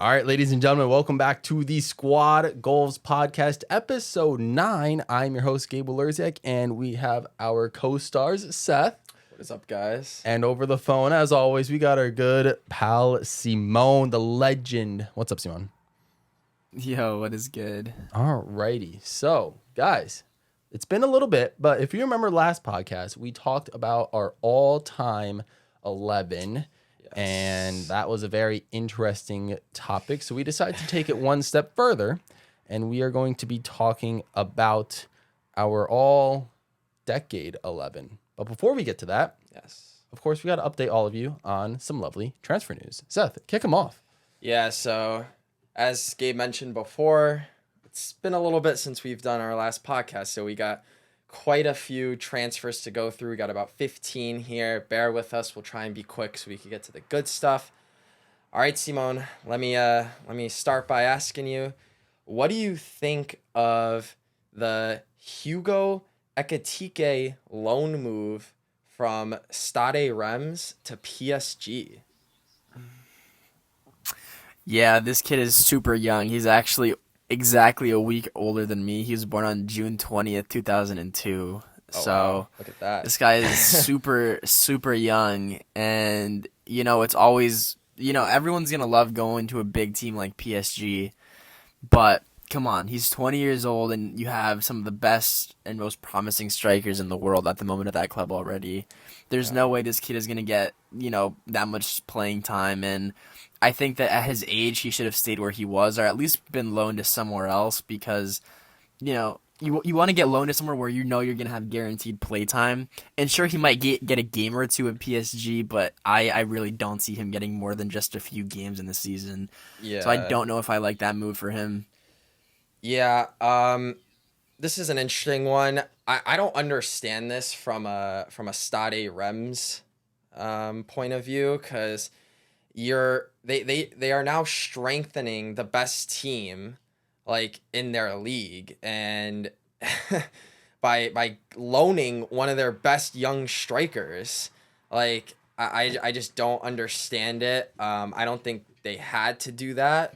All right, ladies and gentlemen, welcome back to the Squad Goals Podcast, episode 9. I'm your host, Gabe Lerziak, and we have our co-stars, Seth. What is up, guys? And over the phone, as always, we got our good pal, Simone, the legend. What's up, Simone? Yo, what is good? All righty. So, guys, it's been a little bit, but if you remember last podcast, we talked about our all-time 11. And that was a very interesting topic. So we decided to take it one step further. And we are going to be talking about our all-decade 11. But before we get to that, of course, we got to update all of you on some lovely transfer news. Seth, kick them off. Yeah, so as Gabe mentioned before, it's been a little bit since we've done our last podcast. So we got quite a few transfers to go through. We got about 15 here. Bear with us. We'll try and be quick so we can get to the good stuff. All right, Simone, let me start by asking you, what do you think of the Hugo Ekitike loan move from Stade Reims to PSG? Yeah, this kid is super young. He's actually exactly a week older than me. He was born on June 20th, 2002. Wow. Look at that. This guy is super young. And, it's always, everyone's going to love going to a big team like PSG. But, come on, he's 20 years old, and you have some of the best and most promising strikers in the world at the moment at that club already. There's no way this kid is going to get, that much playing time. And I think that at his age, he should have stayed where he was, or at least been loaned to somewhere else, because, you want to get loaned to somewhere where you're going to have guaranteed play time. And sure, he might get a game or two at PSG, but I really don't see him getting more than just a few games in the season. Yeah. So I don't know if I like that move for him. Yeah, this is an interesting one. I don't understand this from a Stade Reims point of view, because they are now strengthening the best team like in their league, and by loaning one of their best young strikers, like I just don't understand it. I don't think they had to do that.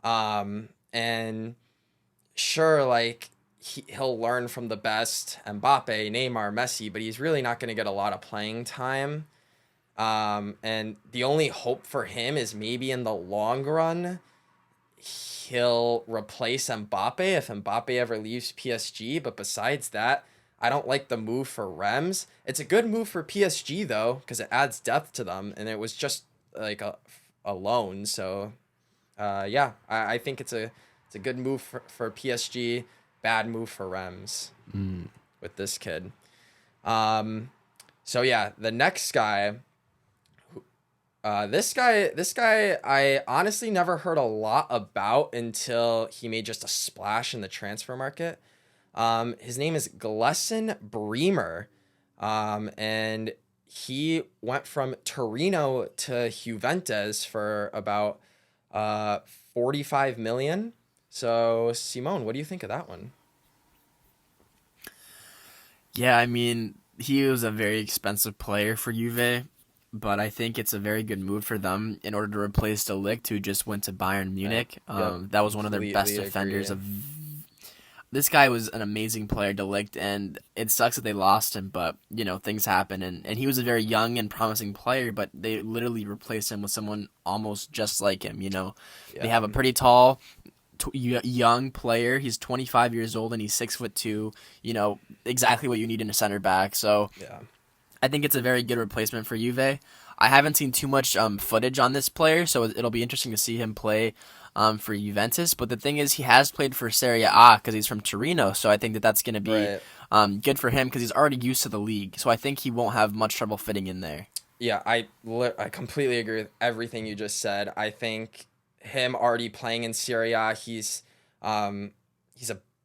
And sure, like he'll learn from the best, Mbappe, Neymar, Messi, but he's really not going to get a lot of playing time. And the only hope for him is maybe in the long run, he'll replace Mbappe if Mbappe ever leaves PSG. But besides that, I don't like the move for Reims. It's a good move for PSG, though, because it adds depth to them. And it was just like a loan. So, yeah, I think it's a good move for PSG. Bad move for Reims with this kid. So, yeah, the next guy... This guy, I honestly never heard a lot about until he made just a splash in the transfer market. His name is Glesson Bremer, and he went from Torino to Juventus for about 45 million. So, Simone, what do you think of that one? Yeah, I mean, he was a very expensive player for Juve, but I think it's a very good move for them in order to replace De Ligt, who just went to Bayern Munich. That was one of their best defenders. This guy was an amazing player, De Ligt, and it sucks that they lost him, but, things happen. And he was a very young and promising player, but they literally replaced him with someone almost just like him, They have a pretty tall, young player. He's 25 years old, and he's 6'2", exactly what you need in a center back. So Yeah. I think it's a very good replacement for Juve. I haven't seen too much footage on this player, so it'll be interesting to see him play for Juventus. But the thing is, he has played for Serie A because he's from Torino, so I think that's going to be good for him because he's already used to the league. So I think he won't have much trouble fitting in there. Yeah, I completely agree with everything you just said. I think him already playing in Serie A, he's a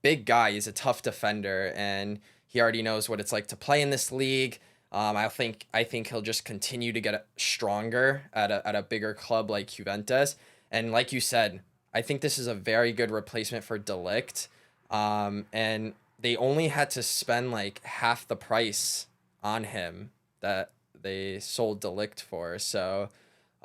big guy. He's a tough defender, and he already knows what it's like to play in this league. I think he'll just continue to get stronger at a bigger club like Juventus. And like you said, I think this is a very good replacement for De Ligt. And they only had to spend like half the price on him that they sold De Ligt for. So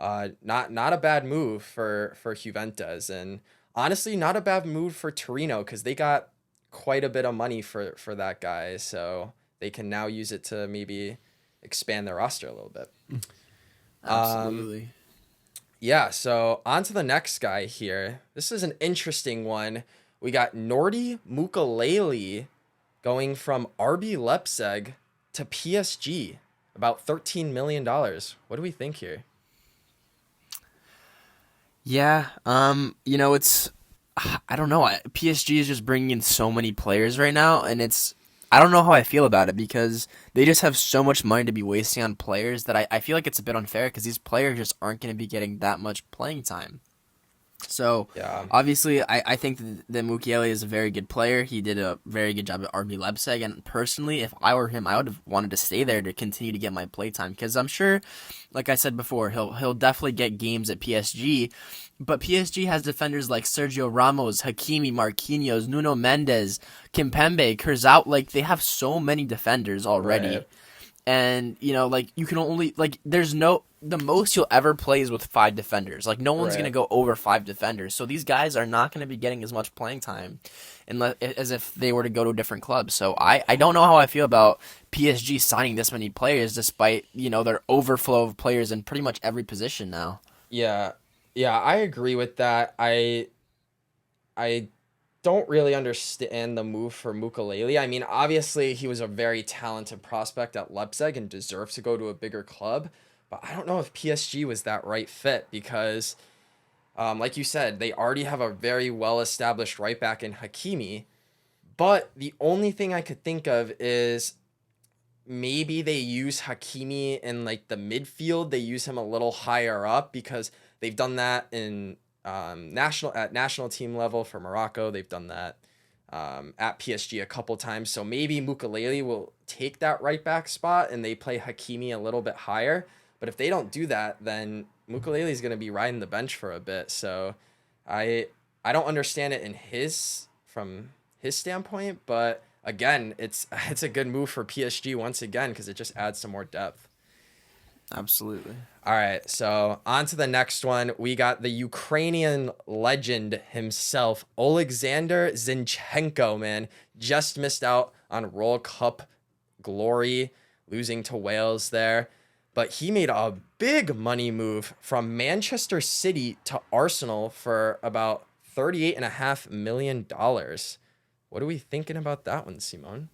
Not a bad move for Juventus, and honestly, not a bad move for Torino because they got quite a bit of money for that guy, so they can now use it to maybe expand their roster a little bit. Absolutely. Yeah, so on to the next guy here. This is an interesting one. We got Nordi Mukalele going from RB Leipzig to PSG, about $13 million. What do we think here? Yeah, it's I don't know. PSG is just bringing in so many players right now, and I don't know how I feel about it because they just have so much money to be wasting on players that I feel like it's a bit unfair because these players just aren't going to be getting that much playing time. So, Yeah. obviously, I think that Mukiele is a very good player. He did a very good job at RB Leipzig, and personally, if I were him, I would have wanted to stay there to continue to get my play time because I'm sure, like I said before, he'll definitely get games at PSG, but PSG has defenders like Sergio Ramos, Hakimi, Marquinhos, Nuno Mendes, Kimpembe, Kurzawa. Like, they have so many defenders already. Right. And, like, you can only, like, the most you'll ever play is with 5 defenders. Like, no one's Right. going to go over 5 defenders. So these guys are not going to be getting as much playing time as if they were to go to a different club. So I don't know how I feel about PSG signing this many players despite, their overflow of players in pretty much every position now. Yeah. Yeah, I agree with that. I don't really understand the move for Mukalele. I mean, obviously he was a very talented prospect at Leipzig and deserved to go to a bigger club, but I don't know if PSG was that right fit because, like you said, they already have a very well-established right back in Hakimi, but the only thing I could think of is maybe they use Hakimi in like the midfield. They use him a little higher up because they've done that in national team level for Morocco. They've done that at PSG a couple times. So maybe Mukalele will take that right back spot and they play Hakimi a little bit higher. But if they don't do that, then Mukalele is going to be riding the bench for a bit. So I don't understand it from his standpoint, but again, it's a good move for PSG once again because it just adds some more depth. Absolutely. All right, so on to the next one. We got the Ukrainian legend himself, Alexander Zinchenko, man. Just missed out on World Cup glory, losing to Wales there. But he made a big money move from Manchester City to Arsenal for about $38.5 million. What are we thinking about that one, Simone?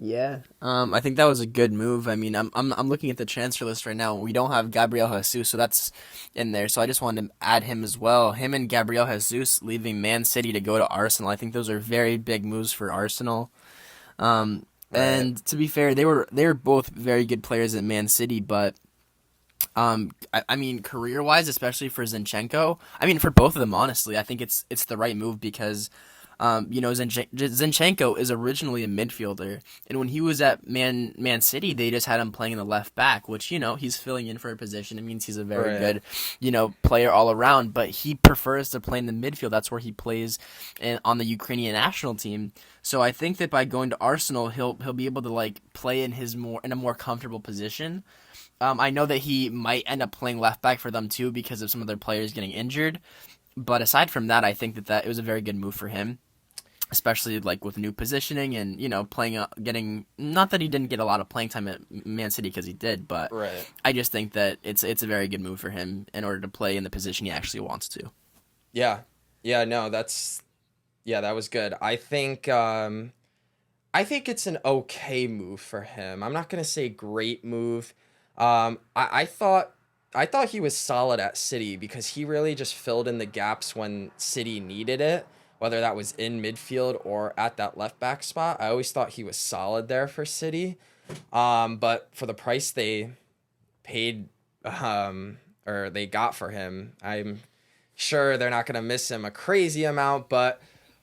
Yeah. I think that was a good move. I mean, I'm looking at the transfer list right now. We don't have Gabriel Jesus, so that's in there. So I just wanted to add him as well. Him and Gabriel Jesus leaving Man City to go to Arsenal. I think those are very big moves for Arsenal. And to be fair, they were both very good players at Man City, but I mean, career-wise, especially for Zinchenko, I mean, for both of them, honestly, I think it's the right move because Zinchenko is originally a midfielder, and when he was at Man City, they just had him playing in the left back, which, he's filling in for a position. It means he's a very good, player all around, but he prefers to play in the midfield. That's where he plays on the Ukrainian national team. So I think that by going to Arsenal, he'll be able to play in a more comfortable position. I know that he might end up playing left back for them too because of some of their players getting injured. But aside from that, I think that it was a very good move for him. Especially with new positioning and getting, not that he didn't get a lot of playing time at Man City because he did, but Right. I just think that it's a very good move for him in order to play in the position he actually wants to. Yeah. Yeah, no, that was good. I think it's an okay move for him. I'm not gonna say great move. I thought he was solid at City because he really just filled in the gaps when City needed it, whether that was in midfield or at that left back spot. I always thought he was solid there for City. But for the price they paid or they got for him, I'm sure they're not going to miss him a crazy amount, but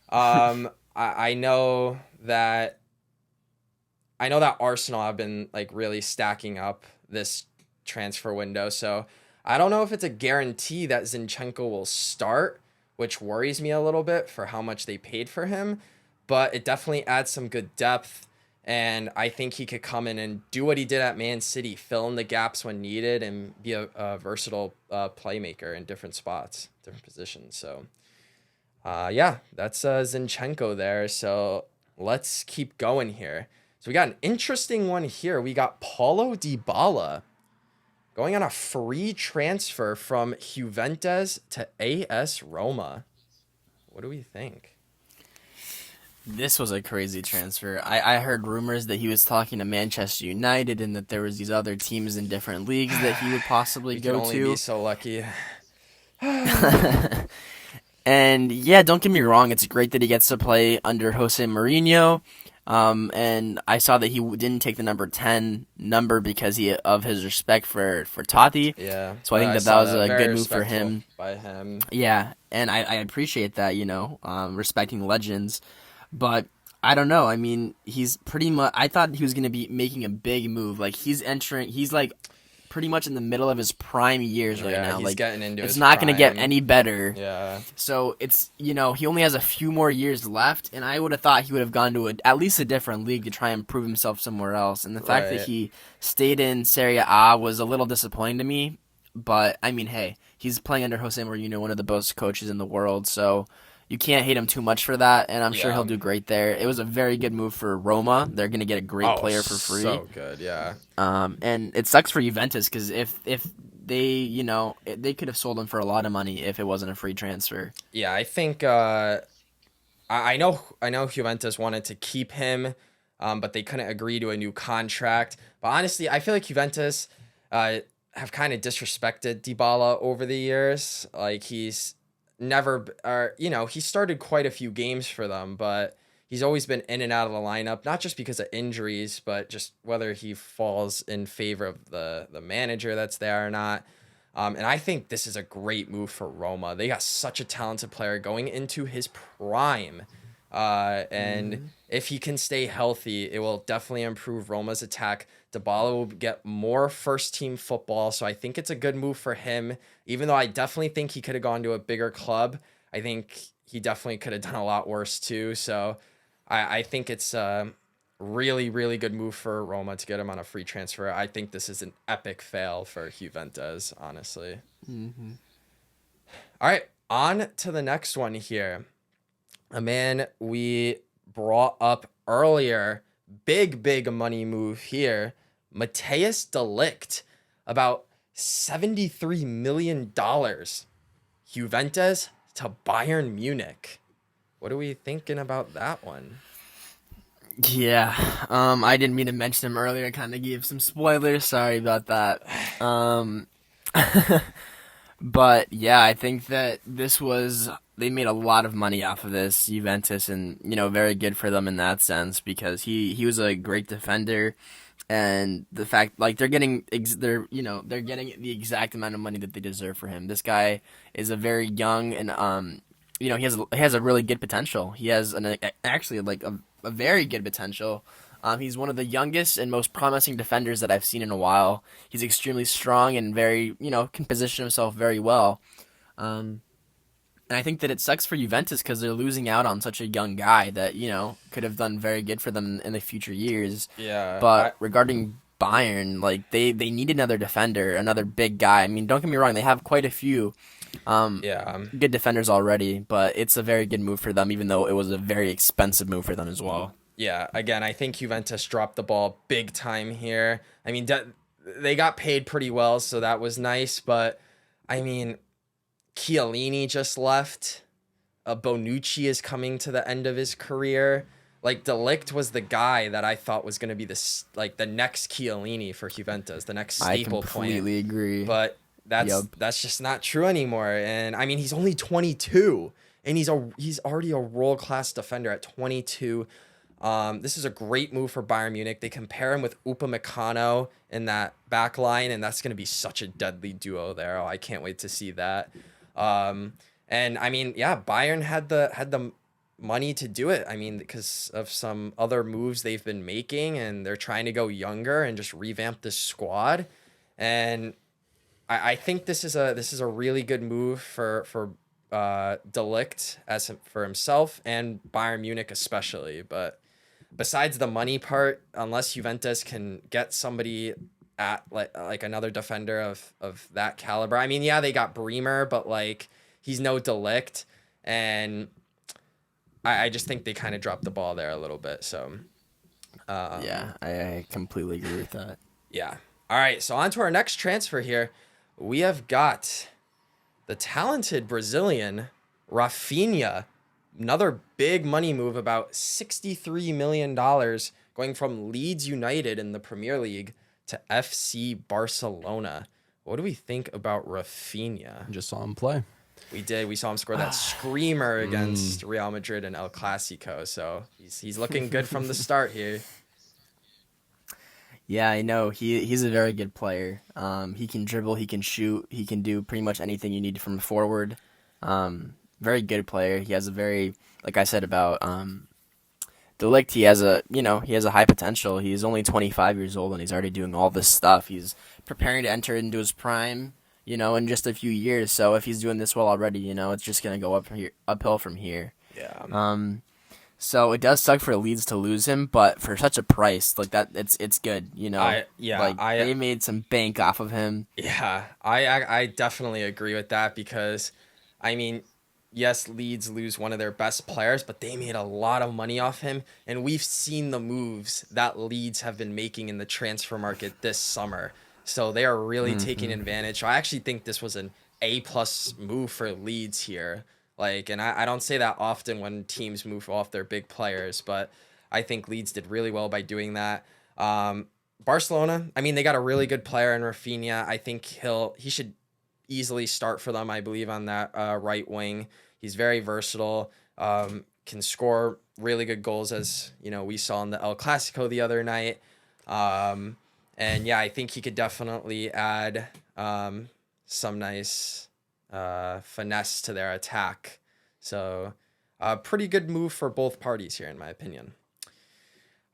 I know that Arsenal have been really stacking up this transfer window. So I don't know if it's a guarantee that Zinchenko will start, which worries me a little bit for how much they paid for him, but it definitely adds some good depth. And I think he could come in and do what he did at Man City, fill in the gaps when needed, and be a versatile playmaker in different spots, different positions. So, yeah, that's Zinchenko there. So let's keep going here. So we got an interesting one here. We got Paulo Dybala going on a free transfer from Juventus to AS Roma. What do we think? This was a crazy transfer. I heard rumors that he was talking to Manchester United and that there was these other teams in different leagues that he would possibly We go can only to. be so lucky. And yeah, don't get me wrong, it's great that he gets to play under Jose Mourinho. And I saw that he didn't take the number 10 number because of his respect for Totti. Yeah. So I think that saw was a very good move for respectful him. By him. Yeah, and I appreciate that, respecting legends. But I don't know. I mean, he's pretty much. I thought he was going to be making a big move. Like he's like pretty much in the middle of his prime years right now. He's Like getting into it's his not going to get prime. any better. Yeah. So it's he only has a few more years left, and I would have thought he would have gone to at least a different league to try and prove himself somewhere else. And the fact that Right. he stayed in Serie A was a little disappointing to me. But I mean, hey, he's playing under Jose Mourinho, one of the best coaches in the world. So you can't hate him too much for that, and I'm sure Yeah. he'll do great there. It was a very good move for Roma. They're going to get a great player for free. So good, yeah. And it sucks for Juventus because if they, they could have sold him for a lot of money if it wasn't a free transfer. Yeah, I think I know Juventus wanted to keep him, but they couldn't agree to a new contract. But honestly, I feel like Juventus have kind of disrespected Dybala over the years. Like he's never, he started quite a few games for them, but he's always been in and out of the lineup, not just because of injuries, but just whether he falls in favor of the manager that's there or not. And I think this is a great move for Roma. They got such a talented player going into his prime. And if he can stay healthy, it will definitely improve Roma's attack. Dybala will get more first-team football, so I think it's a good move for him. Even though I definitely think he could have gone to a bigger club, I think he definitely could have done a lot worse too. So I think it's a really, really good move for Roma to get him on a free transfer. I think this is an epic fail for Juventus, honestly. Mm-hmm. All right, on to the next one here. A man we brought up earlier, big money move here. Matthias de Ligt, about $73 million. Juventus to Bayern Munich. What are we thinking about that one? Yeah, I didn't mean to mention him earlier. I kind of gave some spoilers. Sorry about that. But yeah, I think that they made a lot of money off of this, Juventus, and very good for them in that sense because he was a great defender, and the fact they're getting the exact amount of money that they deserve for him. This guy is a very young and he has a really good potential. He has actually a very good potential. He's one of the youngest and most promising defenders that I've seen in a while. He's extremely strong and very, can position himself very well. And I think that it sucks for Juventus because they're losing out on such a young guy that, could have done very good for them in the future years. Yeah. But regarding Bayern, they need another defender, another big guy. I mean, don't get me wrong, they have quite a few good defenders already, but it's a very good move for them, even though it was a very expensive move for them as well. Yeah, again, I think Juventus dropped the ball big time here. I mean, they got paid pretty well, so that was nice. But, I mean, Chiellini just left. Bonucci is coming to the end of his career. Like, De Ligt was the guy that I thought was going to be the next Chiellini for Juventus, the next staple point. I completely agree. But that's just not true anymore. And, I mean, he's only 22, and he's already a world-class defender at 22. This is a great move for Bayern Munich. They compare him with Upamecano in that back line, and that's going to be such a deadly duo there. Oh, I can't wait to see that. And I mean, yeah, Bayern had the money to do it. I mean, because of some other moves they've been making, and they're trying to go younger and just revamp this squad. And I think this is a really good move for De Ligt for himself and Bayern Munich especially, but besides the money part, unless Juventus can get somebody at like another defender of that caliber. I mean, yeah, they got Bremer, but like he's no Delict, and I just think they kind of dropped the ball there a little bit. So Yeah, I completely agree with that. yeah. All right, so on to our next transfer here. We have got the talented Brazilian Rafinha. Another big money move, about $63 million, going from Leeds United in the Premier League to FC Barcelona. What do we think about Rafinha? Just saw him play. We did. We saw him score that screamer against Real Madrid in El Clasico. So he's looking good from the start here. Yeah, I know. He's a very good player. He can dribble, he can shoot, he can do pretty much anything you need from a forward. Very good player. He has a very, like I said about De Ligt, he has a high potential. He's only 25 years old and he's already doing all this stuff. He's preparing to enter into his prime, in just a few years. So if he's doing this well already, it's just gonna go uphill from here. Yeah. So it does suck for Leeds to lose him, but for such a price like that, it's good. They made some bank off of him. Yeah, I definitely agree with that because, I mean, yes, Leeds lose one of their best players, but they made a lot of money off him, and we've seen the moves that Leeds have been making in the transfer market this summer. So they are really taking advantage. So I actually think this was an A+ move for Leeds here. And I don't say that often when teams move off their big players, but I think Leeds did really well by doing that. Barcelona, I mean, they got a really good player in Rafinha. I think he should easily start for them, I believe, on that right wing. He's very versatile, can score really good goals, as we saw in the El Clasico the other night. And yeah, I think he could definitely add some nice finesse to their attack. So pretty good move for both parties here, in my opinion.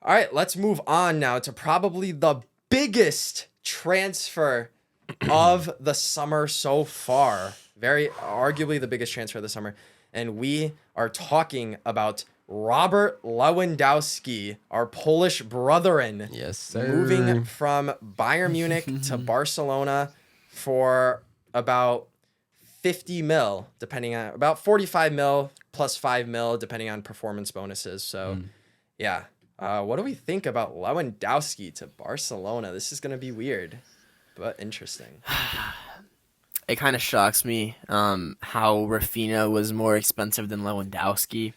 All right, let's move on now to probably the biggest transfer of the summer so far. Very arguably the biggest transfer of the summer. And we are talking about Robert Lewandowski, our Polish brethren. Yes, sir. Moving from Bayern Munich to Barcelona for about 50 mil, about 45 mil plus 5 mil, depending on performance bonuses. So, yeah. What do we think about Lewandowski to Barcelona? This is going to be weird, but interesting. It kind of shocks me how Rafinha was more expensive than Lewandowski.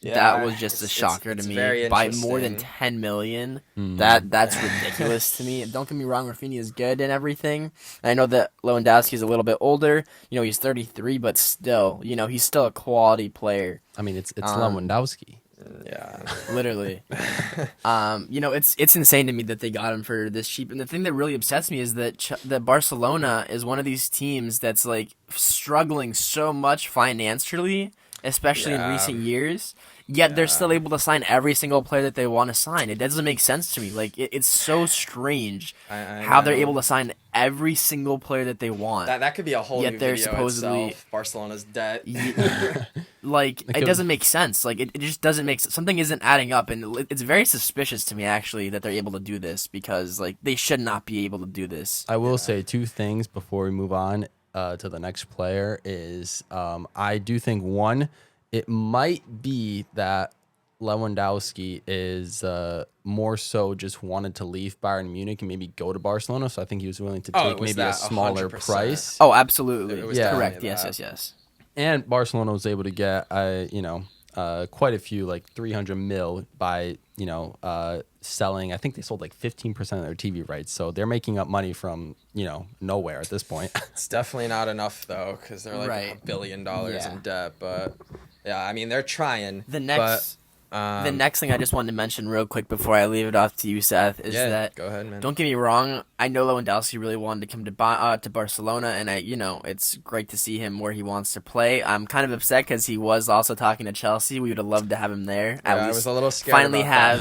That was just a shocker to me by more than 10 million. That's ridiculous to me. Don't get me wrong, Rafinha is good and everything. I know that Lewandowski is a little bit older. He's 33, but still, he's still a quality player. I mean, it's Lewandowski. Yeah, literally. It's insane to me that they got him for this cheap. And the thing that really upsets me is that Barcelona is one of these teams that's like struggling so much financially, especially in recent years. Yet they're still able to sign every single player that they want to sign. It doesn't make sense to me. It's so strange how they're able to sign every single player that they want. That could be a whole new they're video supposedly itself. Barcelona's debt. It doesn't make sense. It just doesn't make sense. Something isn't adding up, and it's very suspicious to me actually that they're able to do this because they should not be able to do this. I will say two things before we move on to the next player is I do think one, it might be that Lewandowski is more so just wanted to leave Bayern Munich and maybe go to Barcelona. So I think he was willing to take maybe a smaller 100%. Oh, price. absolutely. Correct. Yes. And Barcelona was able to get, quite a few, like 300 mil by, selling. I think they sold like 15% of their TV rights. So they're making up money from, nowhere at this point. It's definitely not enough, though, because they're like $1 billion in debt. But, yeah, I mean, they're trying. The next thing I just wanted to mention real quick before I leave it off to you, Seth, is that go ahead, man. Don't get me wrong. I know Lewandowski really wanted to come to Barcelona, and it's great to see him where he wants to play. I'm kind of upset because he was also talking to Chelsea. We would have loved to have him there. I was a little scared. Finally have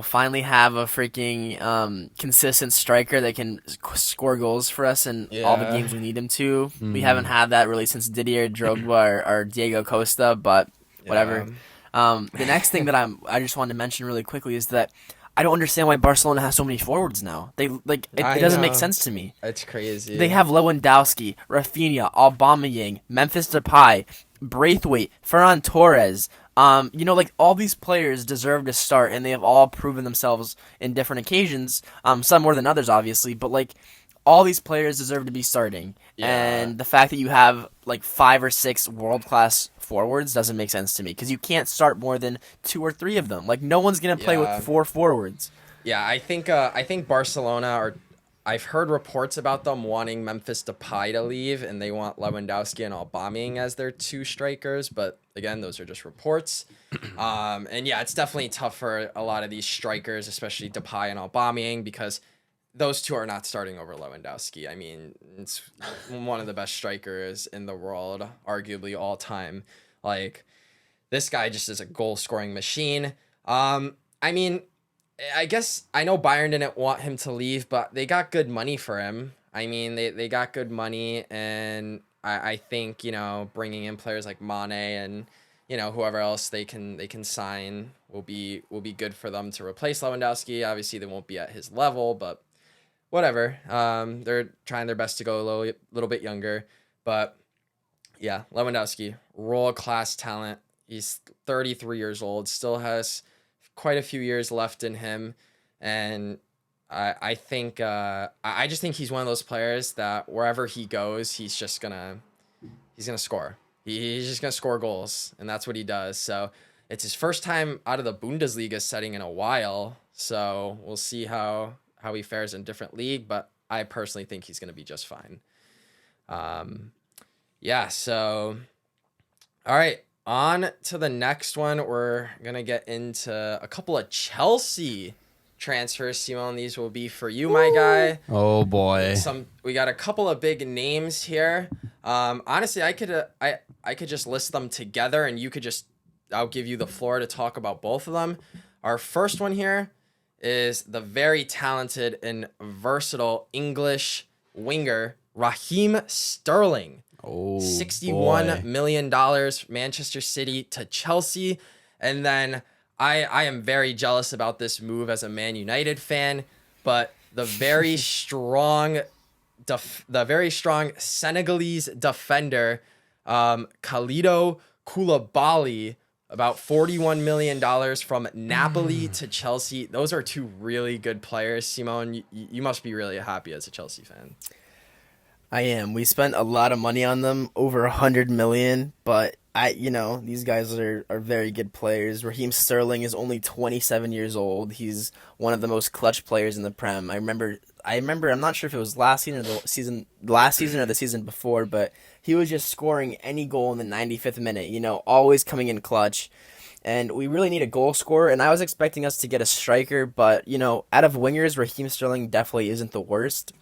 finally have a freaking consistent striker that can score goals for us in all the games we need him to. We haven't had that really since Didier Drogba or Diego Costa, but whatever. The next thing that I just wanted to mention really quickly is that I don't understand why Barcelona has so many forwards now. It doesn't make sense to me. It's crazy. They have Lewandowski, Rafinha, Aubameyang, Memphis Depay, Braithwaite, Ferran Torres. All these players deserve to start, and they have all proven themselves in different occasions. Some more than others, obviously, but all these players deserve to be starting. Yeah. And the fact that you have 5 or 6 world-class forwards doesn't make sense to me, because you can't start more than 2 or 3 of them. No one's gonna play with 4 forwards. Yeah, I think Barcelona are. I've heard reports about them wanting Memphis Depay to leave, and they want Lewandowski and Aubameyang as their 2 strikers. But again, those are just reports. And yeah, it's definitely tough for a lot of these strikers, especially Depay and Aubameyang, because those 2 are not starting over Lewandowski. I mean, it's one of the best strikers in the world, arguably all time. This guy just is a goal-scoring machine. I mean, I guess I know Bayern didn't want him to leave, but they got good money for him. I mean, they got good money, and I think, bringing in players like Mane and, whoever else they can sign will be good for them to replace Lewandowski. Obviously, they won't be at his level, but whatever. They're trying their best to go a little bit younger. But yeah, Lewandowski, world-class talent. He's 33 years old, still has quite a few years left in him. And I think I just think he's one of those players that wherever he goes, he's gonna score. He's just gonna score goals, and that's what he does. So it's his first time out of the Bundesliga setting in a while. So we'll see how he fares in a different league, but I personally think he's gonna be just fine. Yeah. So all right. On to the next one. We're gonna get into a couple of Chelsea transfers. Simon, these will be for you, my guy. Oh boy. We got a couple of big names here. Honestly, I could just list them together, and I'll give you the floor to talk about both of them. Our first one here is the very talented and versatile English winger Raheem Sterling. Oh, $61 million, Manchester City to Chelsea. And then I am very jealous about this move as a Man United fan, but the very strong Senegalese defender, Kalidou Koulibaly, about $41 million from Napoli to Chelsea. Those are 2 really good players. Simon, you must be really happy as a Chelsea fan. I am. We spent a lot of money on them, over 100 million, but these guys are very good players. Raheem Sterling is only 27 years old. He's one of the most clutch players in the Prem. I remember, I'm not sure if it was last season or the season before, but he was just scoring any goal in the 95th minute, always coming in clutch. And we really need a goal scorer, and I was expecting us to get a striker, but, out of wingers, Raheem Sterling definitely isn't the worst.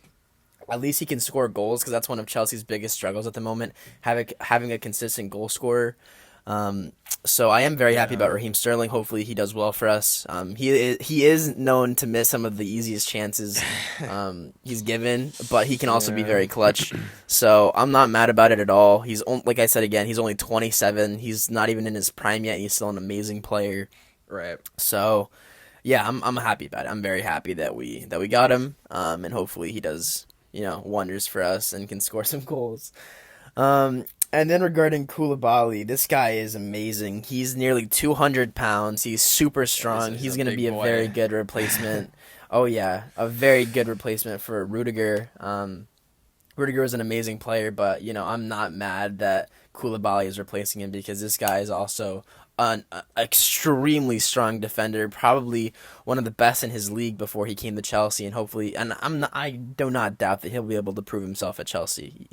At least he can score goals, because that's one of Chelsea's biggest struggles at the moment, having a consistent goal scorer. So I am very happy about Raheem Sterling. Hopefully he does well for us. He is known to miss some of the easiest chances he's given, but he can also be very clutch. So I'm not mad about it at all. Like I said again, he's only 27. He's not even in his prime yet. And he's still an amazing player. Right. So yeah, I'm happy about it. I'm very happy that we got him. And hopefully he does wonders for us and can score some goals. And then regarding Koulibaly, this guy is amazing. He's nearly 200 pounds. He's super strong. He's going to be a very good replacement. Oh, yeah. A very good replacement for Rudiger. Rudiger is an amazing player, but, I'm not mad that Koulibaly is replacing him, because this guy is also an extremely strong defender, probably one of the best in his league before he came to Chelsea, and hopefully, I do not doubt that he'll be able to prove himself at Chelsea.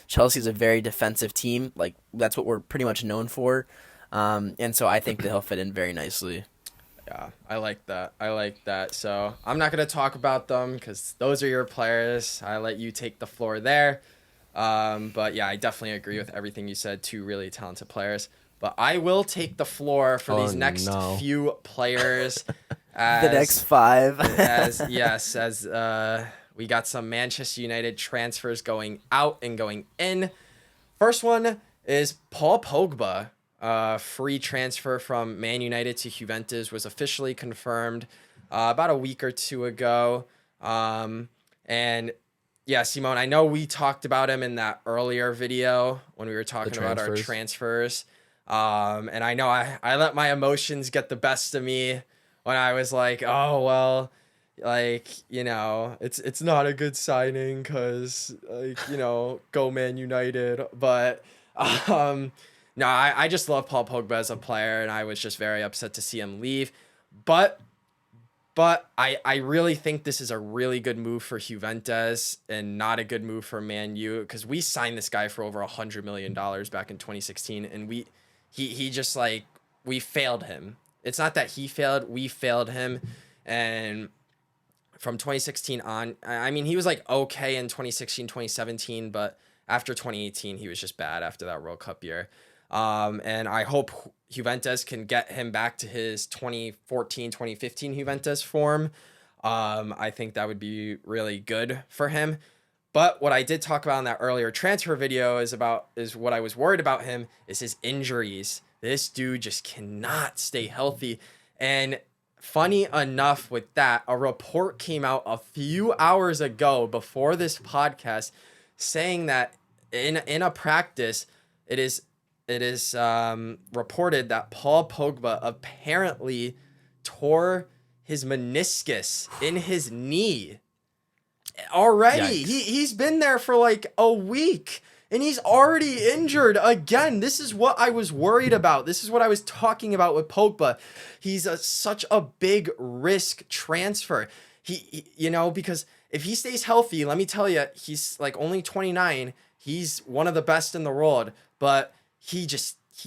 Chelsea's a very defensive team, that's what we're pretty much known for, and so I think that he'll fit in very nicely. Yeah, I like that. So I'm not gonna talk about them because those are your players. I let you take the floor there. But yeah, I definitely agree with everything you said. 2 really talented players. But I will take the floor for these next few players. The next 5. as we got some Manchester United transfers going out and going in. First one is Paul Pogba. free transfer from Man United to Juventus was officially confirmed about a week or two ago. And yeah, Simone, I know we talked about him in that earlier video when we were talking about our transfers. And I know I let my emotions get the best of me when I was like, oh, well, like, you know, it's not a good signing because, like, you know, go Man United. But no, I just love Paul Pogba as a player, and I was just very upset to see him leave. But I really think this is a really good move for Juventus and not a good move for Man U, because we signed this guy for over $100 million back in 2016, and he just, like, we failed him. It's not that he failed, we failed him. And from 2016 on, I mean, he was like okay in 2016, 2017, but after 2018, he was just bad after that World Cup year. And I hope Juventus can get him back to his 2014, 2015 Juventus form. I think that would be really good for him. But what I did talk about in that earlier transfer video is what I was worried about him is his injuries. This dude just cannot stay healthy. And funny enough with that, a report came out a few hours ago before this podcast saying that in a practice, it is reported that Paul Pogba apparently tore his meniscus in his knee already. He's been there for like a week and he's already injured again. This is what I was worried about. This is what I was talking about with Pogba. He's such a big risk transfer. He, you know, because if he stays healthy, let me tell you, he's like only 29. He's one of the best in the world, but he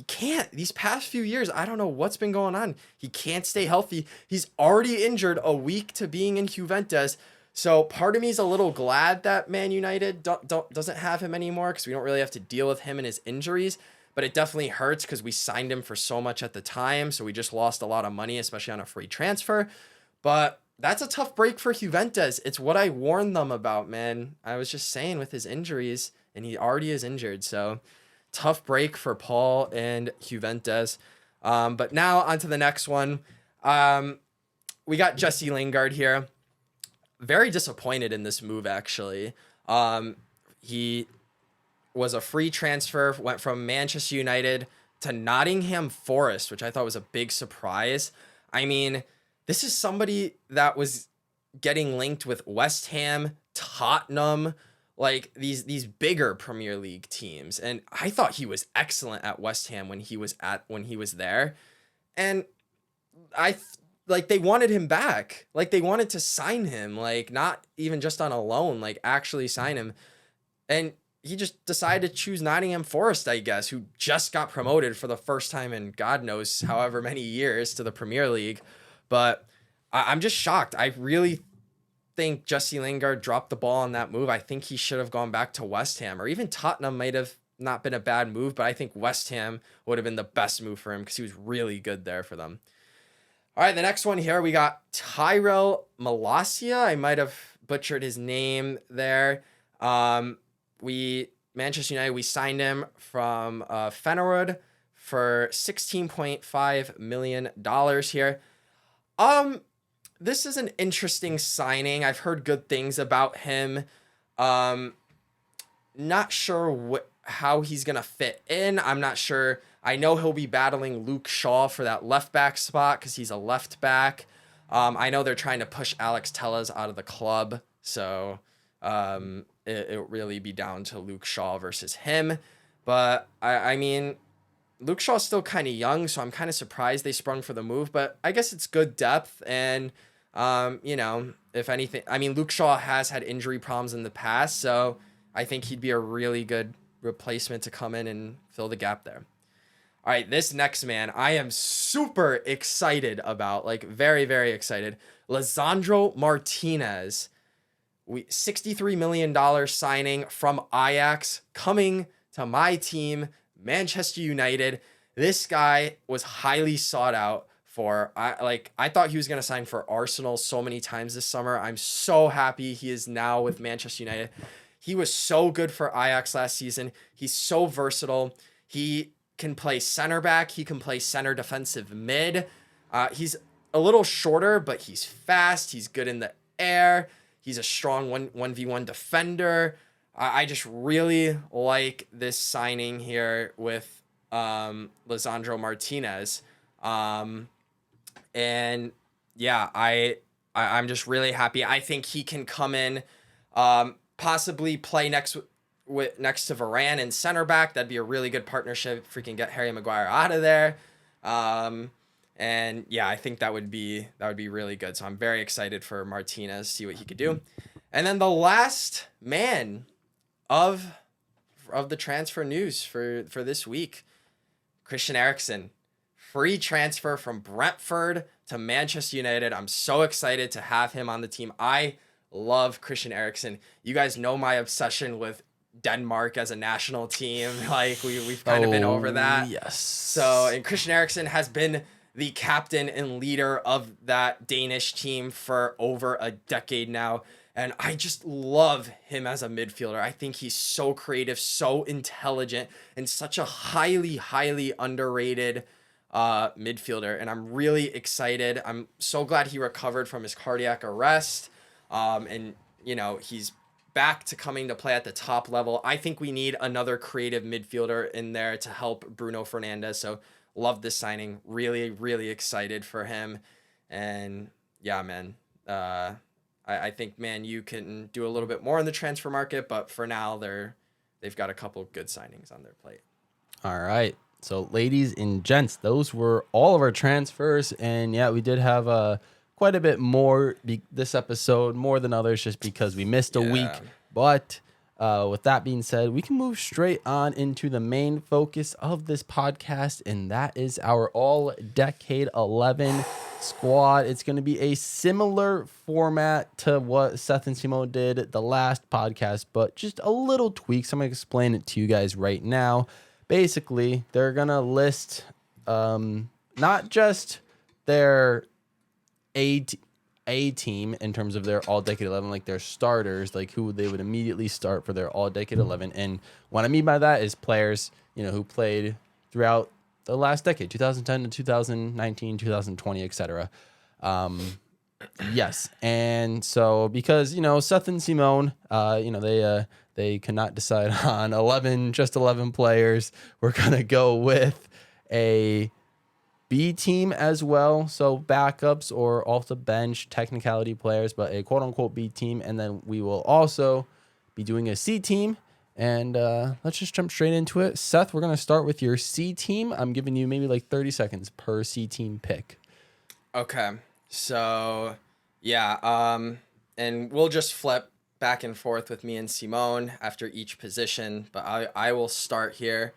can't. These past few years, I don't know what's been going on. He can't stay healthy. He's already injured a week to being in Juventus. So part of me is a little glad that Man United doesn't have him anymore, because we don't really have to deal with him and his injuries. But it definitely hurts because we signed him for so much at the time. So we just lost a lot of money, especially on a free transfer. But that's a tough break for Juventus. It's what I warned them about, man. I was just saying with his injuries, and he already is injured. So tough break for Paul and Juventus. But now on to the next one. We got Jesse Lingard here. Very disappointed in this move, actually. He was a free transfer, went from Manchester United to Nottingham Forest, which I thought was a big surprise. I mean, this is somebody that was getting linked with West Ham, Tottenham, like these bigger Premier League teams. And I thought he was excellent at West Ham when he was there. And like they wanted him back. Like they wanted to sign him, like not even just on a loan, like actually sign him. And he just decided to choose Nottingham Forest, I guess, who just got promoted for the first time in God knows however many years to the Premier League. But I'm just shocked. I really think Jesse Lingard dropped the ball on that move. I think he should have gone back to West Ham, or even Tottenham might have not been a bad move, but I think West Ham would have been the best move for him because he was really good there for them. All right, the next one here, we got Tyrell Malacia. I might have butchered his name there. Manchester United, we signed him from Feyenoord for $16.5 million here. This is an interesting signing. I've heard good things about him. Not sure how he's going to fit in. I'm not sure. I know he'll be battling Luke Shaw for that left back spot because he's a left back. I know they're trying to push Alex Telles out of the club. So it'll really be down to Luke Shaw versus him. But I mean, Luke Shaw's still kind of young, so I'm kind of surprised they sprung for the move. But I guess it's good depth. And, you know, if anything, I mean, Luke Shaw has had injury problems in the past. So I think he'd be a really good replacement to come in and fill the gap there. All right, this next man, I am super excited about, like very, very excited. Lisandro Martinez, $63 million signing from Ajax, coming to my team, Manchester United. This guy was highly sought out for. I thought he was going to sign for Arsenal so many times this summer. I'm so happy he is now with Manchester United. He was so good for Ajax last season. He's so versatile. He can play center back. He can play center defensive mid. He's a little shorter, but he's fast. He's good in the air. He's a strong 1v1 defender. I just really like this signing here with Lisandro Martinez. And yeah, I'm just really happy. I think he can come in, possibly play next to Varane in center back. That'd be a really good partnership if we can get Harry Maguire out of there. And yeah, I think that would be really good. So I'm very excited for Martinez, see what he could do. And then the last man of the transfer news for this week, Christian Eriksen. Free transfer from Brentford to Manchester United. I'm so excited to have him on the team. I love Christian Eriksen. You guys know my obsession with Denmark as a national team. Like we've kind of been over that. Yes. So, and Christian Eriksen has been the captain and leader of that Danish team for over a decade now. And I just love him as a midfielder. I think he's so creative, so intelligent, and such a highly, highly underrated midfielder. And I'm really excited. I'm so glad he recovered from his cardiac arrest. And, you know, he's back to coming to play at the top level. I think we need another creative midfielder in there to help Bruno Fernandes. So love this signing. Really, really excited for him. And yeah, man, I think Man U can do a little bit more in the transfer market, but for now they've got a couple good signings on their plate. All right. So ladies and gents, those were all of our transfers. And yeah, we did have quite a bit more this episode, more than others, just because we missed a week. But with that being said, we can move straight on into the main focus of this podcast, and that is our all-decade 11 squad. It's going to be a similar format to what Seth and Simone did the last podcast, but just a little tweaks. I'm going to explain it to you guys right now. Basically, they're going to list not just their A team in terms of their all-decade 11, like their starters, like who they would immediately start for their all-decade 11. And what I mean by that is players, you know, who played throughout the last decade, 2010 to 2019, 2020, etc. Yes. And so because, you know, Seth and Simone, you know, they cannot decide on 11 players. We're going to go with a B team as well. So backups or off the bench technicality players, but a quote unquote B team. And then we will also be doing a C team. And let's just jump straight into it. Seth, we're going to start with your C team. I'm giving you maybe like 30 seconds per C team pick. Okay. So, yeah. And we'll just flip back and forth with me and Simone after each position. But I will start here.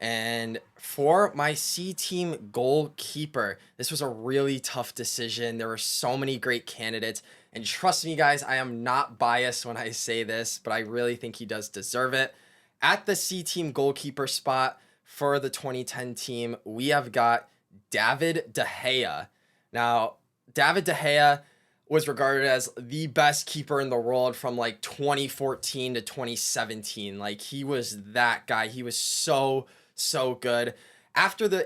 And for my C team goalkeeper, this was a really tough decision. There were so many great candidates. And trust me, guys, I am not biased when I say this, but I really think he does deserve it. At the C team goalkeeper spot for the 2010 team, we have got David De Gea. Now, David De Gea was regarded as the best keeper in the world from like 2014 to 2017. Like, he was that guy. He was so good.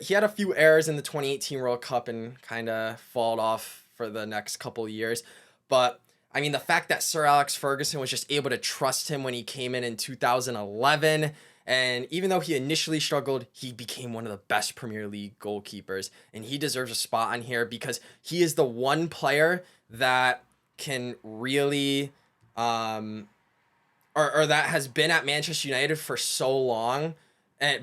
He had a few errors in the 2018 World Cup and kind of fallen off for the next couple years. But I mean, the fact that Sir Alex Ferguson was just able to trust him when he came in 2011, and even though he initially struggled, he became one of the best Premier League goalkeepers, and he deserves a spot on here because he is the one player that can really, or that has been at Manchester United for so long,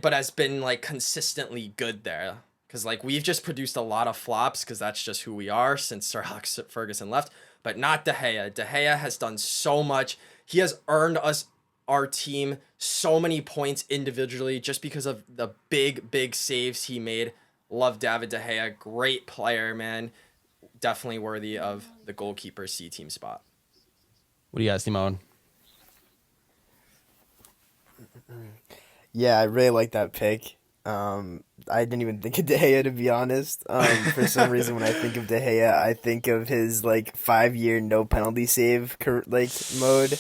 but has been like consistently good there. Because like we've just produced a lot of flops because that's just who we are since Sir Alex Ferguson left. But not De Gea. De Gea has done so much. He has earned our team so many points individually just because of the big saves he made. Love David De Gea. Great player, man. Definitely worthy of the goalkeeper C team spot. What do you got, Simone? Yeah, I really like that pick. I didn't even think of De Gea, to be honest. For some reason, when I think of De Gea, I think of his like 5-year no penalty save mode.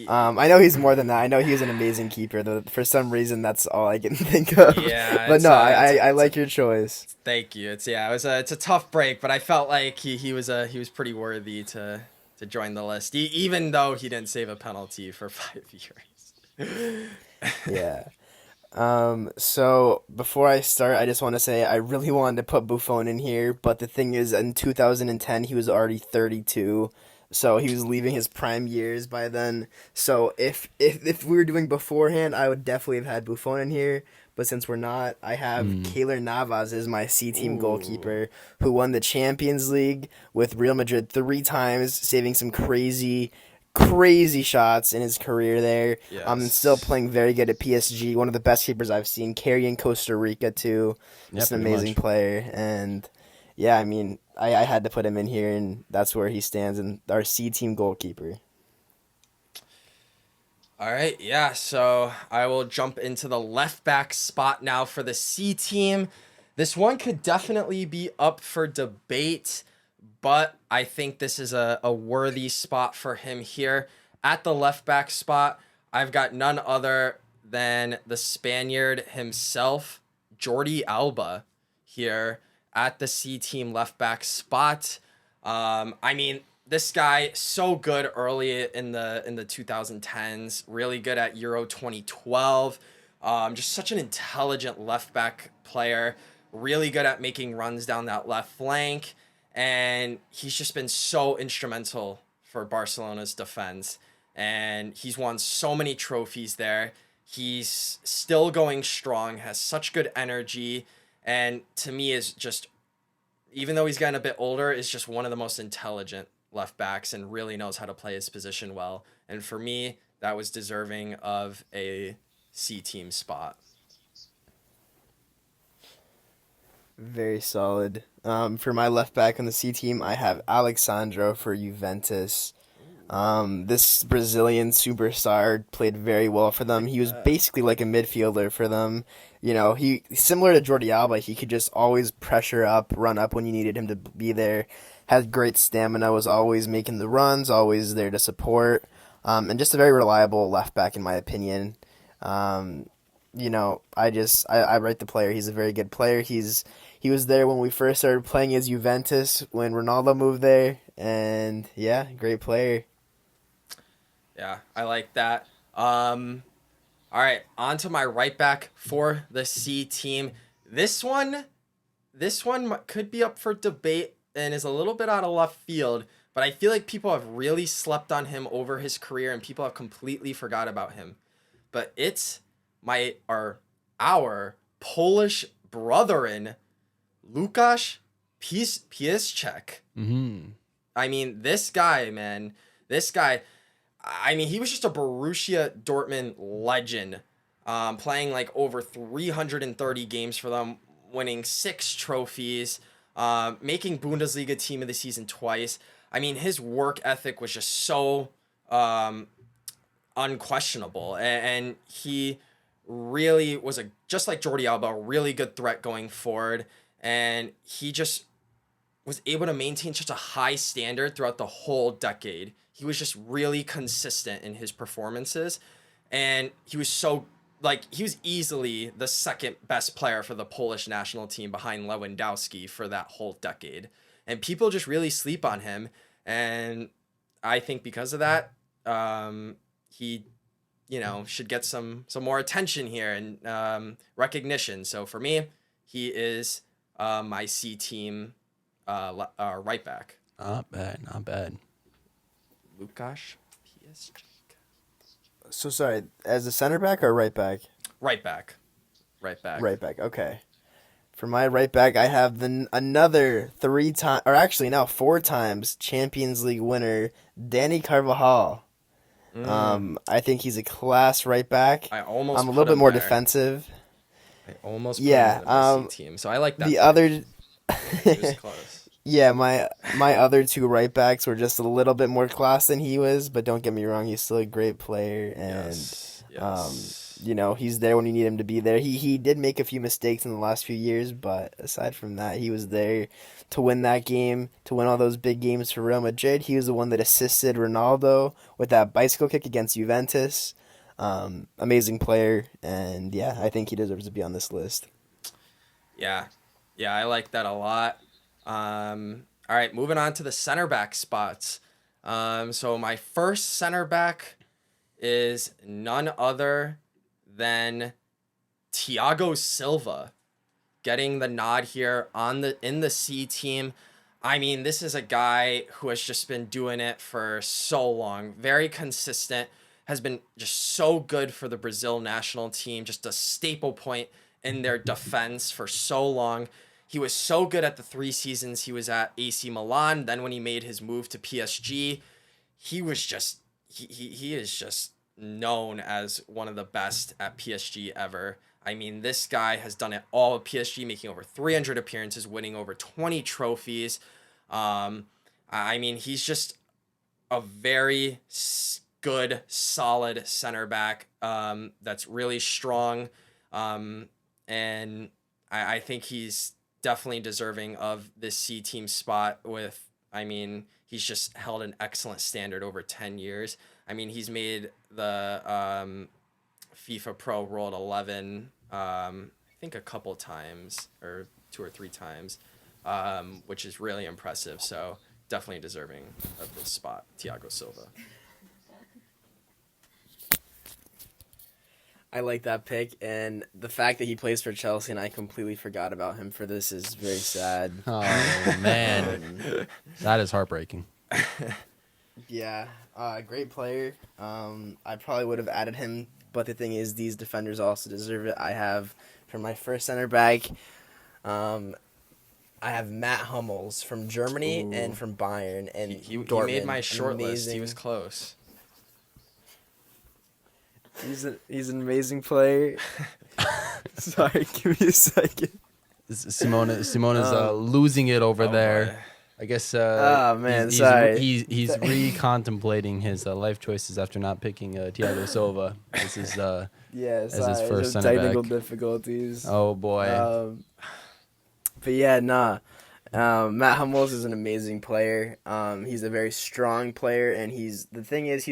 I know he's more than that. I know he's an amazing keeper. For some reason, that's all I can think of. Yeah, But it's, no, it's I like your choice. Thank you. It's a tough break, but I felt like he was pretty worthy to join the list, even though he didn't save a penalty for 5 years. Yeah. So before I start, I just want to say I really wanted to put Buffon in here, but the thing is, in 2010 he was already 32, so he was leaving his prime years by then. So if we were doing beforehand, I would definitely have had Buffon in here. But since we're not, I have Keylor Navas as my C team goalkeeper, who won the Champions League with Real Madrid 3 times, saving some crazy shots in his career there. Yes. And still playing very good at PSG. One of the best keepers I've seen. Carrying Costa Rica too. Just an amazing player. And yeah, I mean, I had to put him in here, and that's where he stands, and our C team goalkeeper. All right, yeah, so I will jump into the left back spot now for the C team. This one could definitely be up for debate, but I think this is a worthy spot for him here. At the left back spot, I've got none other than the Spaniard himself, Jordi Alba, here at the C team left back spot. I mean, this guy so good early in the 2010s, really good at Euro 2012. Just such an intelligent left back player, really good at making runs down that left flank, and he's just been so instrumental for Barcelona's defense. And he's won so many trophies there. He's still going strong, has such good energy, and to me is just, even though he's getting a bit older, is just one of the most intelligent left backs and really knows how to play his position well. And for me, that was deserving of a C team spot. Very solid. For my left back on the C team, I have Alexandro for Juventus. This Brazilian superstar played very well for them. He was basically like a midfielder for them. You know, he similar to Jordi Alba, he could just always pressure up, run up when you needed him to be there. Had great stamina, was always making the runs, always there to support, and just a very reliable left back in my opinion. You know, I rate the player. He's a very good player. He was there when we first started playing as Juventus when Ronaldo moved there, and yeah, great player. Yeah, I like that. All right, on to my right back for the C team. This one could be up for debate and is a little bit out of left field, but I feel like people have really slept on him over his career and people have completely forgot about him. But it's our Polish brethren, Łukasz Piszczek. I mean, this guy, man, I mean, he was just a Borussia Dortmund legend, playing like over 330 games for them, winning 6 trophies, making Bundesliga team of the season twice. I mean, his work ethic was just so unquestionable, and he really was just like Jordi Alba, a really good threat going forward, and he just was able to maintain such a high standard throughout the whole decade. He was just really consistent in his performances, and he was easily the second best player for the Polish national team behind Lewandowski for that whole decade. And people just really sleep on him, and I think because of that, he, should get some more attention here and recognition. So for me, he is my C team right back. Not bad. Łukasz Piszczek. So sorry, as a center back or right back? Right back. Right back. Okay. For my right back, I have another 4 times Champions League winner, Dani Carvajal. I think he's a class right back. I'm a little bit more defensive. I almost put him in the C team, so I like that. The other, he was close. Yeah, my other 2 right backs were just a little bit more class than he was, but don't get me wrong, he's still a great player, and yes. he's there when you need him to be there. He did make a few mistakes in the last few years, but aside from that, he was there to win that game, to win all those big games for Real Madrid. He was the one that assisted Ronaldo with that bicycle kick against Juventus. Amazing player, and yeah, I think he deserves to be on this list. Yeah, I like that a lot. All right, moving on to the center back spots. So my first center back is none other than Thiago Silva, getting the nod here in the C team. I mean, this is a guy who has just been doing it for so long, very consistent, has been just so good for the Brazil national team, just a staple point in their defense for so long. He was so good at the 3 seasons he was at AC Milan. Then when he made his move to PSG, he was just he is just known as one of the best at PSG ever. I mean, this guy has done it all at PSG, making over 300 appearances, winning over 20 trophies. I mean, he's just a very good, solid center back that's really strong. And I think he's definitely deserving of this C team spot I mean, he's just held an excellent standard over 10 years. I mean, he's made the FIFA Pro World 11, I think a couple times, or 2 or 3 times, which is really impressive. So definitely deserving of this spot, Thiago Silva. I like that pick, and the fact that he plays for Chelsea and I completely forgot about him for this is very sad. Oh, man. That is heartbreaking. Yeah, great player. I probably would have added him, but the thing is, these defenders also deserve it. I have, for my first center back, I have Matt Hummels from Germany and from Bayern. And He Dortmund. made my short list. Amazing. He was close. He's an amazing player. Sorry, give me a second. Simone is losing it over there. Boy. I guess. Oh, man, he's, sorry. He's recontemplating his life choices after not picking Thiago Silva. This is Yeah, as sorry, his first some center technical back. difficulties. Oh boy. But yeah, Matt Hummels is an amazing player. He's a very strong player, and he's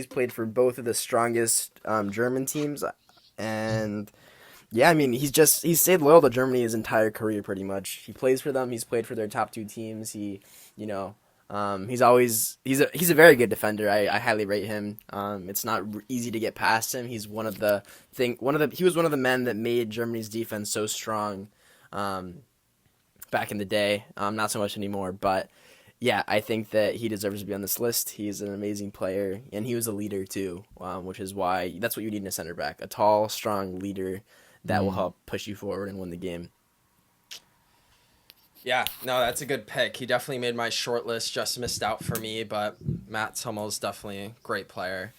played for both of the strongest German teams, and yeah, I mean he's stayed loyal to Germany his entire career pretty much. He plays for them. He's played for their top 2 teams. He's a very good defender. I highly rate him. It's not easy to get past him. He's he was one of the men that made Germany's defense so strong. Back in the day, not so much anymore, but yeah, I think that he deserves to be on this list. He's an amazing player, and he was a leader too, which is why that's what you need in a center back, a tall, strong leader that will help push you forward and win the game. Yeah, no, that's a good pick. He definitely made my short list, just missed out for me, but Matt Hummels definitely a great player.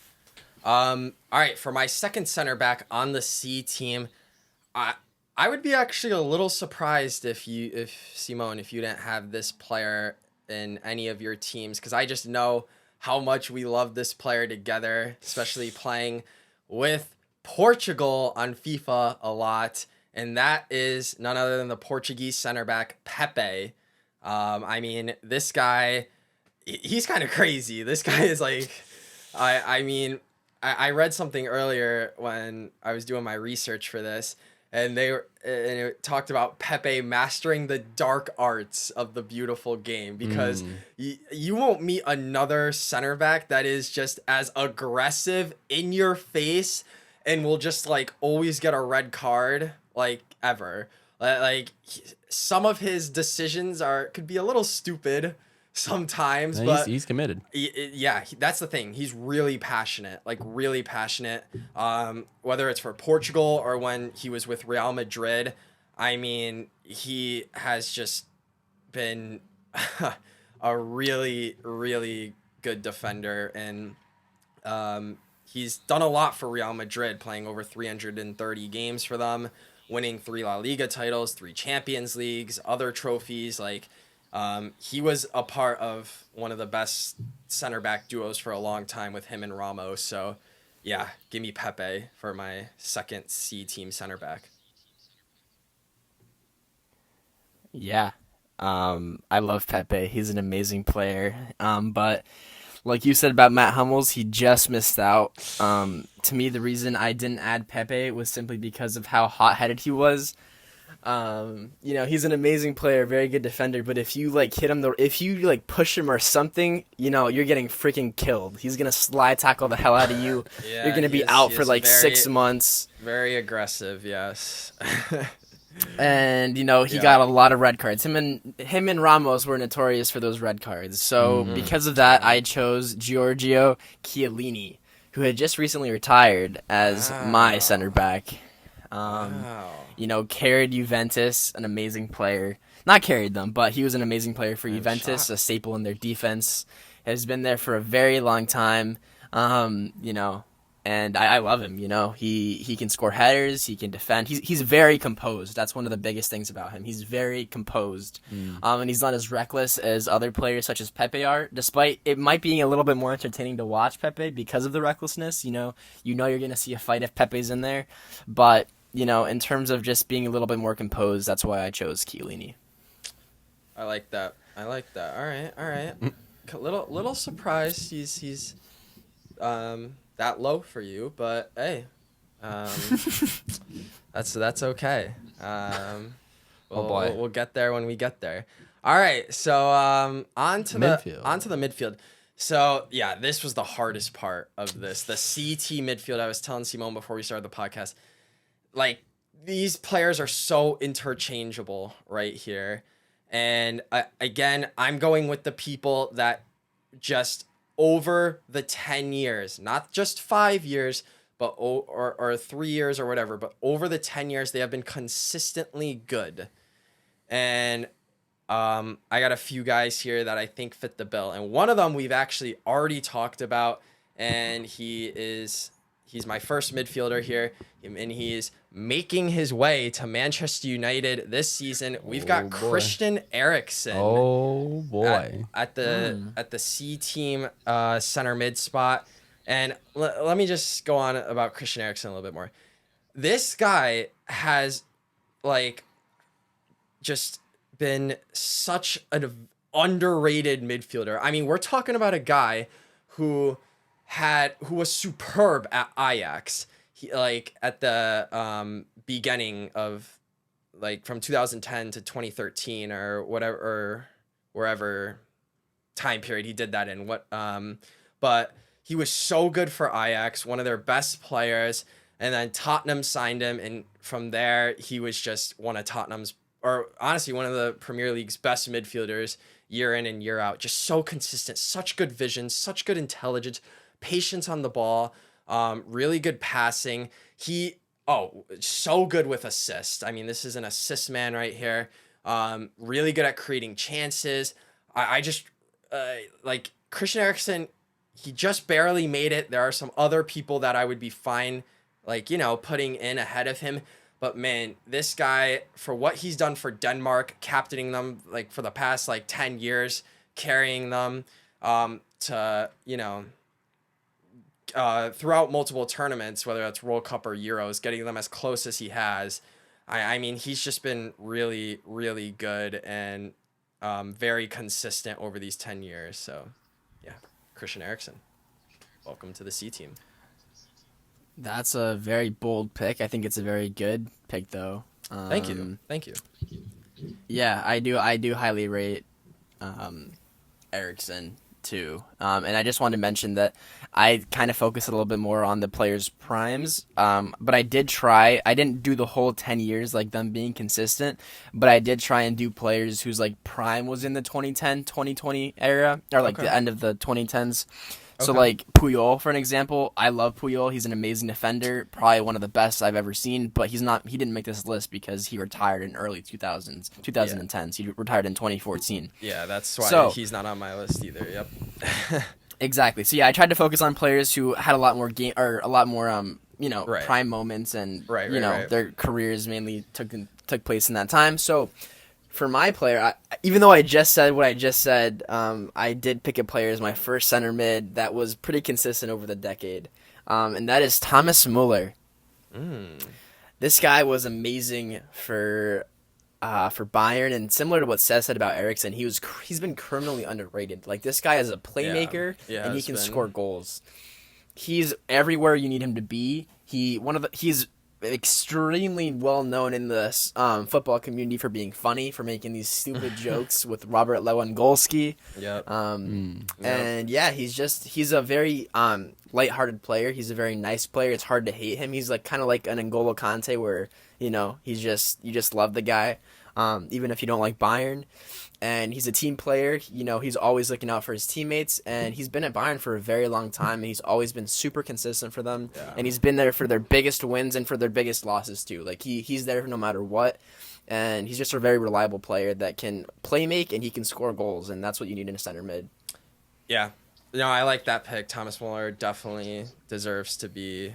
All right, for my second center back on the C team, I would be actually a little surprised if Simone, if you didn't have this player in any of your teams, because I just know how much we love this player together, especially playing with Portugal on FIFA a lot, and that is none other than the Portuguese center back Pepe. I mean, this guy, he's kind of crazy. This guy is like, I read something earlier when I was doing my research for this, and it talked about Pepe mastering the dark arts of the beautiful game, because you won't meet another center back that is just as aggressive, in your face, and will just like always get a red card like ever. Like some of his decisions could be a little stupid sometimes, but he's committed. Yeah, that's the thing. He's really passionate, like really passionate. Whether it's for Portugal or when he was with Real Madrid, I mean, he has just been a really, really good defender, and he's done a lot for Real Madrid, playing over 330 games for them, winning 3 La Liga titles, 3 Champions Leagues, other trophies. Like, he was a part of one of the best center back duos for a long time with him and Ramos. So Yeah, give me Pepe for my second C team center back. Yeah. I love Pepe. He's an amazing player. But like you said about Matt Hummels, he just missed out. To me, the reason I didn't add Pepe was simply because of how hot-headed he was. He's an amazing player, very good defender, but if you like hit him, if you like push him or something, you're getting freaking killed. He's gonna slide tackle the hell out of you. Yeah, you're gonna be out for like 6 months. Very aggressive, yes. And he got a lot of red cards. Him and Ramos were notorious for those red cards. So because of that, I chose Giorgio Chiellini, who had just recently retired as my center back. Carried Juventus, an amazing player. Not carried them, but he was an amazing player for Juventus, a staple in their defense. Has been there for a very long time. And I love him. He can score headers, he can defend. He's very composed. That's one of the biggest things about him. He's very composed, and he's not as reckless as other players such as Pepe are. Despite it might be a little bit more entertaining to watch Pepe because of the recklessness. You're gonna see a fight if Pepe's in there, but in terms of just being a little bit more composed, that's why I chose Chiellini. I like that. All right. Little surprised he's that low for you, but hey, that's okay. We'll get there when we get there. All right, so on to the midfield. So yeah, this was the hardest part of this. The CT midfield. I was telling Simone before we started the podcast, like these players are so interchangeable right here, and again, I'm going with the people that just over the 10 years, not just 5 years, but or 3 years or whatever, but over the 10 years, they have been consistently good. And I got a few guys here that I think fit the bill. And one of them we've actually already talked about, and he's my first midfielder here, and he's making his way to Manchester United this season. We've got Christian Eriksen. Oh boy! At the C team center mid spot, and let me just go on about Christian Eriksen a little bit more. This guy has just been such an underrated midfielder. I mean, we're talking about a guy who was superb at Ajax. He at the beginning of from 2010 to 2013 or whatever, or wherever time period he did that in. But he was so good for Ajax, one of their best players, and then Tottenham signed him, and from there he was just one of Tottenham's, or honestly one of the Premier League's best midfielders year in and year out. Just so consistent, such good vision, such good intelligence, patience on the ball, really good passing. So good with assists. I mean, this is an assist man right here. Really good at creating chances. I just Christian Eriksen. He just barely made it. There are some other people that I would be fine, putting in ahead of him. But man, this guy, for what he's done for Denmark, captaining them for the past 10 years, carrying them to throughout multiple tournaments, whether that's World Cup or Euros, getting them as close as he has. I mean, he's just been really, really good and very consistent over these 10 years. So, yeah, Christian Eriksen, welcome to the C team. That's a very bold pick. I think it's a very good pick, though. Thank you. Yeah, I do highly rate Eriksen too. And I just wanted to mention that I kind of focus a little bit more on the players' primes. But I didn't do the whole 10 years, them being consistent, but I did try and do players whose prime was in the 2010, 2020 era, or the end of the 2010s. So Puyol, for an example, I love Puyol. He's an amazing defender, probably one of the best I've ever seen, but he didn't make this list because he retired in early 2010s. Yeah. He retired in 2014. Yeah, that's why he's not on my list either. Yep. Exactly. So yeah, I tried to focus on players who had a lot more prime moments, and their careers mainly took place in that time. So for my player, even though I just said what I just said, I did pick a player as my first center mid that was pretty consistent over the decade. and that is Thomas Muller. Mm. This guy was amazing for Bayern, and similar to what Seth said about Eriksen, he's been criminally underrated. Like, this guy is a playmaker, Yeah, and he has can been. score goals. He's everywhere you need him to be. He's extremely well known in the football community for being funny, for making these stupid jokes with Robert Lewandowski. Yep. And yeah, he's a very lighthearted player. He's a very nice player. It's hard to hate him. He's like kind of like an N'Golo Kante, where you just love the guy, even if you don't like Bayern. And he's a team player. You know, he's always looking out for his teammates, and he's been at Bayern for a very long time, and he's always been super consistent for them. Yeah. And he's been there for their biggest wins and for their biggest losses too. Like, he's there no matter what. And he's just a very reliable player that can play make, and he can score goals, and that's what you need in a center mid. Yeah. No, I like that pick. Thomas Muller definitely deserves to be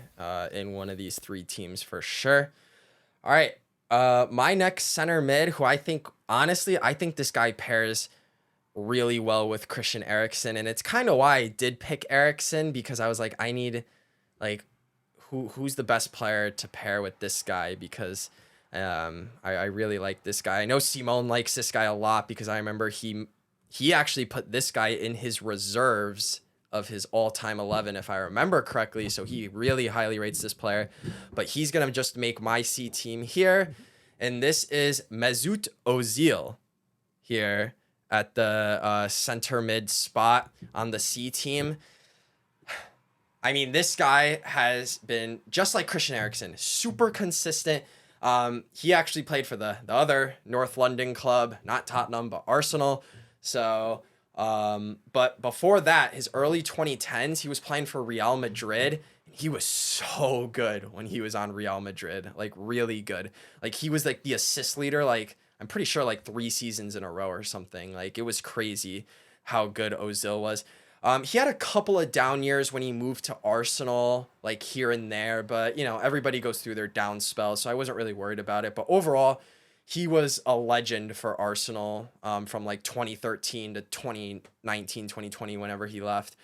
in one of these 3 teams for sure. All right. My next center mid, who I think this guy pairs really well with Christian Eriksen. And it's kind of why I did pick Eriksen, because I was like, I need, like, who's the best player to pair with this guy, because I really like this guy. I know Simone likes this guy a lot, because I remember he actually put this guy in his reserves of his all-time 11, if I remember correctly. So he really highly rates this player. But he's going to just make my C team here. And this is Mesut Ozil here at the center mid spot on the C team. I mean, this guy has been, just like Christian Eriksen, super consistent. He actually played for the other North London club, not Tottenham, but Arsenal. So, but before that, his early 2010s, he was playing for Real Madrid. He was so good when he was on Real Madrid, like really good. Like, he was like the assist leader, like I'm pretty sure like 3 seasons in a row or something. Like, it was crazy how good Ozil was. He had a couple of down years when he moved to Arsenal, like here and there, but you know, everybody goes through their down spells, so I wasn't really worried about it. But overall, he was a legend for Arsenal from like 2013 to 2019, 2020, whenever he left.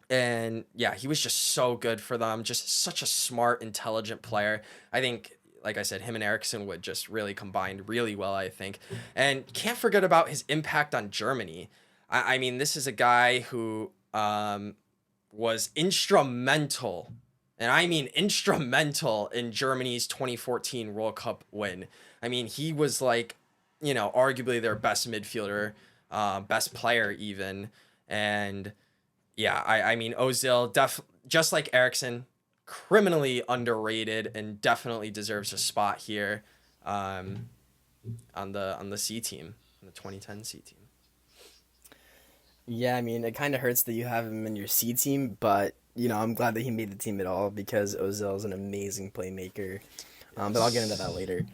And yeah, he was just so good for them. Just such a smart, intelligent player. I think, like I said, him and Eriksen would just really combined really well, I think. And can't forget about his impact on Germany. I mean, this is a guy who was instrumental, and I mean instrumental, in Germany's 2014 World Cup win. I mean, he was like, you know, arguably their best midfielder, best player even. And yeah, I mean, Ozil, just like Eriksen, criminally underrated and definitely deserves a spot here on the C team, on the 2010 C team. Yeah, I mean, it kind of hurts that you have him in your C team, but, you know, I'm glad that he made the team at all, because Ozil is an amazing playmaker. But I'll get into that later.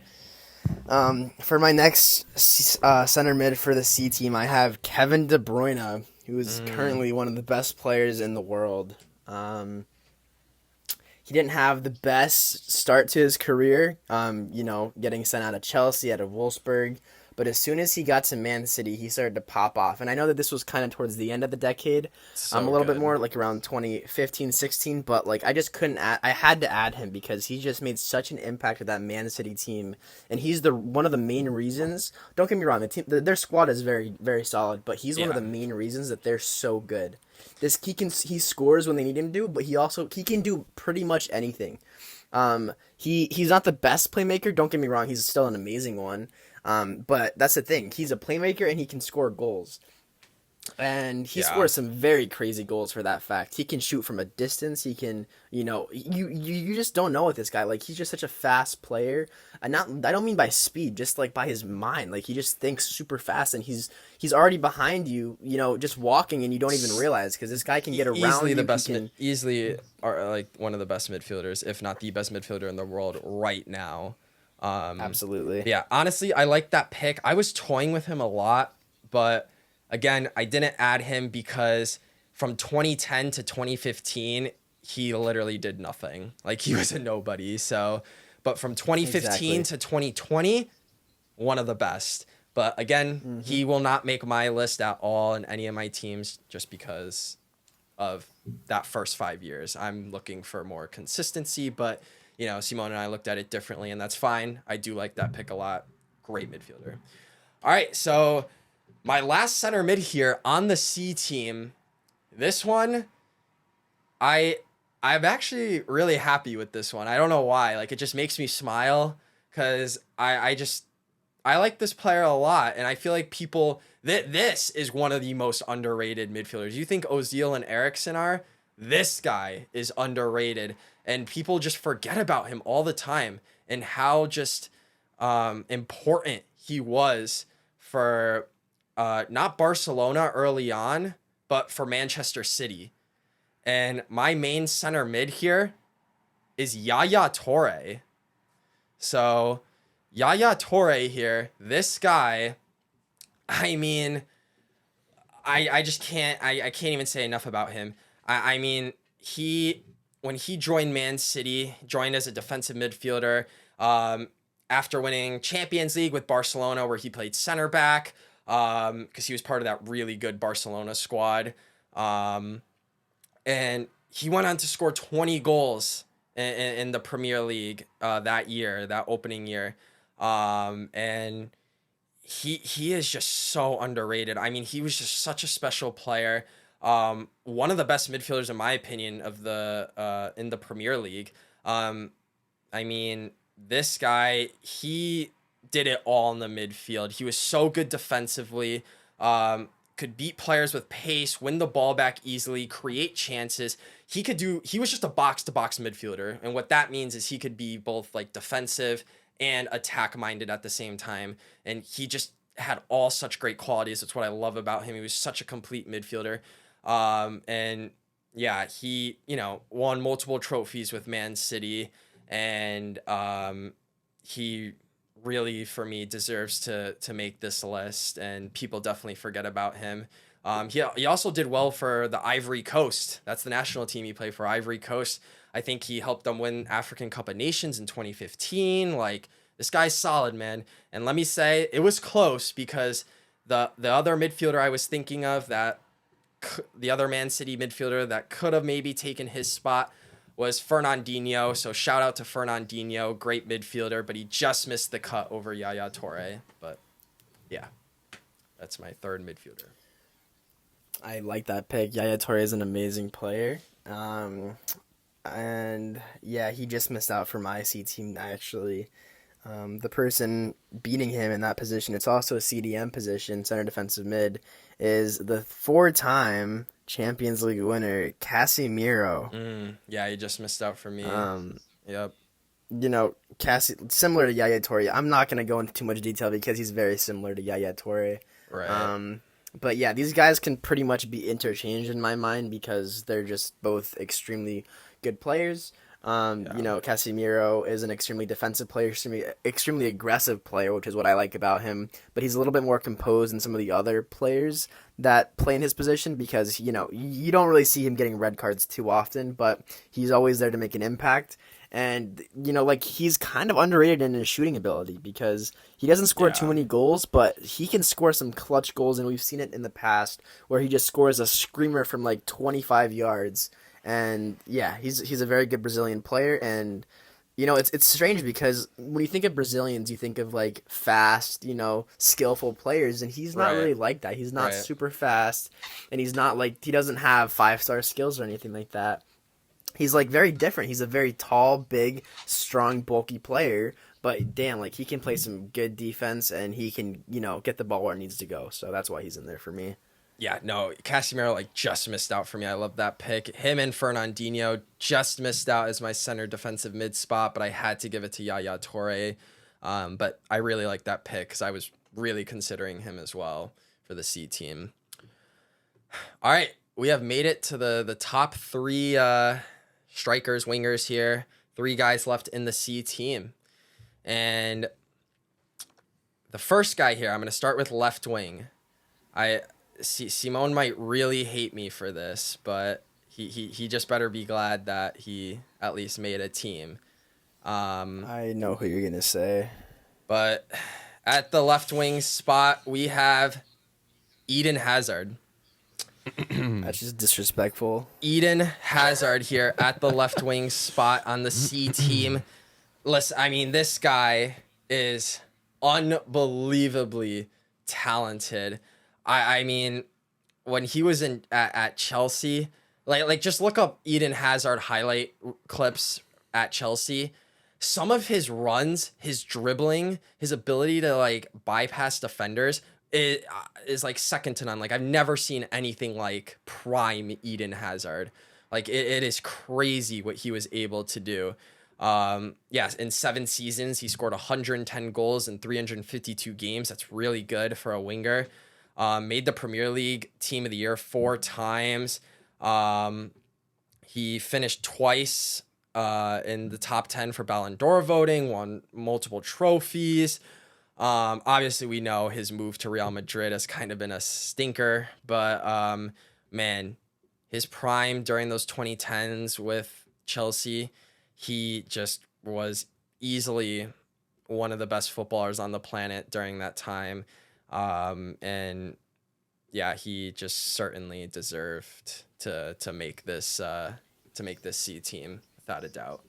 For my next center mid for the C team, I have Kevin De Bruyne, who is currently one of the best players in the world. He didn't have the best start to his career, you know, getting sent out of Chelsea, out of Wolfsburg. But as soon as he got to Man City, he started to pop off. And I know that this was kind of towards the end of the decade. A little bit more like around 2015, 16. But like, I just couldn't I had to add him, because he just made such an impact with that Man City team. And he's one of the main reasons. Don't get me wrong, their squad is very, very solid. But he's one of the main reasons that they're so good. He scores when they need him to, but he can do pretty much anything. He's not the best playmaker, don't get me wrong, he's still an amazing one. But that's the thing. He's a playmaker, and he can score goals. And he scores some very crazy goals for that fact. He can shoot from a distance. He can, you know, you just don't know with this guy. Like, he's just such a fast player. And I don't mean by speed, just like by his mind. Like, he just thinks super fast, and he's already behind you, you know, just walking, and you don't even realize, because this guy can get around Easily you. the best, easily are like one of the best midfielders, if not the best midfielder in the world right now. Absolutely. Yeah, honestly, I like that pick. I was toying with him a lot, but again, I didn't add him because from 2010 to 2015, he literally did nothing. Like, he was a nobody. So, but from 2015 to 2020, one of the best. But again, he will not make my list at all in any of my teams, just because of that first 5 years. I'm looking for more consistency, but Simone and I looked at it differently, and that's fine. I do like that pick a lot. Great midfielder. All right, so my last center mid here on the C team. This one, I'm actually really happy with this one. I don't know why. Like, it just makes me smile because I like this player a lot, and I feel like this is one of the most underrated midfielders. You think Ozil and Eriksen are? This guy is underrated, and people just forget about him all the time and how just important he was for not Barcelona early on, but for Manchester City. And my main center mid here is Yaya Toure. So Yaya Toure here, this guy, I mean, I just can't, I can't even say enough about him. I mean, when he joined Man City, joined as a defensive midfielder, after winning Champions League with Barcelona, where he played center back, because he was part of that really good Barcelona squad. And he went on to score 20 goals in the Premier League that year, that opening year. And he is just so underrated. I mean, he was just such a special player. One of the best midfielders, in my opinion, of the in the Premier League. I mean, this guy, he did it all in the midfield. He was so good defensively. Could beat players with pace, win the ball back easily, create chances. He was just a box-to-box midfielder. And what that means is he could be both like defensive and attack-minded at the same time. And he just had all such great qualities. That's what I love about him. He was such a complete midfielder. And yeah, he, won multiple trophies with Man City. And he really, for me, deserves to make this list, and people definitely forget about him. He also did well for the Ivory Coast. That's the national team he played for, Ivory Coast. I think he helped them win African Cup of Nations in 2015. Like, this guy's solid, man. And let me say, it was close because the other midfielder I was thinking of, the other Man City midfielder that could have maybe taken his spot, was Fernandinho. So shout out to Fernandinho, great midfielder, but he just missed the cut over Yaya Toure. But yeah, that's my third midfielder. I like that pick. Yaya Toure is an amazing player. And yeah, he just missed out for my C team, actually. The person beating him in that position, it's also a CDM position, center defensive mid, is the 4-time Champions League winner, Casemiro. Yeah, he just missed out for me. Yep. Similar to Yaya Toure. I'm not going to go into too much detail because he's very similar to Yaya Toure. Right. But yeah, these guys can pretty much be interchanged in my mind because they're just both extremely good players. Casemiro is an extremely defensive player, extremely aggressive player, which is what I like about him. But he's a little bit more composed than some of the other players that play in his position because, you don't really see him getting red cards too often, but he's always there to make an impact. And, he's kind of underrated in his shooting ability because he doesn't score too many goals, but he can score some clutch goals, and we've seen it in the past where he just scores a screamer from 25 yards. And yeah, he's a very good Brazilian player, and it's strange because when you think of Brazilians, you think of fast, skillful players, and he's not really like that. He's not super fast, and he's not he doesn't have 5-star skills or anything like that. He's very different. He's a very tall, big, strong, bulky player, but damn, he can play some good defense, and he can get the ball where it needs to go. So that's why he's in there for me. Yeah, no, Casemiro just missed out for me. I love that pick. Him and Fernandinho just missed out as my center defensive mid spot, but I had to give it to Yaya Toure. But I really like that pick because I was really considering him as well for the C team. All right, we have made it to the top 3 strikers, wingers here. 3 guys left in the C team. And the first guy here, I'm going to start with left wing. Simone might really hate me for this, but he just better be glad that he at least made a team. I know who you're gonna say. But at the left wing spot, we have Eden Hazard. That's just disrespectful. Eden Hazard here at the left wing spot on the C team. Listen, I mean, this guy is unbelievably talented. I mean, when he was at Chelsea, like just look up Eden Hazard highlight clips at Chelsea. Some of his runs, his dribbling, his ability to like bypass defenders is like second to none. Like I've never seen anything like prime Eden Hazard. Like it is crazy what he was able to do. Yes, in 7 seasons, he scored 110 goals in 352 games. That's really good for a winger. Made the Premier League Team of the Year 4 times. He finished twice in the top 10 for Ballon d'Or voting, won multiple trophies. Obviously, we know his move to Real Madrid has kind of been a stinker, but man, his prime during those 2010s with Chelsea, he just was easily one of the best footballers on the planet during that time. And yeah, he just certainly deserved to make this C team without a doubt.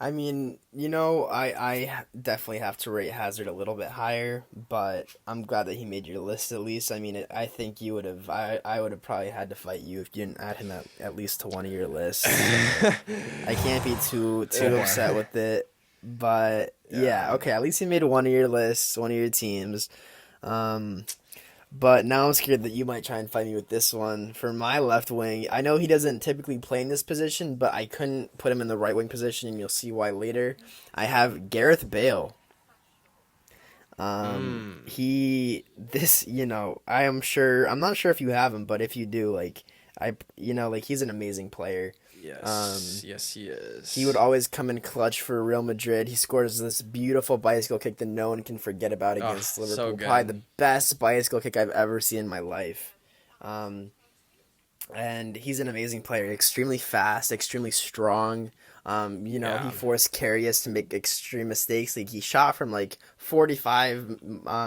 I mean, you know, I definitely have to rate Hazard a little bit higher, but I'm glad that he made your list at least. I mean, I think you would have, I would have probably had to fight you if you didn't add him at least to one of your lists. I can't be too upset with it, but yeah, okay, at least he made one of your lists, one of your teams. But now I'm scared that you might try and fight me with this one. For my left wing, I know he doesn't typically play in this position, but I couldn't put him in the right wing position, and you'll see why later. I have Gareth Bale. I'm not sure if you have him, but if you do, he's an amazing player. Yes, yes, he is. He would always come in clutch for Real Madrid. He scores this beautiful bicycle kick that no one can forget about against Liverpool. So good. Probably the best bicycle kick I've ever seen in my life. And he's an amazing player. Extremely fast, extremely strong. He forced Karius to make extreme mistakes. Like he shot from like 45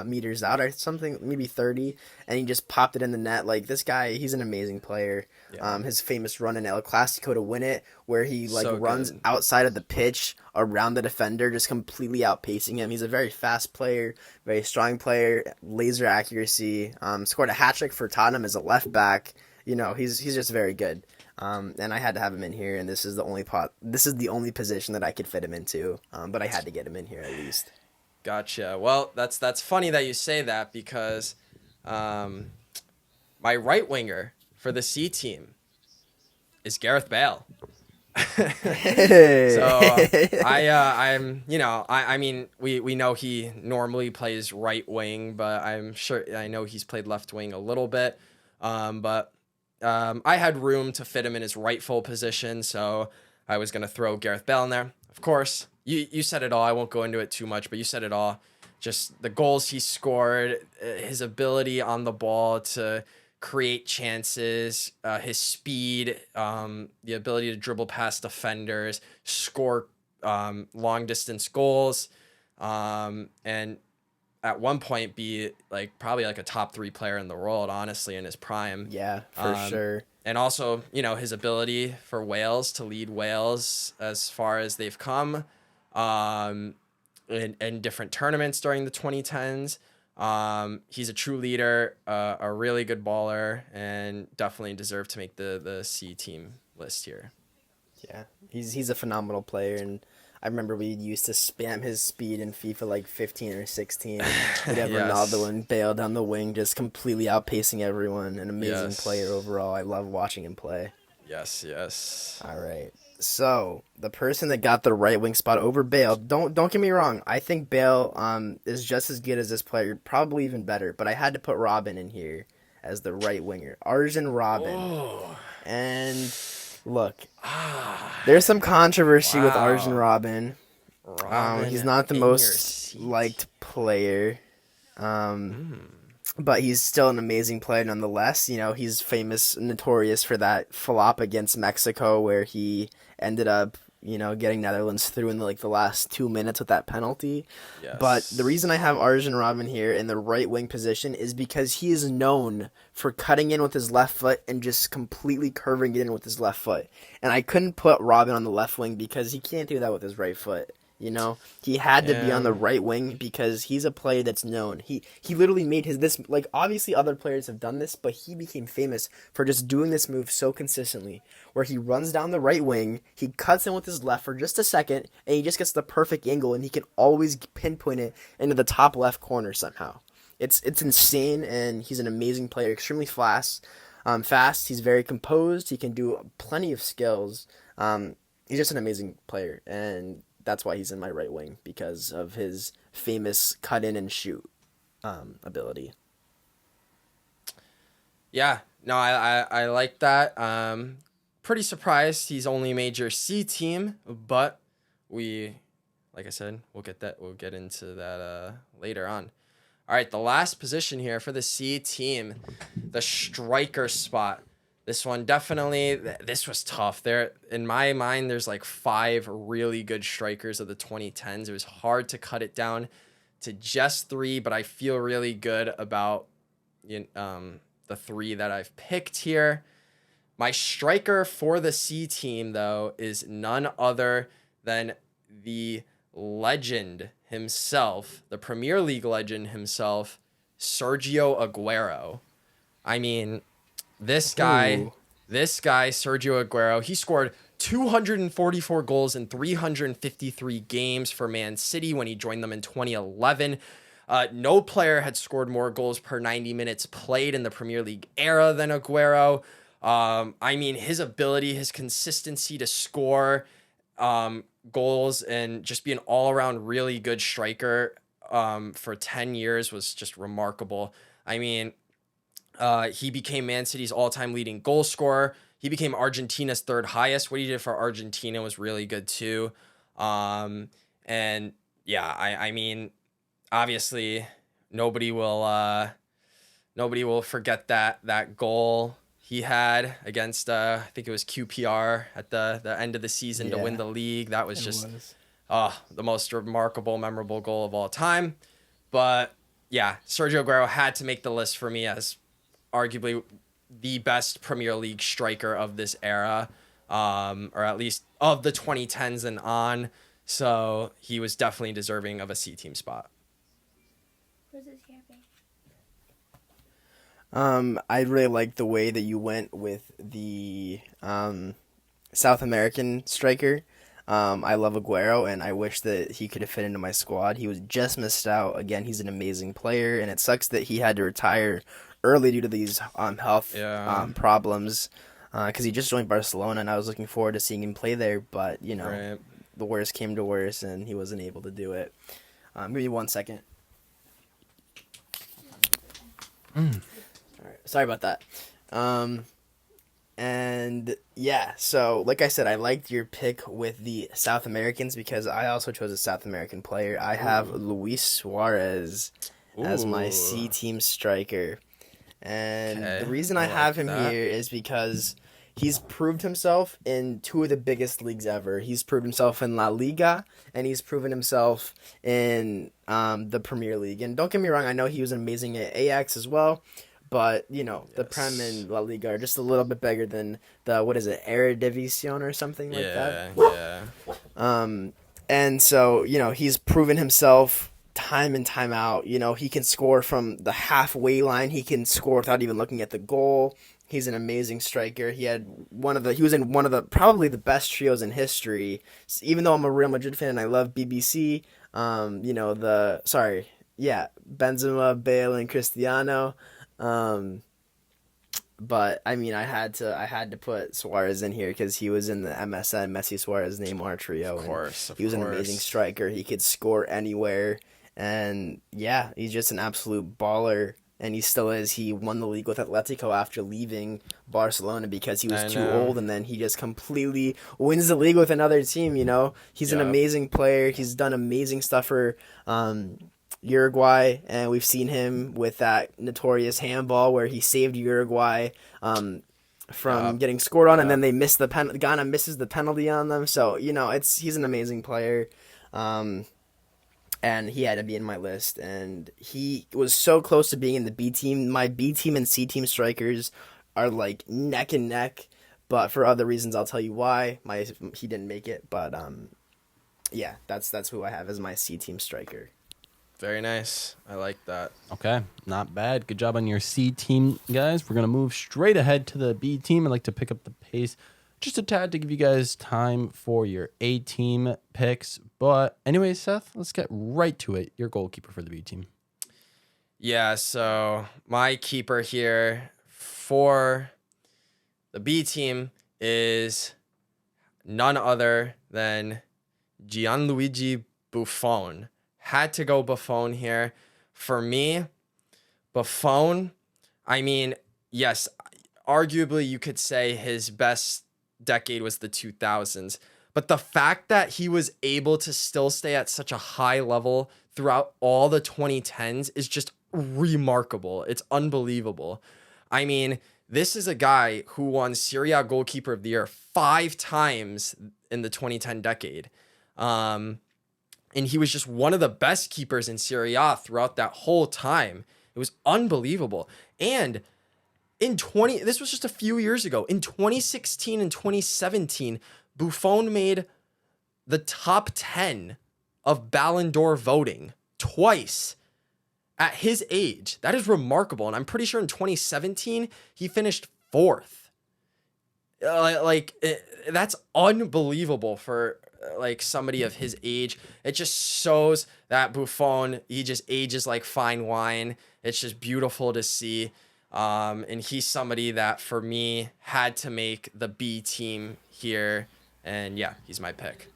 meters out or something, maybe 30, and he just popped it in the net. Like this guy, he's an amazing player. Yeah. His famous run in El Clasico to win it, where he runs outside of the pitch around the defender, just completely outpacing him. He's a very fast player, very strong player, laser accuracy. Scored a hat trick for Tottenham as a left back. You know, he's just very good. And I had to have him in here, and this is the only position that I could fit him into. But I had to get him in here at least. Gotcha. Well, that's funny that you say that because my right winger for the C team is Gareth Bale. I mean, we know he normally plays right wing, but I know he's played left wing a little bit. But I had room to fit him in his rightful position, so I was going to throw Gareth Bale in there. Of course, you said it all. I won't go into it too much, but you said it all. Just the goals he scored, his ability on the ball to create chances, his speed, the ability to dribble past defenders, score long-distance goals, and at one point be probably a top 3 player in the world, honestly, in his prime. Yeah, for sure. And also, his ability for Wales to lead Wales as far as they've come in different tournaments during the 2010s. He's a true leader, a really good baller, and definitely deserved to make the C team list here. Yeah, he's a phenomenal player, and I remember we used to spam his speed in FIFA 15 or 16. We'd have Ronaldo and Bale down the wing, just completely outpacing everyone. An amazing player overall. I love watching him play. Yes. All right. So the person that got the right wing spot over Bale, don't get me wrong. I think Bale is just as good as this player, probably even better. But I had to put Robin in here as the right winger, Arjen Robin. Oh. And look, there's some controversy with Arjen Robin. He's not the most liked player, but he's still an amazing player nonetheless. He's notorious for that flop against Mexico where he ended up getting Netherlands through in the last 2 minutes with that penalty. Yes. But the reason I have Arjen Robben here in the right wing position is because he is known for cutting in with his left foot and just completely curving it in with his left foot. And I couldn't put Robben on the left wing because he can't do that with his right foot. He had to be on the right wing because he's a player that's known. He literally made obviously other players have done this, but he became famous for just doing this move so consistently, where he runs down the right wing, he cuts in with his left for just a second, and he just gets the perfect angle, and he can always pinpoint it into the top left corner somehow. It's insane, and he's an amazing player, extremely fast. He's very composed. He can do plenty of skills. He's just an amazing player, and that's why he's in my right wing, because of his famous cut in and shoot ability. Yeah, no, I like that. Pretty surprised he's only made your C team, but like I said, we'll get into that later on. All right, the last position here for the C team, the striker spot. This one this was tough. In my mind, there's 5 really good strikers of the 2010s. It was hard to cut it down to just 3, but I feel really good about the 3 that I've picked here. My striker for the C team, though, is none other than the legend himself, the Premier League legend himself, Sergio Aguero. I mean, This guy, Sergio Aguero, he scored 244 goals in 353 games for Man City when he joined them in 2011. No player had scored more goals per 90 minutes played in the Premier League era than Aguero. I mean, his ability, his consistency to score goals and just be an all-around really good striker for 10 years was just remarkable. I mean, he became Man City's all-time leading goal scorer. He became Argentina's 3rd highest. What he did for Argentina was really good too. And yeah, I mean, obviously nobody will forget that goal he had against I think it was QPR at the end of the season to win the league. That was the most remarkable, memorable goal of all time. But yeah, Sergio Aguero had to make the list for me as arguably the best Premier League striker of this era, or at least of the 2010s and on. So he was definitely deserving of a C team spot. I really like the way that you went with the South American striker. I love Aguero, and I wish that he could have fit into my squad. He was just missed out. Again, he's an amazing player, and it sucks that he had to retire early due to these health problems, because he just joined Barcelona, and I was looking forward to seeing him play there, but the worst came to worst, and he wasn't able to do it. Give me 1 second. All right, sorry about that. And yeah, so like I said, I liked your pick with the South Americans because I also chose a South American player. I have Luis Suarez as my C team striker. And the reason I have him here is because he's proved himself in 2 of the biggest leagues ever. He's proved himself in La Liga, and he's proven himself in the Premier League. And don't get me wrong, I know he was amazing at Ajax as well. But, the Prem and La Liga are just a little bit bigger than the, Eredivisie or something like that. Yeah. And so, he's proven himself time and time out. He can score from the halfway line. He can score without even looking at the goal. He's an amazing striker. He was in one of the probably the best trios in history. Even though I'm a Real Madrid fan and I love BBC, Benzema, Bale, and Cristiano. But I mean, I had to put Suarez in here because he was in the MSN Messi Suarez Neymar trio. Of course, he was an amazing striker. He could score anywhere, and yeah, he's just an absolute baller. And he still is. He won the league with Atletico after leaving Barcelona because he was too old, and then he just completely wins the league with another team. He's an amazing player. He's done amazing stuff for Uruguay, and we've seen him with that notorious handball where he saved Uruguay from getting scored on, and then they miss the Ghana misses the penalty on them. So he's an amazing player, and he had to be in my list. And he was so close to being in the B team. My B team and C team strikers are like neck and neck, but for other reasons, I'll tell you why. He didn't make it, but yeah, that's who I have as my C team striker. Very nice. I like that. Okay, not bad. Good job on your C team, guys. We're going to move straight ahead to the B team. I'd like to pick up the pace just a tad to give you guys time for your A team picks. But anyway, Seth, let's get right to it. Your goalkeeper for the B team. Yeah, so my keeper here for the B team is none other than Gianluigi Buffon. Had to go Buffon here. For me, Buffon, I mean, yes, arguably you could say his best decade was the 2000s. But the fact that he was able to still stay at such a high level throughout all the 2010s is just remarkable. It's unbelievable. I mean, this is a guy who won Serie A Goalkeeper of the Year 5 times in the 2010 decade. And he was just one of the best keepers in Serie A throughout that whole time. It was unbelievable. And this was just a few years ago. In 2016 and 2017, Buffon made the top 10 of Ballon d'Or voting twice at his age. That is remarkable. And I'm pretty sure in 2017, he finished 4th. That's unbelievable for like somebody of his age. It just shows that Buffon, he just ages like fine wine. It's just beautiful to see. And he's somebody that for me had to make the B team here. And yeah, he's my pick.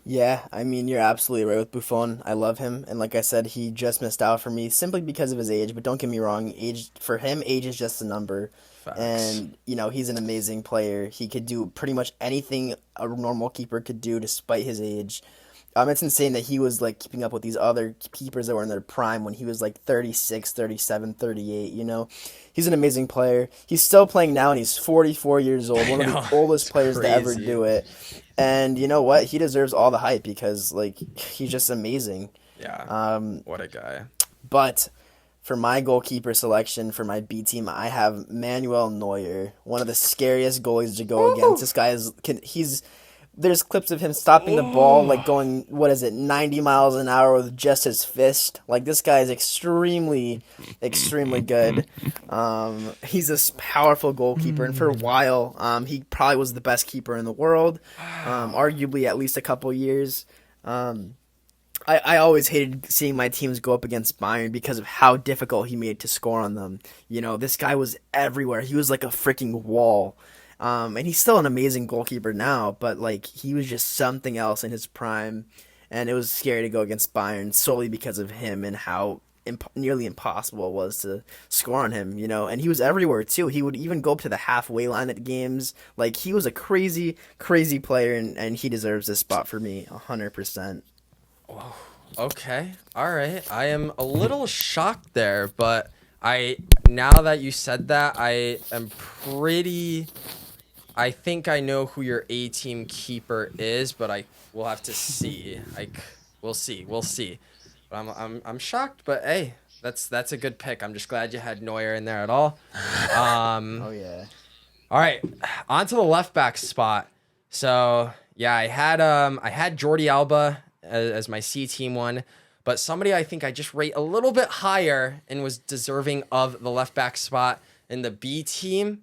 Yeah, I mean, you're absolutely right with Buffon. I love him, and like I said, he just missed out for me simply because of his age, but don't get me wrong, age is just a number. Facts. And, he's an amazing player. He could do pretty much anything a normal keeper could do despite his age. It's insane that he was like keeping up with these other keepers that were in their prime when he was like 36, 37, 38, He's an amazing player. He's still playing now and he's 44 years old, one of the oldest players to ever do it. And you know what? He deserves all the hype because like he's just amazing. Yeah. What a guy. But for my goalkeeper selection for my B team, I have Manuel Neuer, one of the scariest goalies to go against. This guy there's clips of him stopping the ball, like going, 90 miles an hour with just his fist. Like, this guy is extremely, extremely good. He's a powerful goalkeeper, and for a while, he probably was the best keeper in the world, arguably at least a couple years. I always hated seeing my teams go up against Bayern because of how difficult he made to score on them. This guy was everywhere. He was like a freaking wall. And he's still an amazing goalkeeper now, but like he was just something else in his prime, and it was scary to go against Bayern solely because of him and how nearly impossible it was to score on him, and he was everywhere too. He would even go up to the halfway line at games. Like, he was a crazy, crazy player, and he deserves this spot for me 100%. Oh, okay. All right. I am a little shocked there, but now that you said that, I think I know who your A-team keeper is, but we'll have to see. We'll see. But I'm shocked, but hey, that's a good pick. I'm just glad you had Neuer in there at all. Oh yeah. All right, on to the left back spot. So yeah, I had Jordi Alba as my C-team one, but somebody I think I just rate a little bit higher and was deserving of the left back spot in the B-team.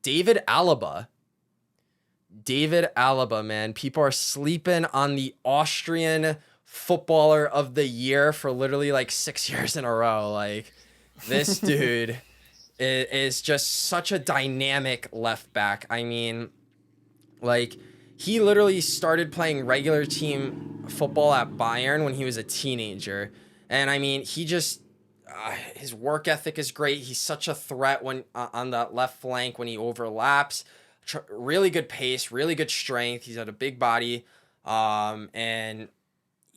David Alaba, man. People are sleeping on the Austrian footballer of the year for literally like 6 years in a row. Like, this dude is just such a dynamic left back. I mean, like, he literally started playing regular team football at Bayern when he was a teenager. And I mean, he just... his work ethic is great. He's such a threat when on that left flank when he overlaps. Really good pace, really good strength. He's got a big body, and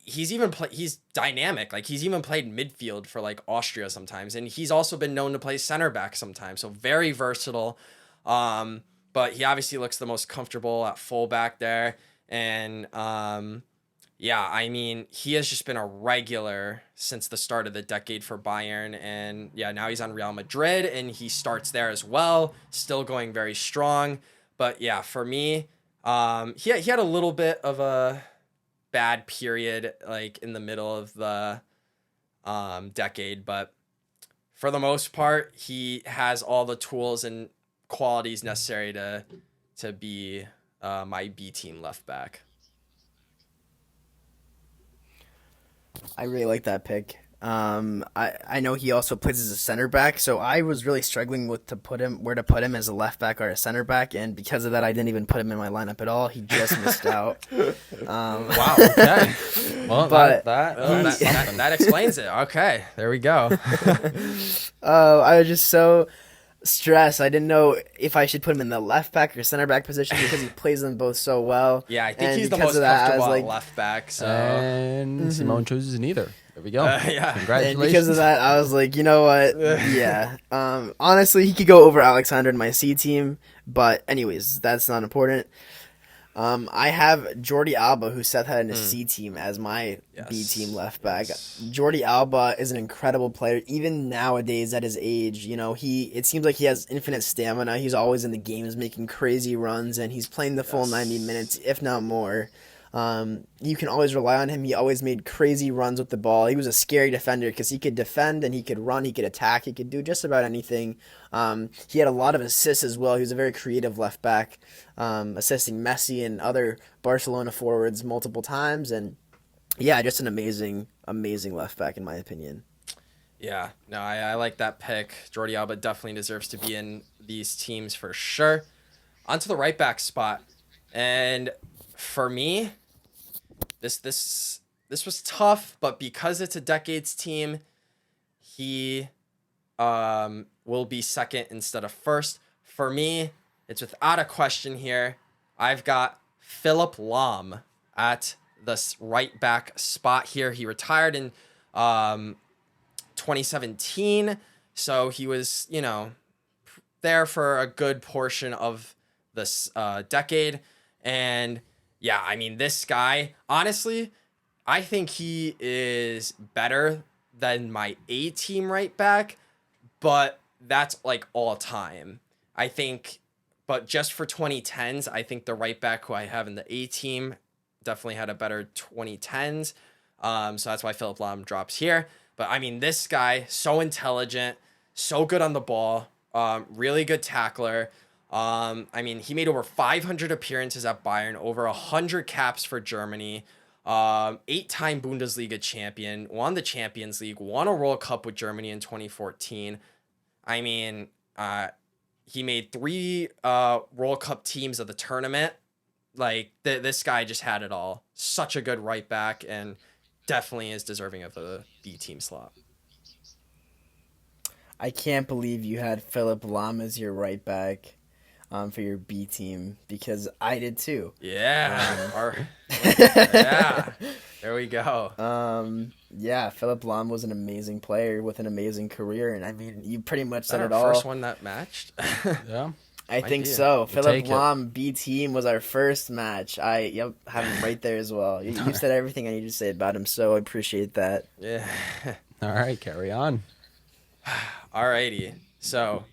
he's even he's dynamic. Like he's even played midfield for like Austria sometimes, and he's also been known to play center back sometimes. So very versatile. But he obviously looks the most comfortable at fullback there, and yeah, I mean, he has just been a regular since the start of the decade for Bayern. And yeah, now he's on Real Madrid and he starts there as well. Still going very strong. But yeah, for me, he had a little bit of a bad period like in the middle of the decade. But for the most part, he has all the tools and qualities necessary to be my B team left back. I really like that pick. I know he also plays as a center back, so I was really struggling with where to put him as a left back or a center back, and because of that, I didn't even put him in my lineup at all. He just missed out. Wow. Okay. Well, But That explains it. Okay, there we go. I was just so stressed. I didn't know if I should put him in the left back or center back position because he plays them both so well. Yeah, I think And he's the because most of that, I was comfortable at like, left back. So And Simone chooses neither. There we go. yeah. and Congratulations. because of that, I was like, you know what? Yeah. Honestly, he could go over Alexander in my C team, but anyways, that's not important. I have Jordi Alba, who Seth had in his C team, as my B Yes. team left back. Jordi Alba is an incredible player, even nowadays at his age. You know, it seems like he has infinite stamina. He's always in the games making crazy runs, and he's playing the full 90 minutes, if not more. You can always rely on him. He always made crazy runs with the ball. He was a scary defender because he could defend and he could run, he could attack, he could do just about anything. He had a lot of assists as well. He was a very creative left back, assisting Messi and other Barcelona forwards multiple times. And yeah, just an amazing left back in my opinion. Yeah, no, I like that pick. Jordi Alba definitely deserves to be in these teams for sure. Onto the right back spot, and for me, this was tough, but because it's a decades team, he will be second instead of first. For me, it's without a question here. I've got Philipp Lahm at the right back spot here. He retired in 2017, so he was, there for a good portion of this decade. And yeah, I mean, this guy, honestly, I think he is better than my A team right back, but that's like all time. I think, but just for 2010s, I think the right back who I have in the A team definitely had a better 2010s. So that's why Philipp Lahm drops here. But I mean, this guy, so intelligent, so good on the ball, really good tackler. I mean, he made over 500 appearances at Bayern, over 100 caps for Germany, 8-time Bundesliga champion, won the Champions League, won a World Cup with Germany in 2014. I mean, he made 3 World Cup teams of the tournament. Like, this guy just had it all. Such a good right back, and definitely is deserving of the B team slot. I can't believe you had Philipp Lahm as your right back for your B team, because I did too. Yeah. Yeah. There we go. Yeah, Philipp Lahm was an amazing player with an amazing career, and I mean, you pretty much said it our all. first one that matched. Yeah. I think be. so. Philipp take it. Lahm B team was our first match. I have him right there as well. You said everything I need to say about him, so I appreciate that. Yeah. All right. Carry on. Alrighty. So,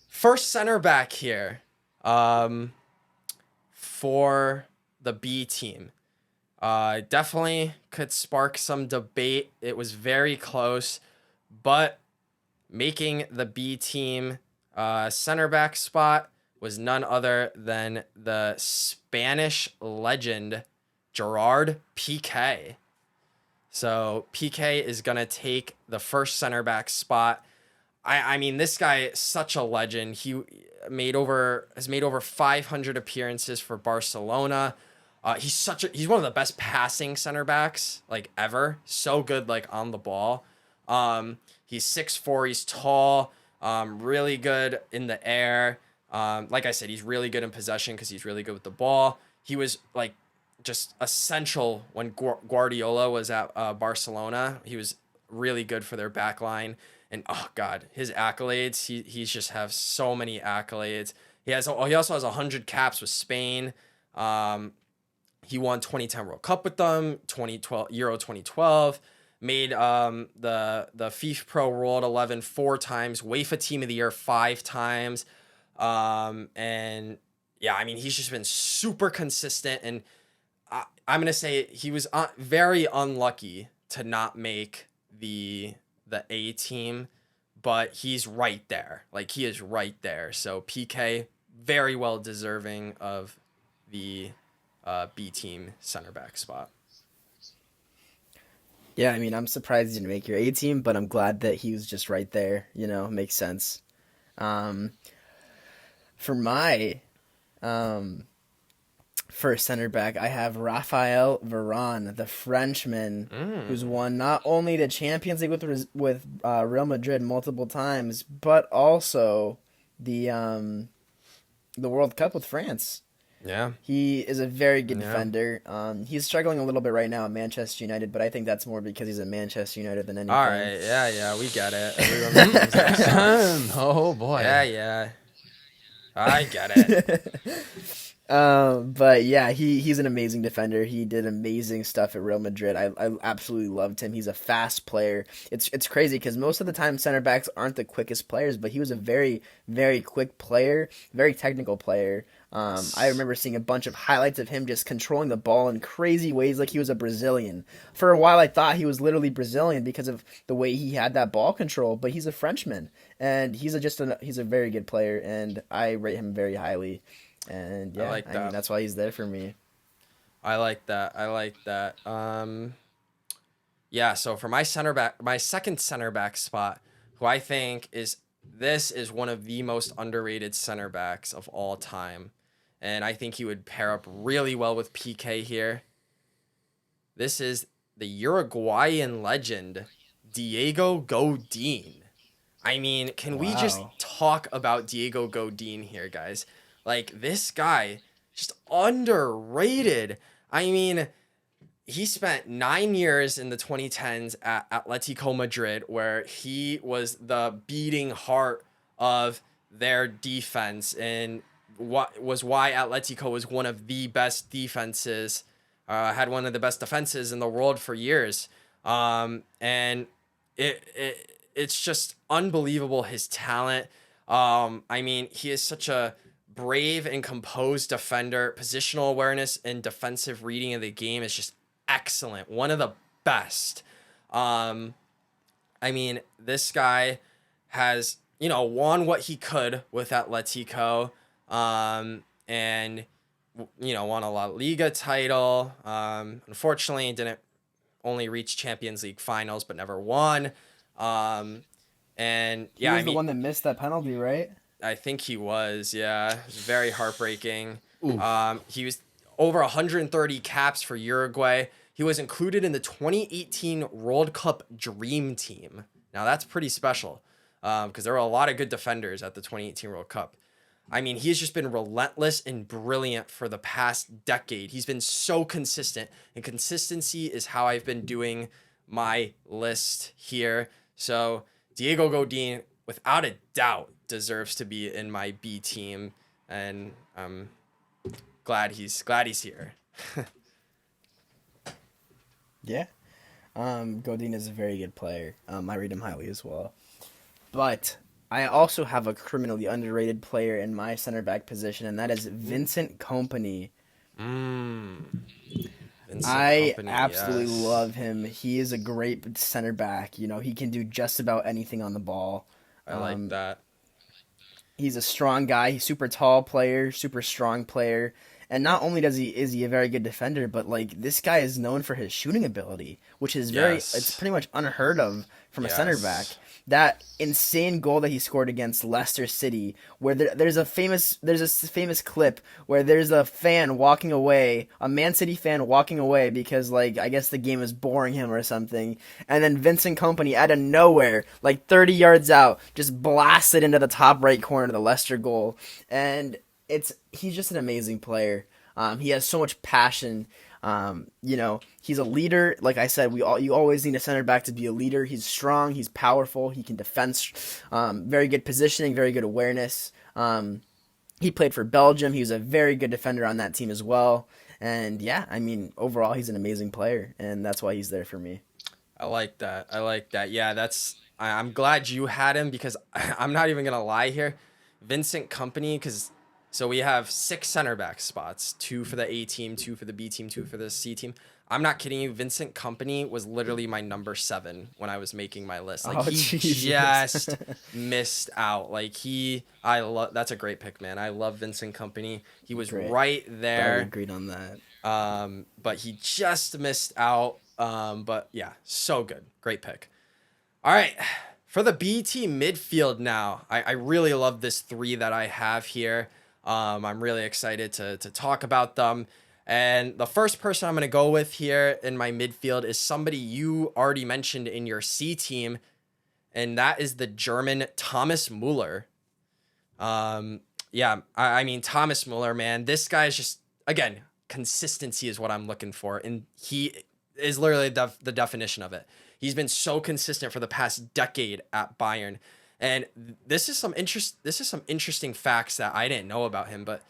first center back here, for the B team. Definitely could spark some debate. It was very close, but making the B team center back spot was none other than the Spanish legend Gerard Piqué. So Piqué is gonna take the first center back spot. I mean, this guy is such a legend. He has made over 500 appearances for Barcelona. He's one of the best passing center backs like ever. So good, like on the ball. He's 6'4", he's tall, really good in the air. Like I said, he's really good in possession because he's really good with the ball. He was like just essential when Guardiola was at Barcelona. He was really good for their back line. And oh god, his accolades, he's just have so many accolades. He also has 100 caps with Spain. He won 2010 World Cup with them, 2012 Euro 2012, made the FIFA Pro World 11 4 times, UEFA Team of the Year 5 times. And yeah, I mean, he's just been super consistent, and I'm gonna say he was very unlucky to not make the A team, but he's right there. Like, he is right there. So PK, very well deserving of the B team center back spot. Yeah, I mean, I'm surprised you didn't make your A team, but I'm glad that he was just right there. You know, makes sense. For my first center back, I have Raphael Varane, the Frenchman, who's won not only the Champions League with Real Madrid multiple times, but also the World Cup with France. Yeah. He is a very good defender. He's struggling a little bit right now at Manchester United, but I think that's more because he's at Manchester United than anything. All right. Yeah, we get it. Everyone knows that. Oh boy. Yeah. I get it. But yeah, he's an amazing defender. He did amazing stuff at Real Madrid. I absolutely loved him. He's a fast player. It's crazy because most of the time center backs aren't the quickest players, but he was a very, very quick player, very technical player. I remember seeing a bunch of highlights of him just controlling the ball in crazy ways like he was a Brazilian. For a while I thought he was literally Brazilian because of the way he had that ball control, but he's a Frenchman, and he's a very good player, and I rate him very highly. And yeah, I mean, that's why he's there for me. I like that. Yeah, so for my second center back spot, who I think is one of the most underrated center backs of all time, and I think he would pair up really well with PK here. This is the Uruguayan legend, Diego Godin. I mean, can we just talk about Diego Godin here, guys? Like, this guy, just underrated. I mean, he spent 9 years in the 2010s at Atletico Madrid, where he was the beating heart of their defense, and what was why Atletico was one of the best defenses, had one of the best defenses in the world for years. And it's just unbelievable, his talent. I mean, he is such a brave and composed defender. Positional awareness and defensive reading of the game is just excellent. One of the best. I mean, this guy has, won what he could with Atletico, and, won a La Liga title. Unfortunately, didn't only reach Champions League finals, but never won. And yeah, he was the one that missed that penalty, right? I think he was, yeah. It was very heartbreaking. He was over 130 caps for Uruguay. He was included in the 2018 World Cup Dream Team. Now, that's pretty special because there were a lot of good defenders at the 2018 World Cup. I mean, he's just been relentless and brilliant for the past decade. He's been so consistent, and consistency is how I've been doing my list here. So, Diego Godin, without a doubt, deserves to be in my B team, and I'm glad he's here. Yeah. Godin is a very good player. I rate him highly as well. But I also have a criminally underrated player in my center back position, and that is Vincent Kompany. I absolutely love him. He is a great center back. He can do just about anything on the ball. I like that. He's a strong guy. He's super tall player, super strong player. And not only is he a very good defender, but this guy is known for his shooting ability, which is it's pretty much unheard of from a center back. That insane goal that he scored against Leicester City, where there's a famous clip where there's a fan walking away, a Man City fan walking away because I guess the game is boring him or something, and then Vincent Kompany out of nowhere, 30 yards out, just blasts it into the top right corner of the Leicester goal, and he's just an amazing player. He has so much passion. You know, he's a leader. Like I said, you always need a center back to be a leader. He's strong. He's powerful. He can defend. Very good positioning. Very good awareness. He played for Belgium. He was a very good defender on that team as well. And yeah, I mean, overall, he's an amazing player, and that's why he's there for me. I like that. Yeah, I'm glad you had him because I'm not even gonna lie here. Vincent Company, so we have 6 center back spots, 2 for the A team, 2 for the B team, 2 for the C team. I'm not kidding you. Vincent Company was literally my number 7 when I was making my list. Like he just missed out. Like that's a great pick, man. I love Vincent Company. He was right there. I agreed on that. But he just missed out. But yeah, so good. Great pick. All right. For the B team midfield now, I really love this 3 that I have here. I'm really excited to talk about them. And the first person I'm going to go with here in my midfield is somebody you already mentioned in your C team, and that is the German Thomas Muller. Yeah, I mean, Thomas Muller, man, this guy is just, again, consistency is what I'm looking for, and he is literally the definition of it. He's been so consistent for the past decade at Bayern. And this is some interesting facts that I didn't know about him, but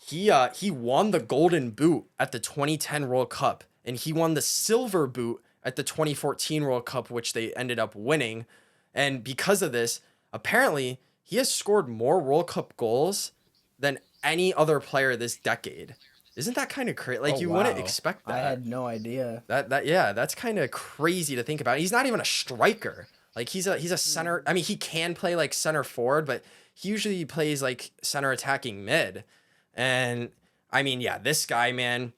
he won the Golden Boot at the 2010 World Cup, and he won the Silver Boot at the 2014 World Cup, which they ended up winning. And because of this, apparently he has scored more World Cup goals than any other player this decade. Isn't that kind of crazy? Like, wouldn't expect that. I had no idea. That's kind of crazy to think about. He's not even a striker. Like, he's a center. I mean, he can play like center forward, but he usually plays like center attacking mid. And I mean, yeah, this guy, man,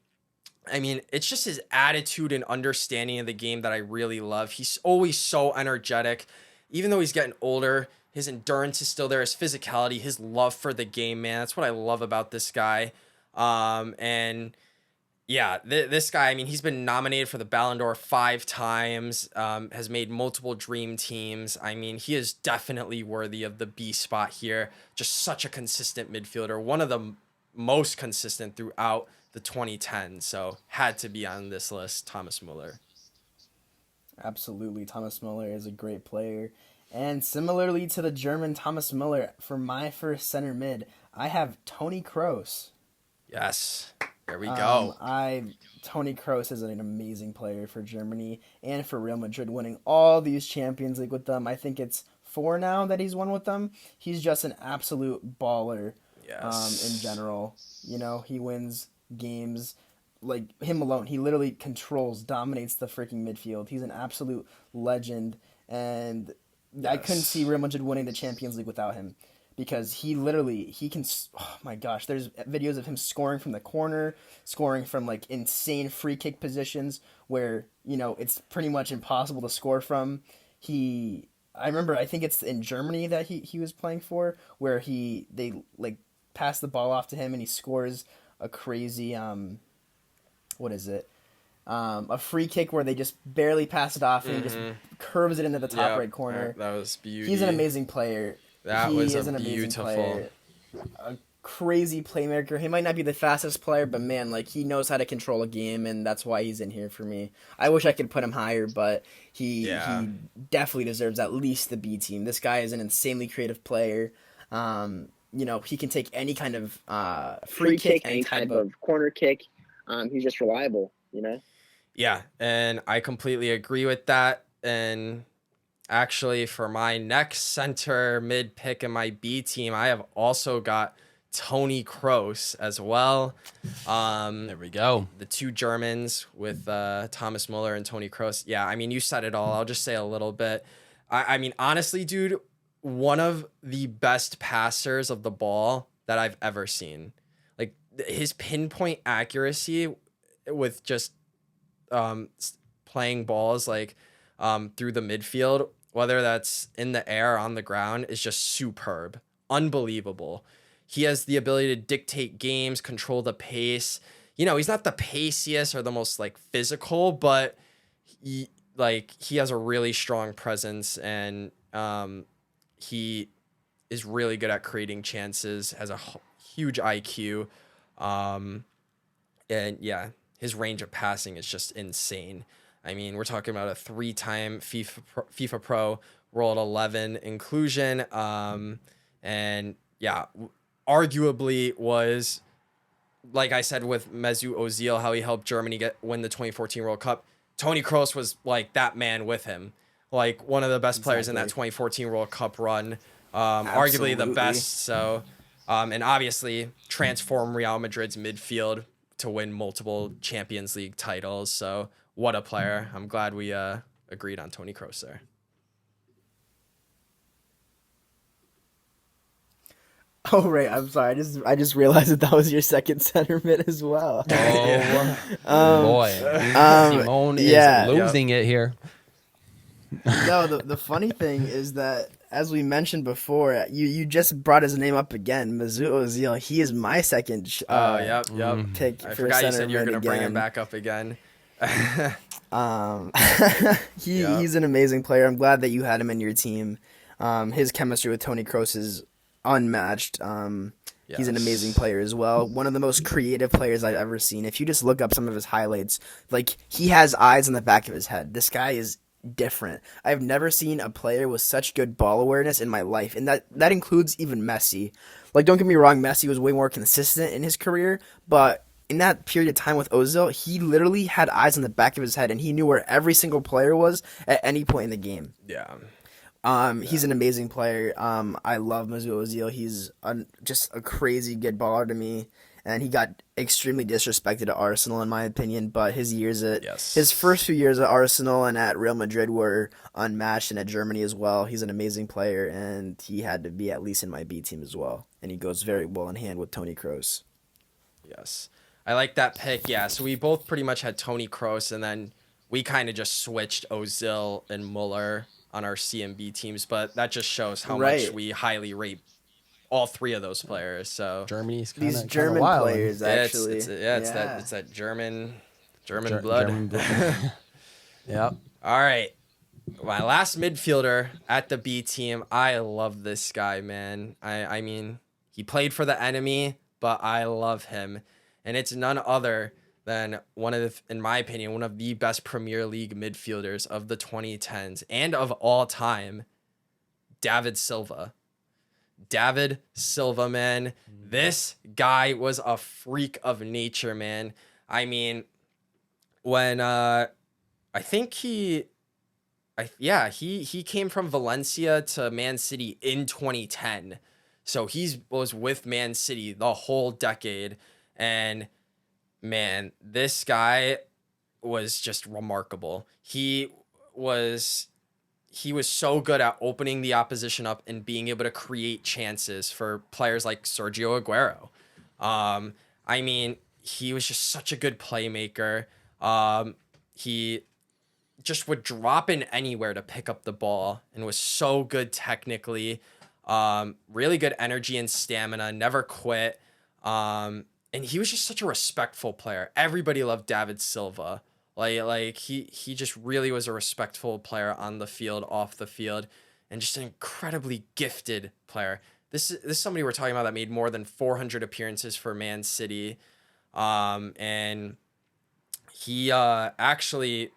I mean, it's just his attitude and understanding of the game that I really love. He's always so energetic. Even though he's getting older, his endurance is still there, his physicality, his love for the game, man. That's what I love about this guy. And yeah, this guy, I mean, he's been nominated for the Ballon d'Or 5 times, has made multiple dream teams. I mean, he is definitely worthy of the B spot here. Just such a consistent midfielder, one of the most consistent throughout the 2010s. So had to be on this list, Thomas Muller. Absolutely. Thomas Muller is a great player. And similarly to the German Thomas Muller, for my first center mid, I have Toni Kroos. Yes. There we go. Toni Kroos is an amazing player for Germany and for Real Madrid, winning all these Champions League with them. I think it's 4 now that he's won with them. He's just an absolute baller. Yes. In general. You know, he wins games like him alone. He literally dominates the freaking midfield. He's an absolute legend, and I couldn't see Real Madrid winning the Champions League without him. Because he can, oh my gosh, there's videos of him scoring from the corner, scoring from like insane free kick positions where, you know, it's pretty much impossible to score from. I think it's in Germany that he was playing for, where they like pass the ball off to him and he scores a crazy, what is it? A free kick where they just barely pass it off and he just curves it into the top right corner. That was beautiful. He's an amazing player. That was beautiful. A crazy playmaker. He might not be the fastest player, but man, like he knows how to control a game, and that's why he's in here for me. I wish I could put him higher, but he definitely deserves at least the B team. This guy is an insanely creative player. You know, he can take any kind of free kick, any type of corner kick. He's just reliable, you know? Yeah, and I completely agree with that. And actually, for my next center mid pick in my B team, I have also got Toni Kroos as well. There we go. The 2 Germans with Thomas Muller and Toni Kroos. Yeah, I mean, you said it all. I'll just say a little bit. I mean, honestly, dude, one of the best passers of the ball that I've ever seen. Like, his pinpoint accuracy with just playing balls like through the midfield, whether that's in the air or on the ground, is just superb. Unbelievable. He has the ability to dictate games, control the pace. You know, he's not the paciest or the most like physical, but he has a really strong presence, and he is really good at creating chances, has a huge IQ. And yeah, his range of passing is just insane. I mean, we're talking about a 3-time FIFA Pro World 11 inclusion. And yeah, arguably was, like I said with Mesut Ozil, how he helped Germany win the 2014 World Cup. Toni Kroos was like that man with him, like one of the best players in that 2014 World Cup run, arguably the best. So, and obviously transform Real Madrid's midfield to win multiple Champions League titles. So what a player. I'm glad we agreed on Toni Kroos there. Oh right, I'm sorry. I just realized that was your second center mid as well. Oh boy, Simone is losing it here. No, the funny thing is that, as we mentioned before, you just brought his name up again, Mesut Ozil. He is my second pick. I For forgot you center said you were mid going to bring him again. back up again. He's an amazing player. I'm glad that you had him in your team. His chemistry with Toni Kroos is unmatched. He's an amazing player as well. One of the most creative players I've ever seen. If you just look up some of his highlights, like, he has eyes on the back of his head. This guy is different. I've never seen a player with such good ball awareness in my life, and that includes even Messi. Like, don't get me wrong, Messi was way more consistent in his career, but in that period of time with Ozil, he literally had eyes on the back of his head, and he knew where every single player was at any point in the game. Yeah. He's an amazing player. I love Mesut Ozil. He's just a crazy good baller to me, and he got extremely disrespected at Arsenal, in my opinion. But his first few years at Arsenal and at Real Madrid were unmatched, and at Germany as well. He's an amazing player, and he had to be at least in my B team as well. And he goes very well in hand with Toni Kroos. Yes, I like that pick. Yeah, so we both pretty much had Toni Kroos, and then we kind of just switched Ozil and Muller on our C and B teams, but that just shows how much we highly rate all three of those players. So Germany's these German wild. players, actually, it's that German blood. Yep. All right, my last midfielder at the B team. I love this guy, man. I mean, he played for the enemy, but I love him, and it's none other than in my opinion, one of the best Premier League midfielders of the 2010s and of all time, David Silva. David Silva, man. This guy was a freak of nature, man. I mean, when I think he came from Valencia to Man City in 2010. So he was with Man City the whole decade, and man, this guy was just remarkable. He was so good at opening the opposition up and being able to create chances for players like Sergio Aguero. I mean, he was just such a good playmaker. He just would drop in anywhere to pick up the ball and was so good technically. Really good energy and stamina, never quit. And he was just such a respectful player. Everybody loved David Silva. Like he just really was a respectful player on the field, off the field, and just an incredibly gifted player. This is somebody we're talking about that made more than 400 appearances for Man City. And he actually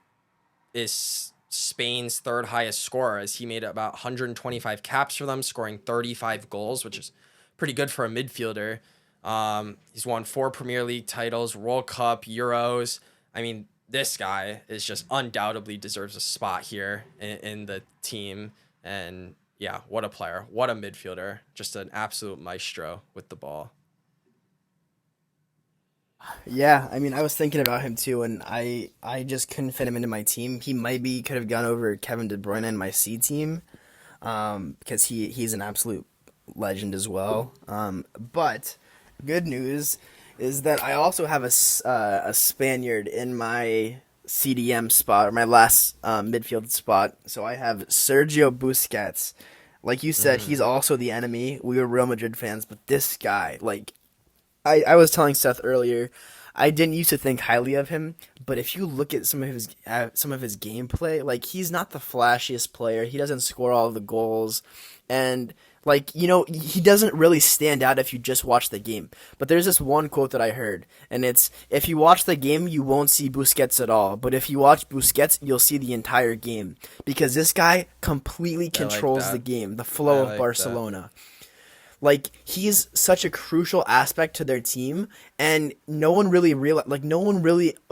is Spain's third highest scorer, as he made about 125 caps for them, scoring 35 goals, which is pretty good for a midfielder. He's won 4 Premier League titles, World Cup, Euros. I mean, this guy is just undoubtedly deserves a spot here in the team. And yeah, what a player, what a midfielder, just an absolute maestro with the ball. Yeah, I mean, I was thinking about him too, and I just couldn't fit him into my team. He could have gone over Kevin De Bruyne in my C team, because he's an absolute legend as well. But good news is that I also have a Spaniard in my CDM spot, or my last midfield spot. So I have Sergio Busquets. Like you said, he's also the enemy. We were Real Madrid fans, but this guy, like, I was telling Seth earlier, I didn't used to think highly of him, but if you look at some of his gameplay, like, he's not the flashiest player. He doesn't score all of the goals, and Like, he doesn't really stand out if you just watch the game. But there's this one quote that I heard, and it's, if you watch the game, you won't see Busquets at all. But if you watch Busquets, you'll see the entire game. Because this guy completely controls the game, the flow of Barcelona. Like, he's such a crucial aspect to their team, and no one really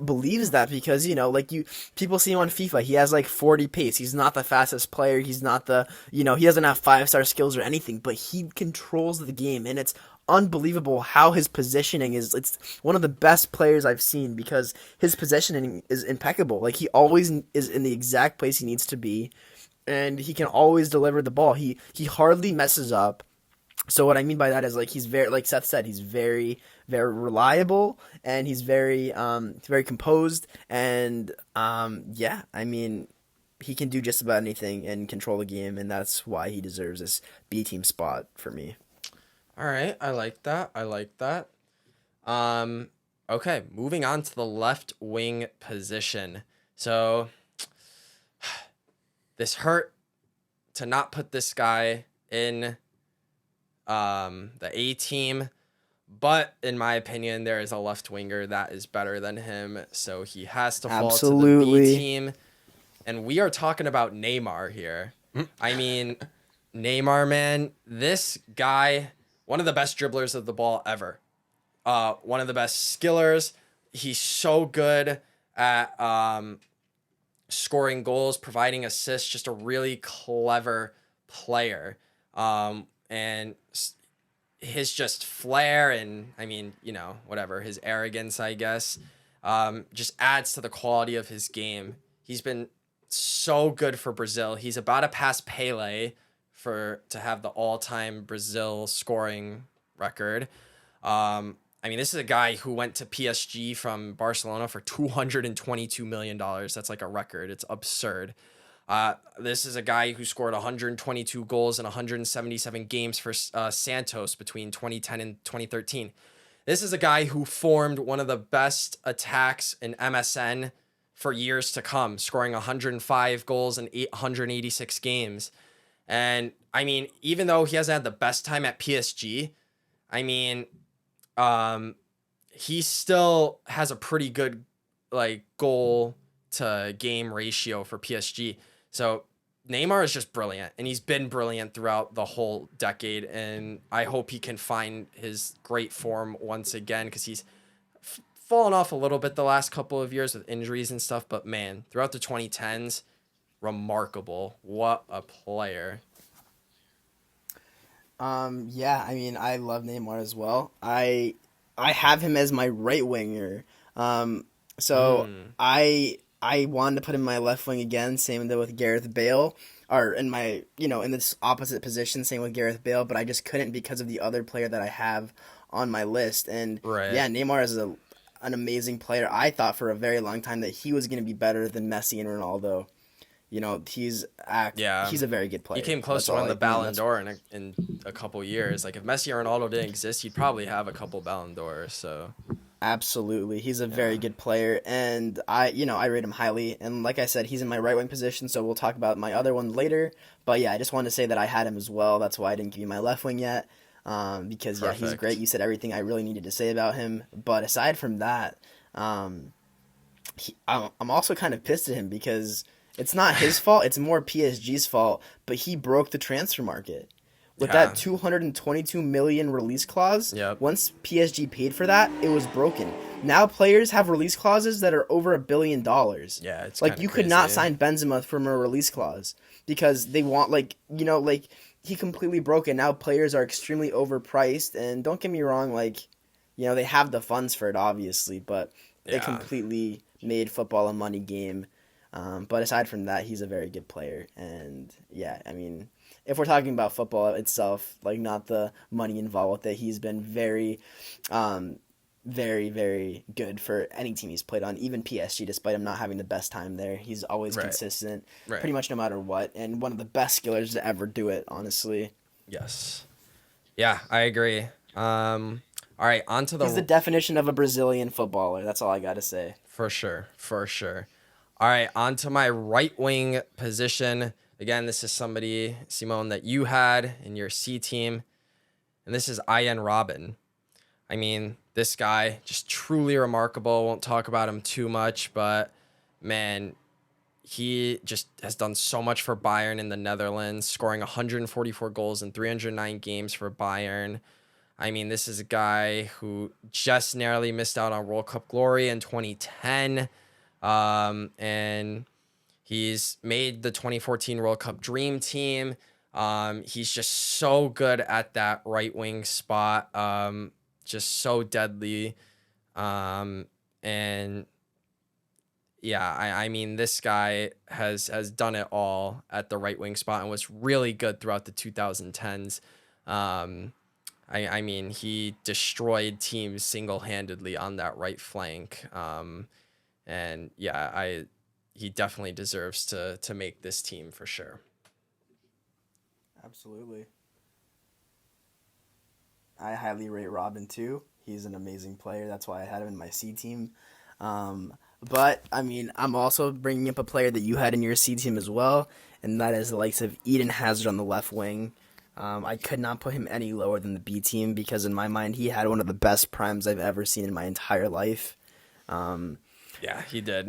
believes that because, people see him on FIFA, he has like 40 pace, he's not the fastest player, he's not he doesn't have 5-star skills or anything, but he controls the game, and it's unbelievable how his positioning is. It's one of the best players I've seen because his positioning is impeccable. Like, he always is in the exact place he needs to be, and he can always deliver the ball. He hardly messes up. So what I mean by that is, like, he's very, like Seth said, he's very, very reliable, and he's very composed, and yeah, I mean, he can do just about anything and control the game, and that's why he deserves this B team spot for me. All right, I like that. Okay, moving on to the left wing position. So this hurt to not put this guy in the A team, but in my opinion, there is a left winger that is better than him, so he has to fall to the B team. And we are talking about Neymar here. I mean, Neymar, man, this guy, one of the best dribblers of the ball ever. One of the best skillers. He's so good at scoring goals, providing assists, just a really clever player. And his just flair and, I mean, whatever, his arrogance, I guess, just adds to the quality of his game. He's been so good for Brazil. He's about to pass Pele to have the all-time Brazil scoring record. I mean, this is a guy who went to PSG from Barcelona for $222 million. That's like a record. It's absurd. This is a guy who scored 122 goals in 177 games for Santos between 2010 and 2013. This is a guy who formed one of the best attacks in MSN for years to come, scoring 105 goals in 186 games. And, I mean, even though he hasn't had the best time at PSG, I mean, he still has a pretty good, like, goal to game ratio for PSG. So Neymar is just brilliant, and he's been brilliant throughout the whole decade, and I hope he can find his great form once again, because he's fallen off a little bit the last couple of years with injuries and stuff, but man, throughout the 2010s, remarkable. What a player. Yeah, I mean, I love Neymar as well. I have him as my right winger. So I wanted to put him in my left wing again. Same with Gareth Bale, or in my in this opposite position. Same with Gareth Bale, but I just couldn't because of the other player that I have on my list. And yeah, Neymar is an amazing player. I thought for a very long time that he was going to be better than Messi and Ronaldo. He's a very good player. He came close to winning the Ballon d'Or in a couple years. Like, if Messi or Ronaldo didn't exist, he'd probably have a couple Ballon d'Ors. So absolutely, he's a very good player, and I rate him highly. And like I said, he's in my right wing position, so we'll talk about my other one later. But yeah, I just wanted to say that I had him as well. That's why I didn't give you my left wing yet, because Perfect. Yeah, he's great. You said everything I really needed to say about him. But aside from that, I'm also kind of pissed at him because it's not his fault. It's more PSG's fault. But he broke the transfer market. With that 222 million release clause, once PSG paid for that, it was broken. Now players have release clauses that are over $1 billion. Yeah, it's like you could not sign Benzema from a release clause because they want he completely broke it. Now players are extremely overpriced, and don't get me wrong, they have the funds for it obviously, but they completely made football a money game. But aside from that, he's a very good player, and yeah, I mean, if we're talking about football itself, not the money involved with it, he's been very, very, very good for any team he's played on, even PSG, despite him not having the best time there. He's always consistent, pretty much no matter what, and one of the best skillers to ever do it, honestly. Yes. Yeah, I agree. All right, on to He's the definition of a Brazilian footballer. That's all I got to say. For sure. All right, on to my right wing position. Again, this is somebody, Simone, that you had in your C team. And this is Ian Robin. I mean, this guy, just truly remarkable. Won't talk about him too much, but man, he just has done so much for Bayern in the Netherlands, scoring 144 goals in 309 games for Bayern. I mean, this is a guy who just narrowly missed out on World Cup glory in 2010. And he's made the 2014 World Cup Dream Team. He's just so good at that right wing spot. Just so deadly. And yeah, I mean, this guy has done it all at the right wing spot and was really good throughout the 2010s. I mean, he destroyed teams single-handedly on that right flank. And yeah, he definitely deserves to make this team for sure. Absolutely. I highly rate Robin too. He's an amazing player. That's why I had him in my C team. But I mean, I'm also bringing up a player that you had in your C team as well, and that is the likes of Eden Hazard on the left wing. I could not put him any lower than the B team because in my mind he had one of the best primes I've ever seen in my entire life. Yeah, he did.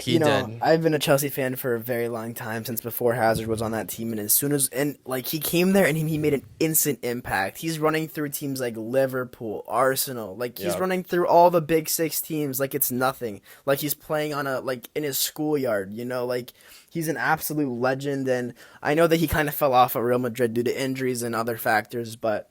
He did. I've been a Chelsea fan for a very long time, since before Hazard was on that team, and as soon as he came there and he made an instant impact. He's running through teams like Liverpool, Arsenal, he's running through all the big six teams like it's nothing. Like he's playing on in his schoolyard, he's an absolute legend, and I know that he kind of fell off at Real Madrid due to injuries and other factors, but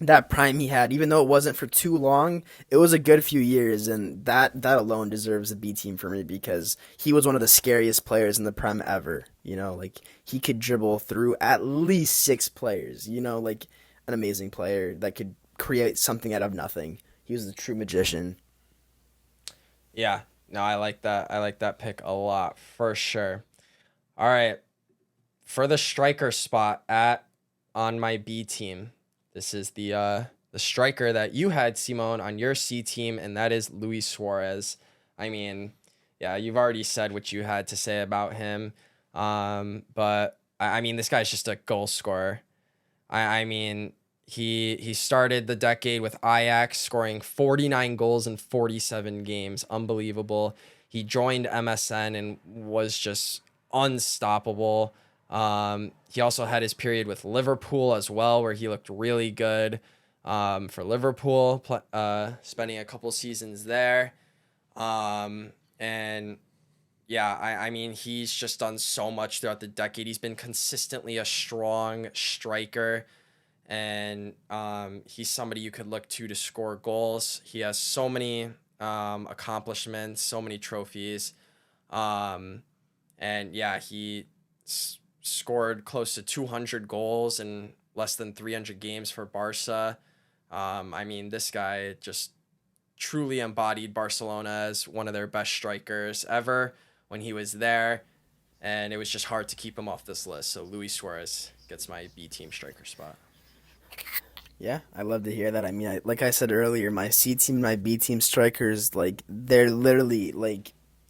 that prime he had, even though it wasn't for too long, it was a good few years, and that alone deserves a B team for me because he was one of the scariest players in the prime ever. He could dribble through at least 6 players. An amazing player that could create something out of nothing. He was a true magician. Yeah, no, I like that. I like that pick a lot for sure. All right, for the striker spot on my B team. This is the striker that you had, Simone, on your C team, and that is Luis Suarez. I mean, yeah, you've already said what you had to say about him. But I mean, this guy's just a goal scorer. I mean, he started the decade with Ajax, scoring 49 goals in 47 games. Unbelievable. He joined MSN and was just unstoppable. He also had his period with Liverpool as well, where he looked really good for Liverpool, spending a couple seasons there. And yeah, I mean, he's just done so much throughout the decade. He's been consistently a strong striker, and he's somebody you could look to score goals. He has so many accomplishments, so many trophies. And yeah, he scored close to 200 goals in less than 300 games for Barca. I mean, this guy just truly embodied Barcelona as one of their best strikers ever when he was there, and it was just hard to keep him off this list. So Luis Suarez gets my B team striker spot. Yeah, I love to hear that. I mean, like I said earlier, my C team and my B team strikers, they're literally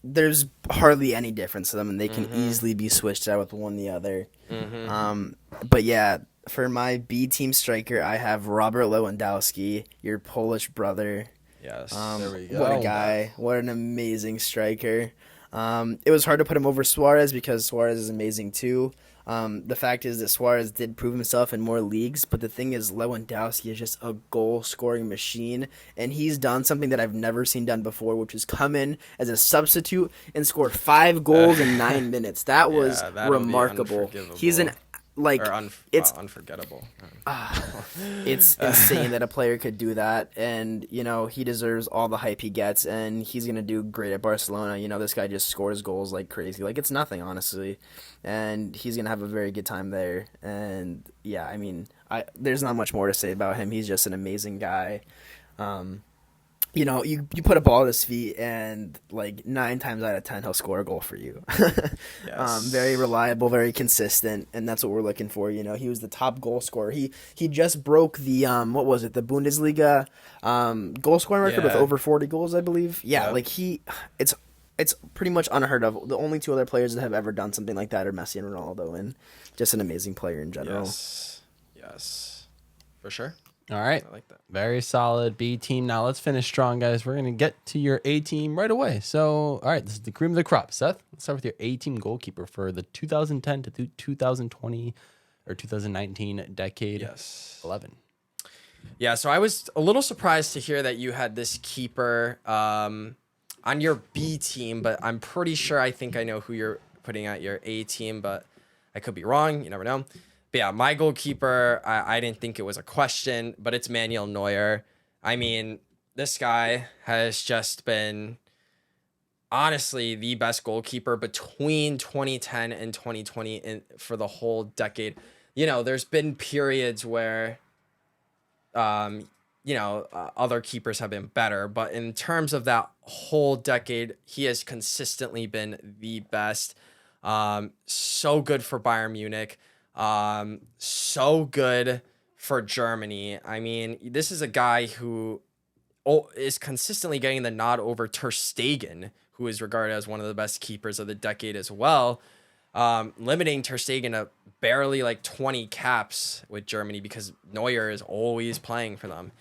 there's hardly any difference to them, and they can easily be switched out with one or the other. But yeah, for my B team striker, I have Robert Lewandowski, your Polish brother. Yes, there we go. What a guy! What an amazing striker. It was hard to put him over Suarez because Suarez is amazing too. The fact is that Suarez did prove himself in more leagues, but the thing is Lewandowski is just a goal-scoring machine, and he's done something that I've never seen done before, which is come in as a substitute and score 5 goals in 9 minutes. That was remarkable. He's an it's unforgettable. It's insane that a player could do that, and he deserves all the hype he gets, and he's gonna do great at Barcelona. This guy just scores goals like crazy, like it's nothing, honestly, and he's gonna have a very good time there. And yeah, I mean, there's not much more to say about him. He's just an amazing guy. You put a ball at his feet, and 9 times out of 10 he'll score a goal for you. Yes. Very reliable, very consistent, and that's what we're looking for. He was the top goal scorer. He just broke the the Bundesliga goal scoring record with over 40 goals, I believe. Yeah, Yep. it's it's pretty much unheard of. The only two other players that have ever done something like that are Messi and Ronaldo, and just an amazing player in general. Yes, for sure. All right. I like that. Very solid B team. Now let's finish strong, guys. We're going to get to your A team right away. So, all right, this is the cream of the crop. Seth, let's start with your A team goalkeeper for the 2010 to 2020 or 2019 decade. Yes. 11. Yeah, so I was a little surprised to hear that you had this keeper on your B team, but I'm pretty sure I think I know who you're putting at your A team, but I could be wrong. You never know. But yeah, my goalkeeper, I didn't think it was a question, but it's Manuel Neuer. I mean, this guy has just been honestly the best goalkeeper between 2010 and 2020 for the whole decade. You know, there's been periods where, other keepers have been better, but in terms of that whole decade, he has consistently been the best. So good for Bayern Munich. So good for Germany. I mean, this is a guy who is consistently getting the nod over Ter Stegen, who is regarded as one of the best keepers of the decade as well. Limiting Ter Stegen to barely like 20 caps with Germany because Neuer is always playing for them.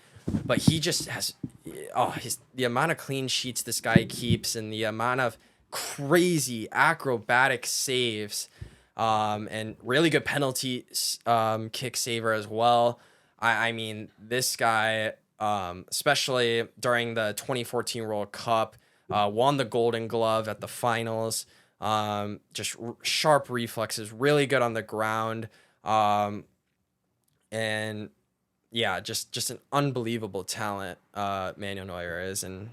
But he just has, the amount of clean sheets this guy keeps and the amount of crazy acrobatic saves. And really good penalty kick saver as well. I mean, this guy, especially during the 2014 World Cup, won the Golden Glove at the finals. Just sharp reflexes, really good on the ground. And yeah, just an unbelievable talent, Manuel Neuer is, and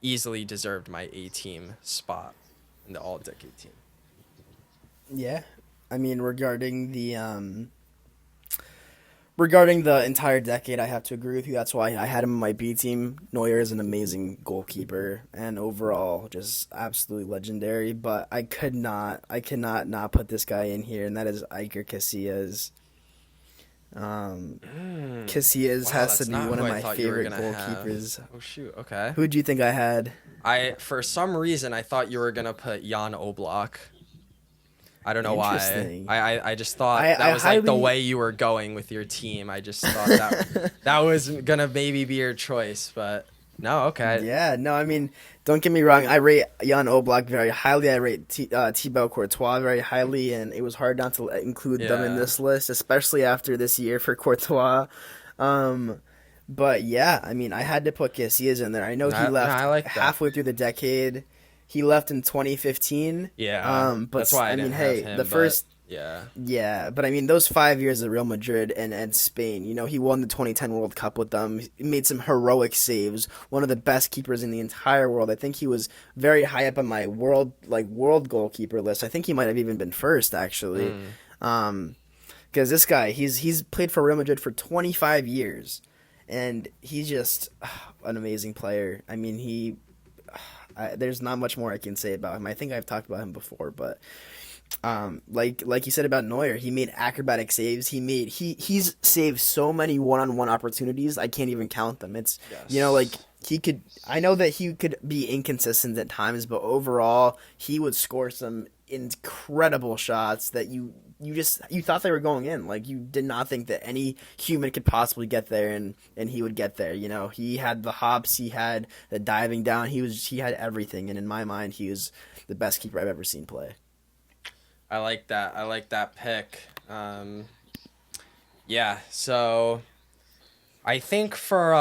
easily deserved my A-team spot in the all-decade team. Yeah, I mean, regarding the entire decade, I have to agree with you. That's why I had him in my B team. Neuer is an amazing goalkeeper and overall just absolutely legendary. But I cannot not put this guy in here, and that is Iker Casillas. Casillas has to be one of my favorite goalkeepers. Oh shoot! Okay. Who do you think I had? For some reason I thought you were gonna put Jan Oblak. I don't know why. I just thought that was like the way you were going with your team. I just thought that was gonna maybe be your choice, but no, okay. Yeah, no, I mean, don't get me wrong. I rate Jan Oblak very highly. I rate Thibaut Courtois very highly, and it was hard not to include them in this list, especially after this year for Courtois. But yeah, I mean, I had to put Casillas in there. I know he left halfway through the decade. He left in 2015. Yeah. But that's why I mean, didn't hey, have him, the first. Yeah. Yeah, but I mean, those 5 years at Real Madrid and Spain, you know, he won the 2010 World Cup with them. He made some heroic saves. One of the best keepers in the entire world. I think he was very high up on my world goalkeeper list. I think he might have even been first, actually. Because this guy, he's played for Real Madrid for 25 years, and he's just an amazing player. I mean, there's not much more I can say about him. I think I've talked about him before, but like you said about Neuer, he made acrobatic saves. He's saved so many one-on-one opportunities. I can't even count them. It's you know, like I know that he could be inconsistent at times, but overall he would score some incredible shots that you thought they were going in. Like, you did not think that any human could possibly get there, and he would get there. You know, he had the hops, he had the diving down, he had everything, and in my mind, he was the best keeper I've ever seen play. I like that pick. Yeah, so I think for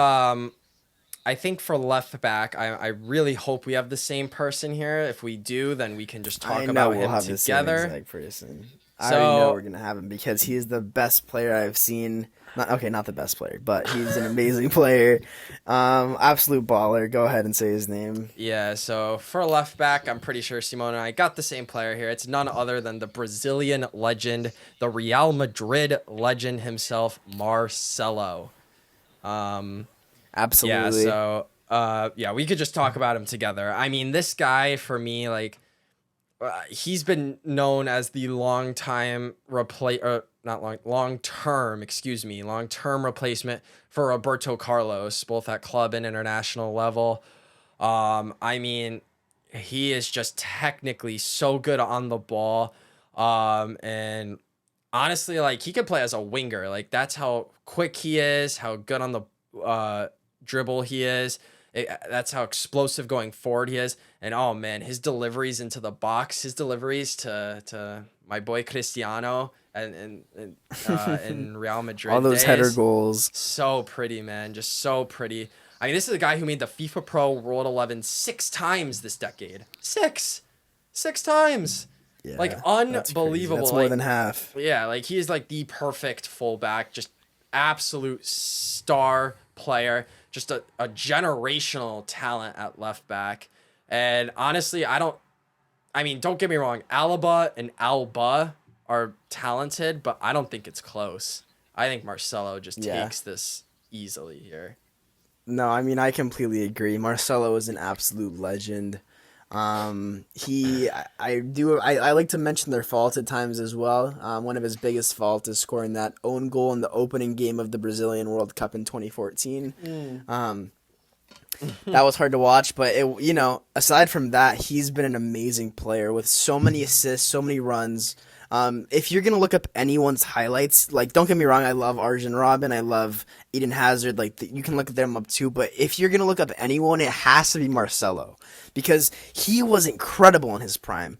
left back, I really hope we have the same person here. If we do, then we can just talk about him together. The same exact person. I already know we're gonna have him because he's the best player I've seen. Not the best player, but he's an amazing player. Absolute baller. Go ahead and say his name. Yeah, so for left back, I'm pretty sure Simone and I got the same player here. It's none other than the Brazilian legend, the Real Madrid legend himself, Marcelo. Absolutely. Yeah, so we could just talk about him together. I mean, this guy, for me, like, he's been known as the long-term replacement for Roberto Carlos, both at club and international level. I mean, he is just technically so good on the ball. And honestly, like he could play as a winger. Like that's how quick he is, how good on the dribble he is. That's how explosive going forward he is. And oh man, his deliveries into the box, his deliveries to my boy Cristiano in Real Madrid. All those days, header goals. so pretty, man. Just so pretty. I mean, this is a guy who made the FIFA Pro World 11 6 times this decade. Six times. Yeah, Like that's crazy. unbelievable. That's more Like, than half. yeah, like he is like the perfect fullback, just absolute star player, just a generational talent at left back. And honestly, don't get me wrong, Alaba and Alba are talented, but I don't think it's close. I think Marcelo just Yeah. takes this easily here. No, I mean I completely agree. Marcelo is an absolute legend. I like to mention their faults at times as well. One of his biggest faults is scoring that own goal in the opening game of the Brazilian World Cup in 2014. That was hard to watch, but aside from that, he's been an amazing player with so many assists, so many runs. If you're gonna look up anyone's highlights, like don't get me wrong, I love Arjen Robben, I love Eden Hazard, you can look them up too. But if you're gonna look up anyone, it has to be Marcelo because he was incredible in his prime.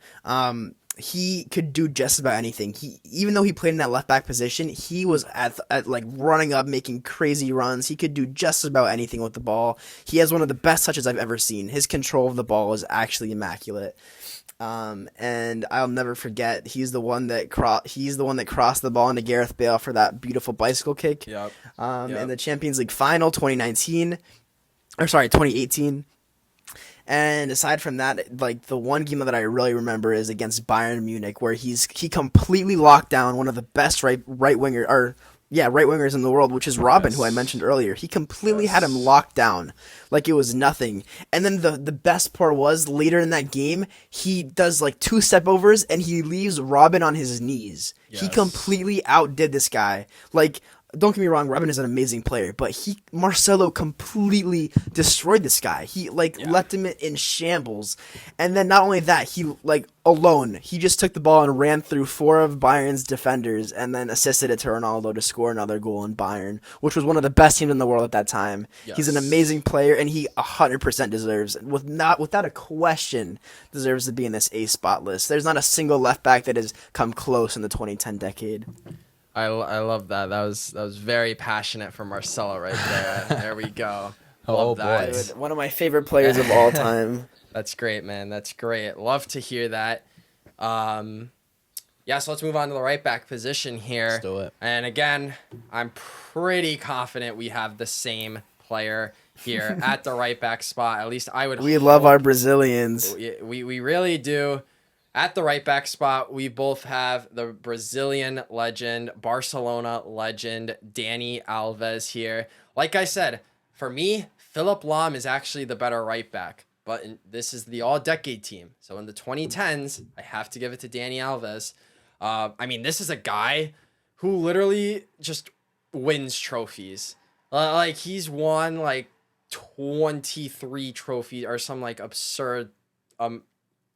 He could do just about anything. Even though he played in that left back position, he was at like running up, making crazy runs. He could do just about anything with the ball. He has one of the best touches I've ever seen. His control of the ball is actually immaculate. And I'll never forget, he's the one that crossed the ball into Gareth Bale for that beautiful bicycle kick. Yep. In the Champions League final 2018. And aside from that, like the one game that I really remember is against Bayern Munich, where he completely locked down one of the best right wingers in the world, which is Robin, who I mentioned earlier. He completely had him locked down like it was nothing. And then the best part was later in that game, he does like 2 step overs and he leaves Robin on his knees. He Yes. completely outdid this guy. Like, don't get me wrong, Robin is an amazing player, but Marcelo completely destroyed this guy. He left him in shambles. And then not only that, he just took the ball and ran through 4 of Bayern's defenders and then assisted it to Ronaldo to score another goal in Bayern, which was one of the best teams in the world at that time. Yes. He's an amazing player and he 100% deserves, without a question, deserves to be in this A spot list. There's not a single left back that has come close in the 2010 decade. I love that. That was very passionate for Marcelo right there. There we go. Oh, Love that. boy. One of my favorite players of all time. That's great, man. That's great. Love to hear that. So let's move on to the right back position here. Let's do it. And again, I'm pretty confident we have the same player here at the right back spot. At least I would. We love our Brazilians. We really do. At the right back spot, we both have the Brazilian legend, Barcelona legend, Dani Alves here. Like I said, for me, Philipp Lahm is actually the better right back. But this is the all-decade team. So in the 2010s, I have to give it to Dani Alves. This is a guy who literally just wins trophies. He's won 23 trophies or some absurd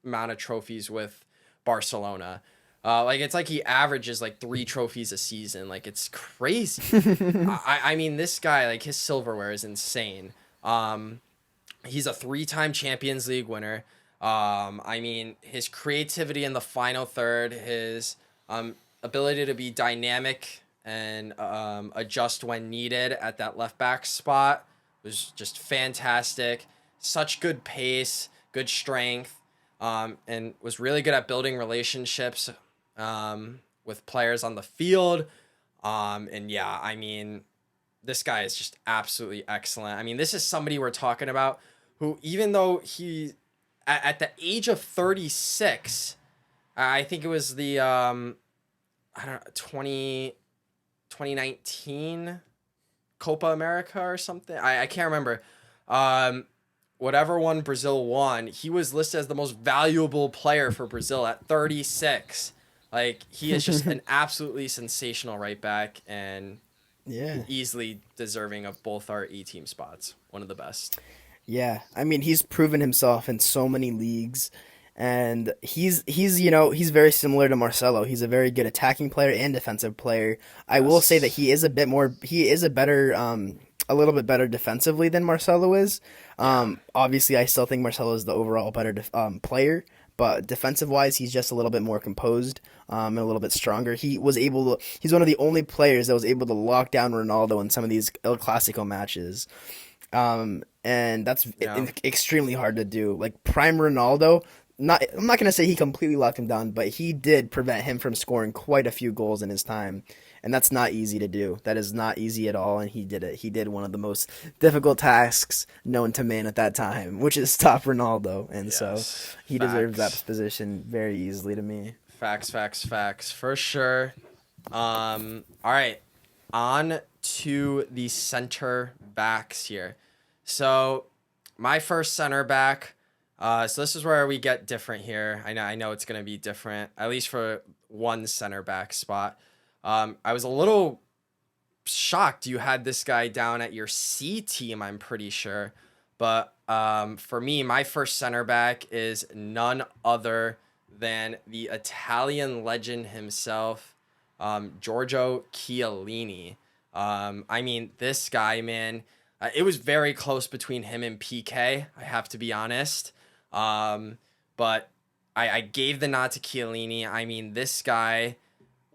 amount of trophies with Barcelona. It's like he averages 3 trophies a season. It's crazy. This guy, his silverware is insane. He's a 3-time Champions League winner. His creativity in the final third, his ability to be dynamic and adjust when needed at that left back spot was just fantastic. Such good pace, good strength. And was really good at building relationships with players on the field. This guy is just absolutely excellent. This is somebody we're talking about who, even though he, at the age of 36, I think it was the 2019 Copa America or something. I can't remember. Whatever one Brazil won, he was listed as the most valuable player for Brazil at 36. He is just an absolutely sensational right back and Yeah. easily deserving of both our E-team spots. One of the best. Yeah, I mean he's proven himself in so many leagues, and he's very similar to Marcelo. He's a very good attacking player and defensive player. I will say that Yes. he is a better a little bit better defensively than Marcelo is. Obviously, I still think Marcelo is the overall better player, but defensive wise, he's just a little bit more composed and a little bit stronger. He's one of the only players that was able to lock down Ronaldo in some of these El Clasico matches. And that's Yeah. extremely hard to do. Like prime Ronaldo, I'm not gonna say he completely locked him down, but he did prevent him from scoring quite a few goals in his time, and that's not easy to do. That is not easy at all, and he did it. He did one of the most difficult tasks known to man at that time, which is stop Ronaldo, and so Yes. he deserves that Facts. position very easily to me. Facts, for sure. All right, on to the center backs here. So my first center back. So this is where we get different here. I know it's gonna be different, at least for one center back spot. I was a little shocked you had this guy down at your C team, I'm pretty sure. But for me, my first center back is none other than the Italian legend himself, Giorgio Chiellini. I mean, this guy, man, it was very close between him and PK, I have to be honest. But I gave the nod to Chiellini. I mean, this guy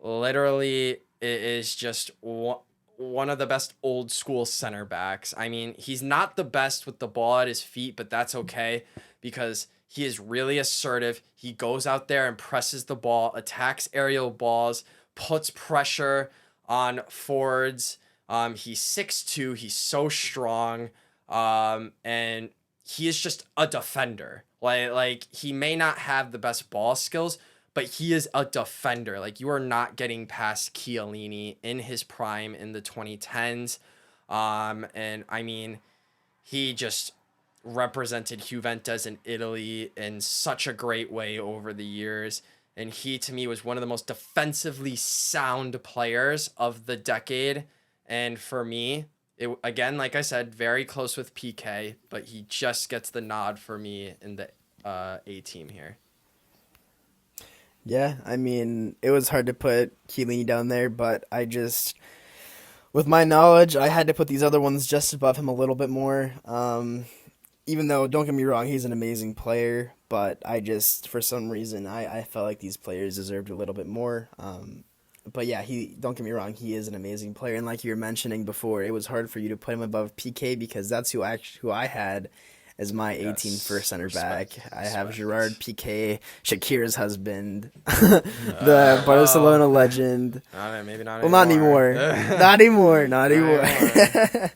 literally is just one of the best old school center backs. I mean, he's not the best with the ball at his feet, but that's okay because he is really assertive. He goes out there and presses the ball, attacks aerial balls, puts pressure on forwards. He's 6'2", he's so strong. And he is just a defender. Like he may not have the best ball skills, but he is a defender. Like you are not getting past Chiellini in his prime in the 2010s. And I mean, he just represented Juventus in Italy in such a great way over the years. And he, to me, was one of the most defensively sound players of the decade. And for me, it, again, like I said, very close with PK, but he just gets the nod for me in the A team here. Yeah, I mean, it was hard to put Chiellini down there, but with my knowledge, I had to put these other ones just above him a little bit more. Even though, don't get me wrong, he's an amazing player, but for some reason, I felt like these players deserved a little bit more. But yeah, don't get me wrong, he is an amazing player, and like you were mentioning before, it was hard for you to put him above PK because that's who I had as my 18 first center back. I have Gerard Piqué, Shakira's husband, the Barcelona legend. Maybe not Well, not anymore. Not anymore. Not anymore.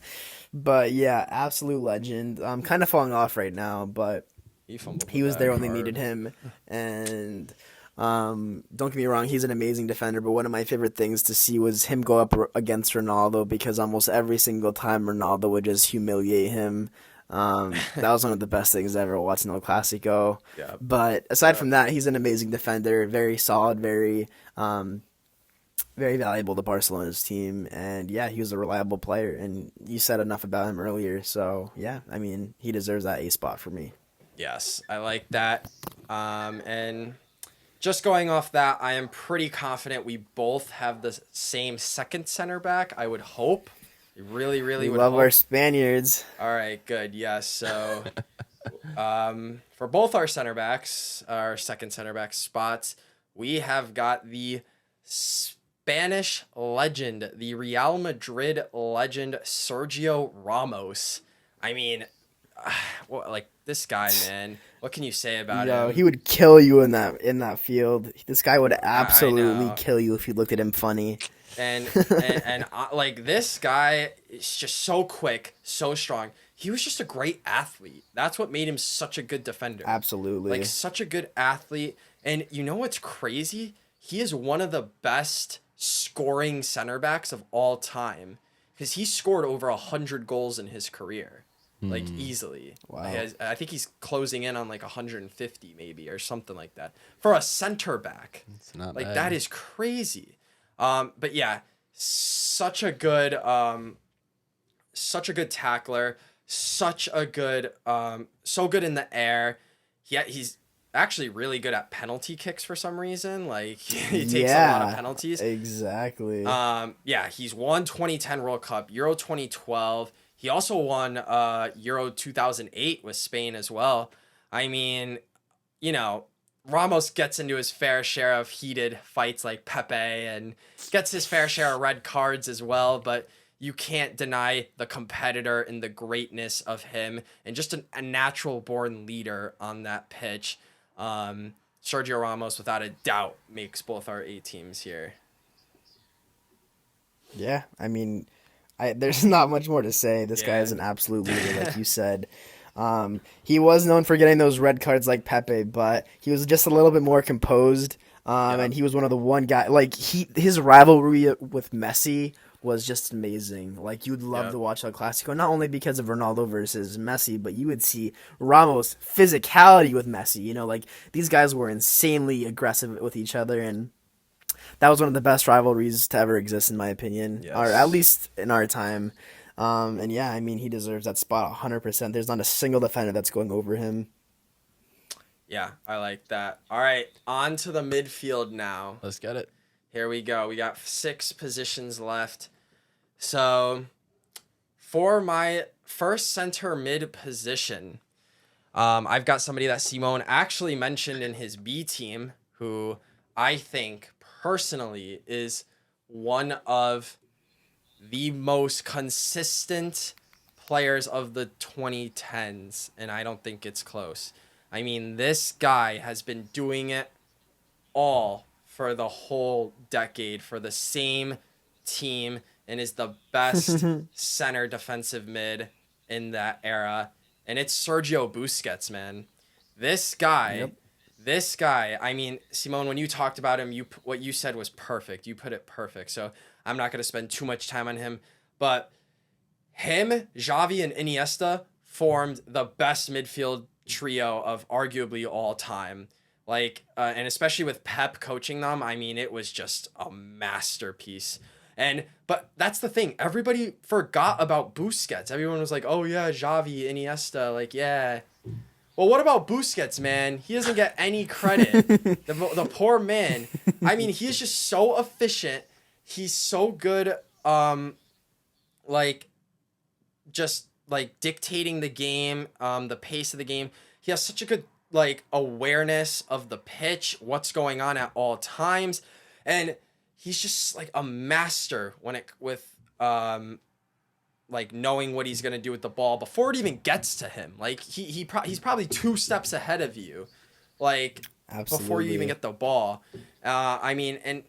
But yeah, absolute legend. I'm kind of falling off right now, but he was there when they needed him. And don't get me wrong, he's an amazing defender, but one of my favorite things to see was him go up against Ronaldo because almost every single time Ronaldo would just humiliate him. That was one of the best things ever watching El Clasico. Yeah. But aside from that, he's an amazing defender, very solid, very valuable to Barcelona's team. And yeah, he was a reliable player. And you said enough about him earlier. So yeah, I mean, he deserves that A spot for me. Yes, I like that. And just going off that, I am pretty confident we both have the same second center back, I would hope. Really We would love hope. our Spaniards. All right, good. Yes. So, for both our center backs, our second center back spots, we have got the Spanish legend, the Real Madrid legend, Sergio Ramos. I mean, like this guy, man. What can you say about him? He would kill you in that field. This guy would absolutely know. kill you if you looked at him funny. And like this guy is just so quick, so strong. He was just a great athlete. That's what made him such a good defender. Absolutely. Like such a good athlete. And you know what's crazy? He is one of the best scoring center backs of all time because he scored over 100 goals in his career. Like easily. Wow. I think he's closing in on like 150 maybe or something like that for a center back. It's not Like bad. that is crazy. But yeah, such a good tackler, such a good, so good in the air. He's actually really good at penalty kicks for some reason. Like he takes a lot of penalties. Exactly. Yeah, he's won 2010 World Cup, Euro 2012. He also won Euro 2008 with Spain as well. I mean, you know, Ramos gets into his fair share of heated fights like Pepe and gets his fair share of red cards as well, but you can't deny the competitor and the greatness of him and just a natural born leader on that pitch. Sergio Ramos, without a doubt, makes both our A teams here. Yeah, I mean, there's not much more to say. This guy Yeah. is an absolute leader, like you said. He was known for getting those red cards like Pepe, but he was just a little bit more composed. And he was one of the one guy like his rivalry with Messi was just amazing. Like you'd love to watch El Clasico, not only because of Ronaldo versus Messi, but you would see Ramos' physicality with Messi. You know, like these guys were insanely aggressive with each other, and that was one of the best rivalries to ever exist, in my opinion, Yes. or at least in our time. And yeah, I mean, he deserves that spot 100%. There's not a single defender that's going over him. Yeah, I like that. All right, on to the midfield now. Let's get it. Here we go. We got 6 positions left. So, for my first center mid position, I've got somebody that Simone actually mentioned in his B team, who I think personally is one of the most consistent players of the 2010s, and I don't think it's close. I mean, this guy has been doing it all for the whole decade for the same team and is the best center defensive mid in that era. And it's Sergio Busquets, man. This guy, I mean, Simone, when you talked about him, what you said was perfect. You put it perfect. So I'm not going to spend too much time on him. But him, Xavi, and Iniesta formed the best midfield trio of arguably all time. Like, and especially with Pep coaching them, I mean, it was just a masterpiece. But that's the thing. Everybody forgot about Busquets. Everyone was like, oh yeah, Xavi, Iniesta, like, yeah. Well, what about Busquets, man? He doesn't get any credit. The poor man. I mean, he is just so efficient. He's so good, like, just, like, dictating the game, the pace of the game. He has such a good, like, awareness of the pitch, what's going on at all times. And he's just, like, a master like knowing what he's going to do with the ball before it even gets to him. Like he's probably 2 steps ahead of you, like before you even get the ball. I mean, and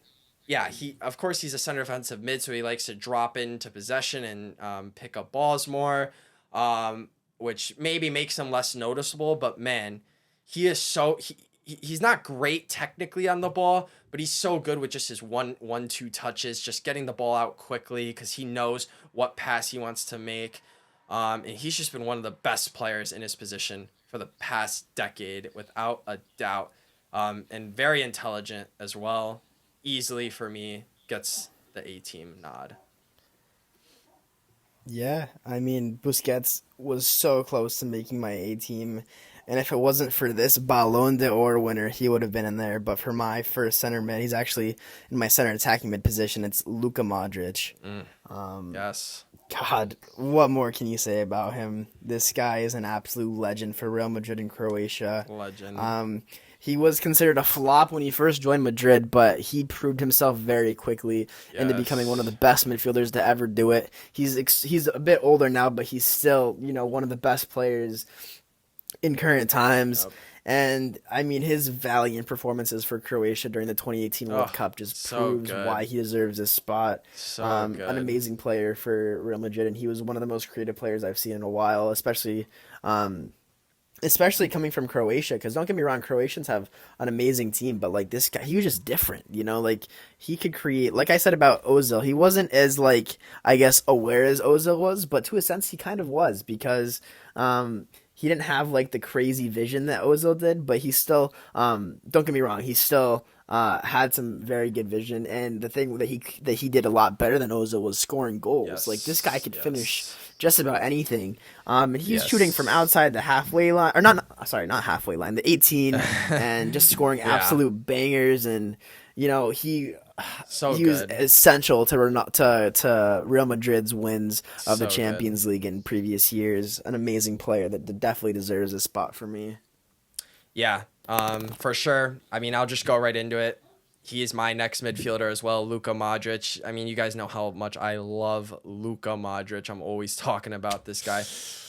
yeah, of course he's a center defensive mid, so he likes to drop into possession and pick up balls more, which maybe makes him less noticeable. But man, he is he's not great technically on the ball, but he's so good with just his 1-2 touches, just getting the ball out quickly because he knows what pass he wants to make. And he's just been one of the best players in his position for the past decade, without a doubt. And very intelligent as well. Easily, for me, gets the A-team nod. Yeah, I mean, Busquets was so close to making my A-team. And if it wasn't for this Ballon d'Or winner, he would have been in there. But for my first center mid, he's actually in my center attacking mid position. It's Luka Modric. Yes. God, what more can you say about him? This guy is an absolute legend for Real Madrid and Croatia. Legend. He was considered a flop when he first joined Madrid, but he proved himself very quickly into becoming one of the best midfielders to ever do it. He's a bit older now, but he's still, one of the best players in current times. Yep. And I mean, his valiant performances for Croatia during the 2018 World Cup just proves why he deserves this spot. So good. An amazing player for Real Madrid, and he was one of the most creative players I've seen in a while, especially coming from Croatia. Because don't get me wrong, Croatians have an amazing team, but like this guy, he was just different. Like he could create. Like I said about Ozil, he wasn't as I guess aware as Ozil was, but to a sense, he kind of was because he didn't have the crazy vision that Ozil did, but he still, don't get me wrong, he still had some very good vision, and the thing that he did a lot better than Ozil was scoring goals. Yes, Like this guy could yes. finish just about anything. And he's Yes. shooting from outside the halfway line, or not halfway line, the 18, and just scoring absolute bangers. And you know he So he was good. essential to Real Madrid's wins of the So Champions League in previous years. An amazing player that definitely deserves a spot for me. Yeah, for sure. I mean, I'll just go right into it. He is my next midfielder as well, Luka Modric. I mean, you guys know how much I love Luka Modric. I'm always talking about this guy.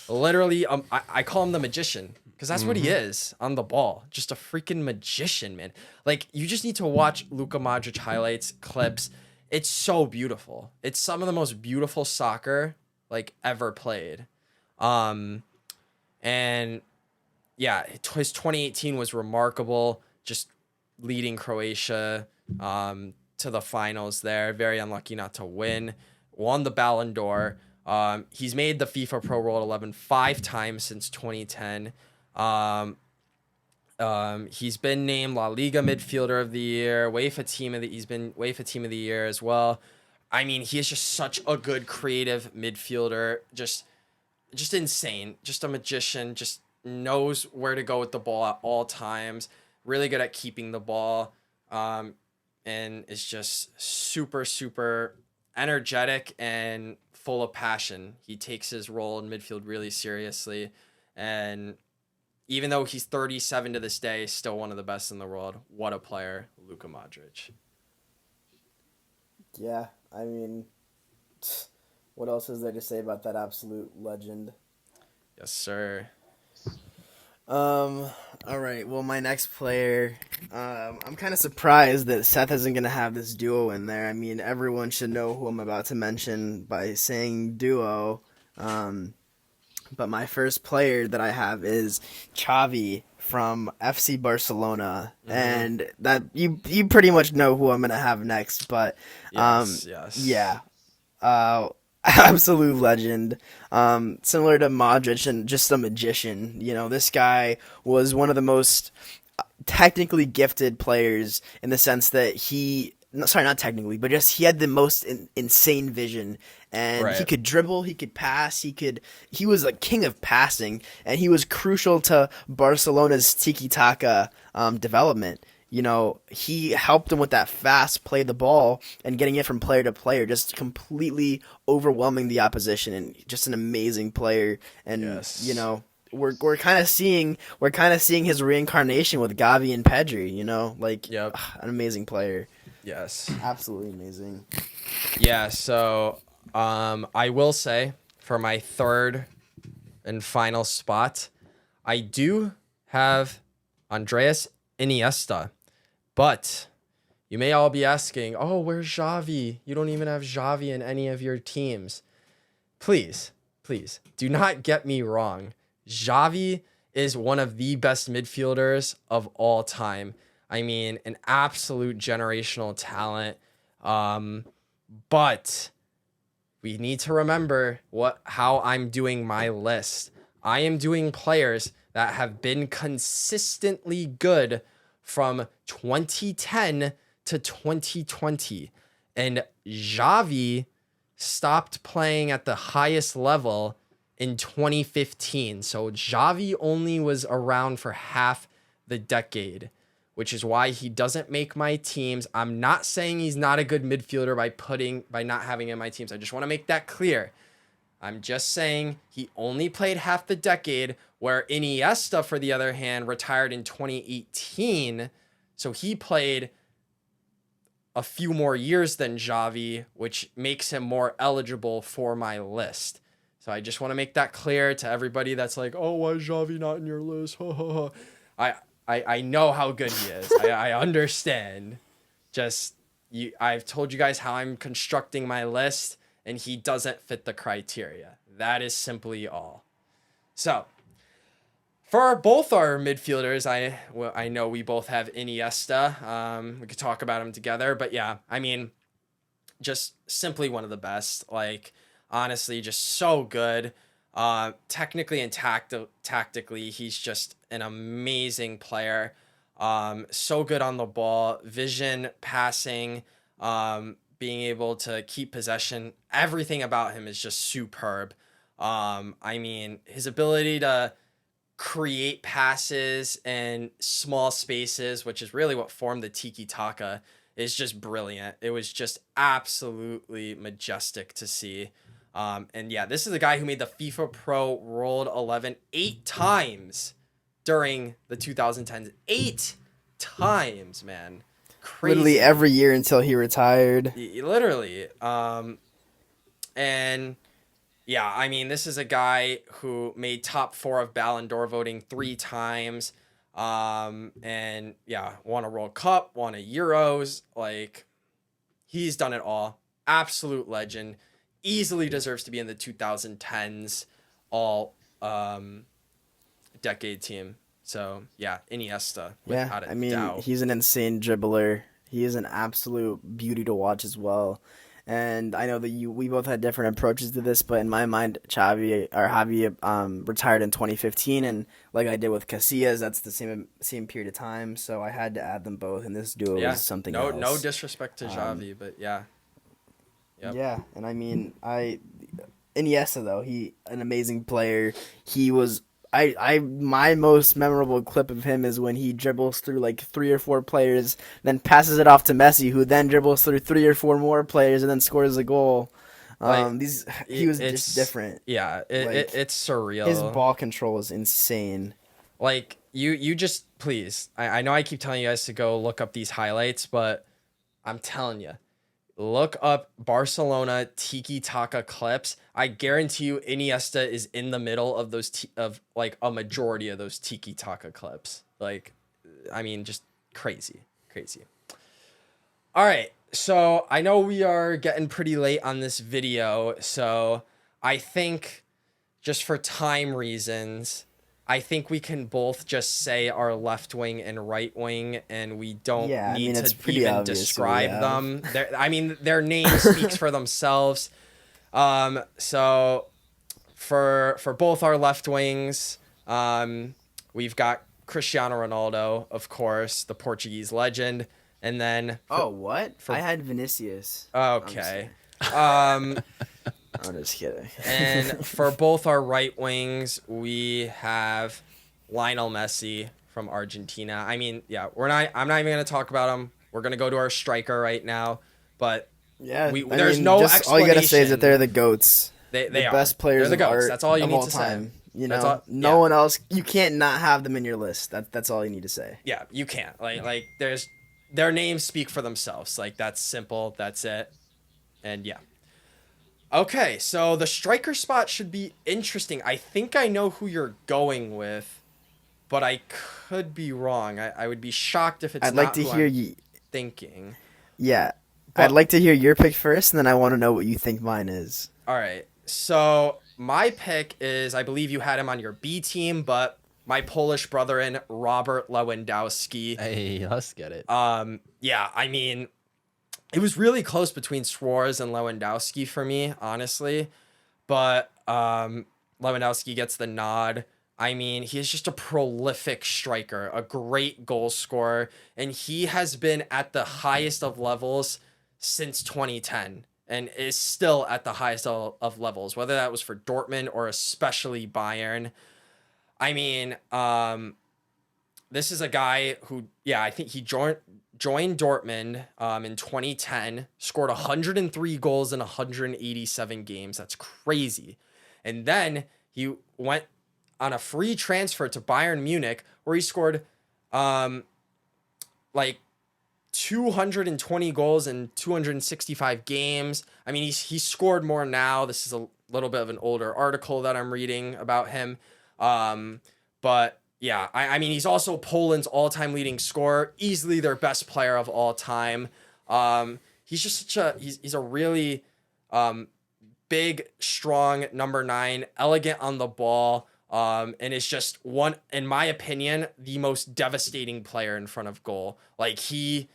Literally, I call him the magician because that's what he is on the ball. Just a freaking magician, man. Like, you just need to watch Luka Modric highlights, clips. It's so beautiful. It's some of the most beautiful soccer, like, ever played. And yeah, his 2018 was remarkable. Just leading Croatia to the finals there. Very unlucky not to win. Won the Ballon d'Or. He's made the FIFA Pro World 11 5 times since 2010. He's been named La Liga Midfielder of the Year, he's been UEFA Team of the Year as well. I mean, he is just such a good creative midfielder. Just insane. Just a magician. Just knows where to go with the ball at all times. Really good at keeping the ball. And is just super, super energetic and full of passion. He takes his role in midfield really seriously. And even though he's 37 to this day, still one of the best in the world. What a player, Luka Modric. Yeah, I mean, what else is there to say about that absolute legend? Yes, sir. All right. Well, my next player, I'm kind of surprised that Seth isn't gonna have this duo in there. I mean, everyone should know who I'm about to mention by saying duo. But my first player that I have is Xavi from FC Barcelona, and that you pretty much know who I'm gonna have next. But Yes. yeah, absolute legend. Similar to Modric and just a magician. You know, this guy was one of the most technically gifted players in the sense that not technically, but just he had the most insane vision, and he Right. could dribble, he could pass, he was a king of passing, and he was crucial to Barcelona's tiki-taka development. You know, he helped them with that fast play the ball and getting it from player to player, just completely overwhelming the opposition, and just an amazing player. And Yes. you know, we're kind of seeing his reincarnation with Gavi and Pedri. You know, like Yep. an amazing player, Yes. absolutely amazing. Yeah, so I will say for my third and final spot, I do have Andreas Iniesta. But you may all be asking, oh, where's Xavi? You don't even have Xavi in any of your teams. Please, do not get me wrong. Xavi is one of the best midfielders of all time. I mean, an absolute generational talent. But we need to remember how I'm doing my list. I am doing players that have been consistently good from 2010 to 2020. And Xavi stopped playing at the highest level in 2015. So Xavi only was around for half the decade, which is why he doesn't make my teams. I'm not saying he's not a good midfielder by not having him in my teams. I just want to make that clear. I'm just saying he only played half the decade, where Iniesta, for the other hand, retired in 2018. So he played a few more years than Xavi, which makes him more eligible for my list. So I just want to make that clear to everybody that's like, oh, why is Xavi not in your list? I know how good he is. I understand. I've told you guys how I'm constructing my list, and he doesn't fit the criteria. That is simply all. So, for both our midfielders, I know we both have Iniesta. We could talk about him together, but yeah, I mean, just simply one of the best. Like, honestly, just so good. Technically and tactically, he's just an amazing player. So good on the ball, vision, passing, being able to keep possession. Everything about him is just superb. I mean, his ability to create passes in small spaces, which is really what formed the Tiki Taka, is just brilliant. It was just absolutely majestic to see. And yeah, this is the guy who made the FIFA Pro World 11 8 times during the 2010s. 8 times, man. Crazy. Literally every year until he retired. Literally. And yeah, I mean, this is a guy who made top 4 of Ballon d'Or voting 3 times. And yeah, won a World Cup, won a Euros. Like, he's done it all. Absolute legend. Easily deserves to be in the 2010s all decade team. So yeah, Iniesta. Yeah, Without a I mean, doubt. he's an insane dribbler. He is an absolute beauty to watch as well. And I know that we both had different approaches to this, but in my mind, Javi retired in 2015, and like I did with Casillas, that's the same period of time. So I had to add them both, and this duo was something else. No disrespect to Xavi, but yeah. Yep. Yeah, and I mean, Iniesta though, an amazing player. He was. My most memorable clip of him is when he dribbles through like 3 or 4 players, then passes it off to Messi, who then dribbles through 3 or 4 more players and then scores a goal. He was just different. Yeah, it's surreal. His ball control is insane. Like you just please. I know I keep telling you guys to go look up these highlights, but I'm telling you, look up Barcelona Tiki Taka clips. I guarantee you Iniesta is in the middle of those of like a majority of those Tiki Taka clips. Like, I mean, just crazy. All right. So I know we are getting pretty late on this video. So I think just for time reasons, I think we can both just say our left wing and right wing, and we don't need to even describe them. Their name speaks for themselves. So for both our left wings, we've got Cristiano Ronaldo, of course, the Portuguese legend, and then I had Vinicius. Okay. I'm just kidding. And for both our right wings, we have Lionel Messi from Argentina. I mean, yeah, I'm not even going to talk about him. We're going to go to our striker right now, but there's no explanation. All you got to say is that they're the GOATs. They are best players of art. That's all you need to say. You know, no one else. You can't not have them in your list. That's all you need to say. Yeah, you can't. Like their names speak for themselves. Like, that's simple. That's it. And yeah. Okay, so the striker spot should be interesting. I think I know who you're going with, but I could be wrong. I would be shocked if it's I'd like to hear you thinking. Yeah. I'd like to hear your pick first, and then I want to know what you think mine is. All right. So my pick is, I believe you had him on your B team, but my Polish brother-in, Robert Lewandowski. Hey, let's get it. Yeah, I mean, it was really close between Suarez and Lewandowski for me, honestly. But Lewandowski gets the nod. I mean, he is just a prolific striker, a great goal scorer, and he has been at the highest of levels since 2010 and is still at the highest of levels, whether that was for Dortmund or especially Bayern. I mean, this is a guy who, I think he joined Dortmund in 2010, scored 103 goals in 187 games. That's crazy. And then he went on a free transfer to Bayern Munich, where he scored like 220 goals in 265 games. I mean, he's scored more now. This is a little bit of an older article that I'm reading about him. But yeah, I mean, he's also Poland's all-time leading scorer, easily their best player of all time. He's just he's a really big, strong number 9, elegant on the ball, and is just one, in my opinion, the most devastating player in front of goal. Like, he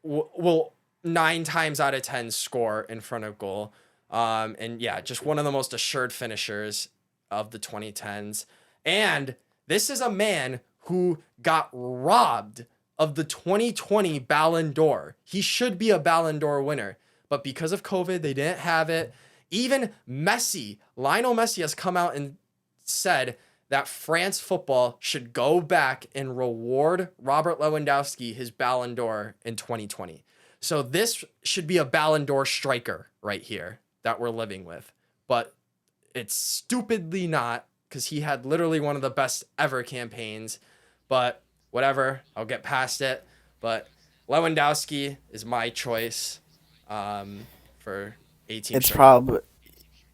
will 9 times out of 10 score in front of goal. And yeah, just one of the most assured finishers of the 2010s. And this is a man who got robbed of the 2020 Ballon d'Or. He should be a Ballon d'Or winner. But because of COVID, they didn't have it. Even Messi, Lionel Messi has come out and said that France football should go back and reward Robert Lewandowski his Ballon d'Or in 2020. So this should be a Ballon d'Or striker right here that we're living with. But it's stupidly not, because he had literally one of the best ever campaigns. But whatever, I'll get past it. But Lewandowski is my choice for 18. It's probably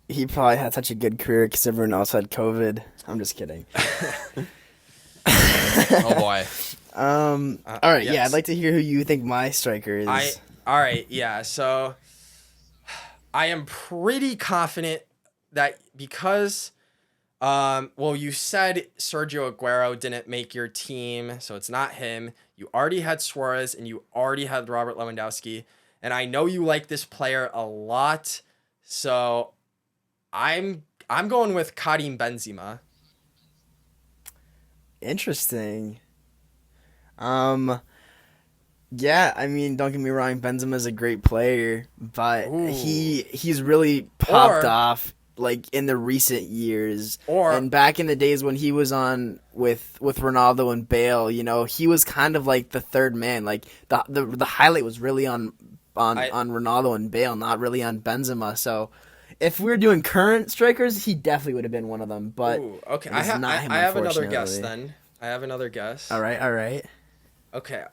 he probably had such a good career because everyone else had COVID. I'm just kidding. Oh boy. All right, yes. yeah, I'd like to hear who you think my striker is. All right, yeah. So I am pretty confident that because, you said Sergio Aguero didn't make your team, so it's not him. You already had Suarez and you already had Robert Lewandowski, and I know you like this player a lot, so I'm going with Karim Benzema. Interesting. Yeah, I mean, don't get me wrong, Benzema's a great player, but Ooh. he's really popped Or- off like in the recent years. Or- and back in the days when he was on with Ronaldo and Bale, you know, he was kind of like the third man. Like the highlight was really on Ronaldo and Bale, not really on Benzema. So if we were doing current strikers, he definitely would have been one of them. But Ooh, okay, it is not him, I have another guess unfortunately. then. I have another guess. All right. Okay,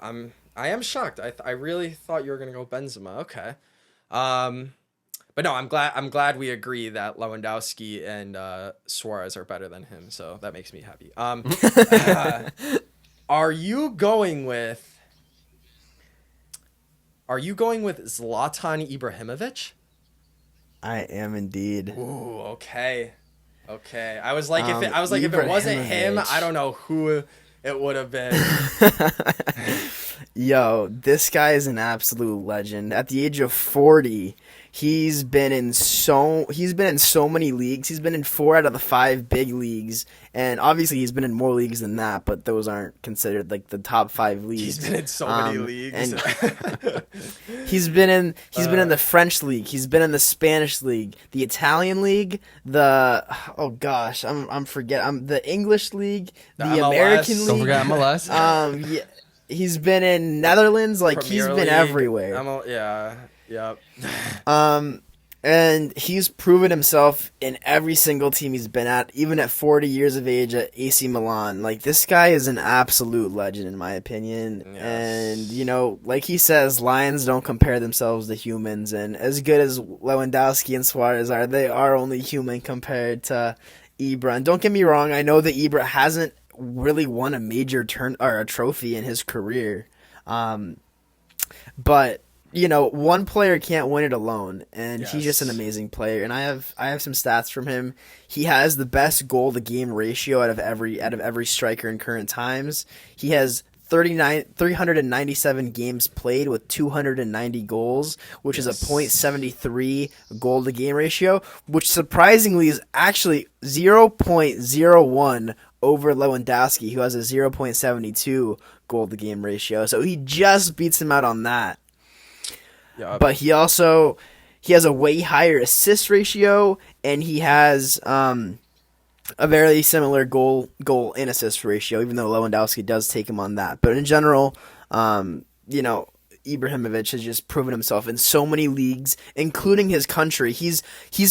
I am shocked. I really thought you were gonna go Benzema. Okay, but no, I'm glad we agree that Lewandowski and Suarez are better than him. So that makes me happy. Are you going with Zlatan Ibrahimovic? I am indeed. Ooh, okay. I was like, if it wasn't him, Ibrahimovic. I don't know who it would have been. Yo, this guy is an absolute legend. At the age of 40, he's been in so many leagues. He's been in 4 out of the 5 big leagues, and obviously he's been in more leagues than that, but those aren't considered like the top 5 leagues. He's been in so many leagues. And he's been in the French league. He's been in the Spanish league, the Italian league, the the English league, the MLS. American league. Don't forget MLS. Yeah, he's been in Netherlands. Like he's Premier been League. everywhere. Yep. And he's proven himself in every single team he's been at, even at 40 years of age at AC Milan. Like, this guy is an absolute legend, in my opinion. Yes. And, you know, like he says, lions don't compare themselves to humans. And as good as Lewandowski and Suarez are, they are only human compared to Ibra. And don't get me wrong, I know that Ibra hasn't really won a major a trophy in his career. But you know, one player can't win it alone, and he's just an Yes. amazing player. And I have some stats from him. He has the best goal to game ratio out of every striker in current times. He has 397 games played with 290 goals, which is a .73 goal to game ratio, which surprisingly is actually 0.01 over Lewandowski, who has a 0.72 goal to game ratio. So he just beats him out on that. Yeah. But he has a way higher assist ratio, and he has a very similar goal and assist ratio, even though Lewandowski does take him on that. But in general, you know, Ibrahimovic has just proven himself in so many leagues, including his country. He's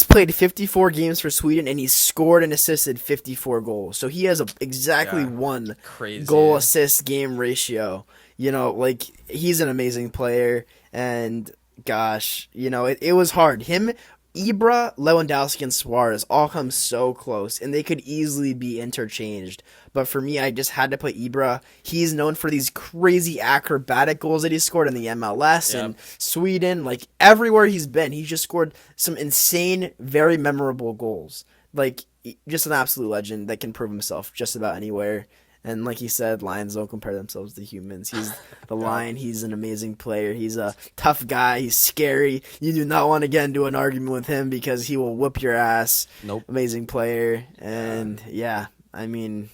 played 54 games for Sweden, and he's scored and assisted 54 goals. So he has exactly one Crazy. goal assist game ratio. You know, like, he's an amazing player, and gosh, you know, it was hard. Him, Ibra, Lewandowski, and Suarez all come so close, and they could easily be interchanged. But for me, I just had to put Ibra. He's known for these crazy acrobatic goals that he scored in the MLS and Sweden. Like, everywhere he's been, he's just scored some insane, very memorable goals. Like, just an absolute legend that can prove himself just about anywhere. And like he said, lions don't compare themselves to humans. He's the lion. He's an amazing player. He's a tough guy. He's scary. You do not want to get into an argument with him because he will whoop your ass. Nope. Amazing player. And yeah, I mean,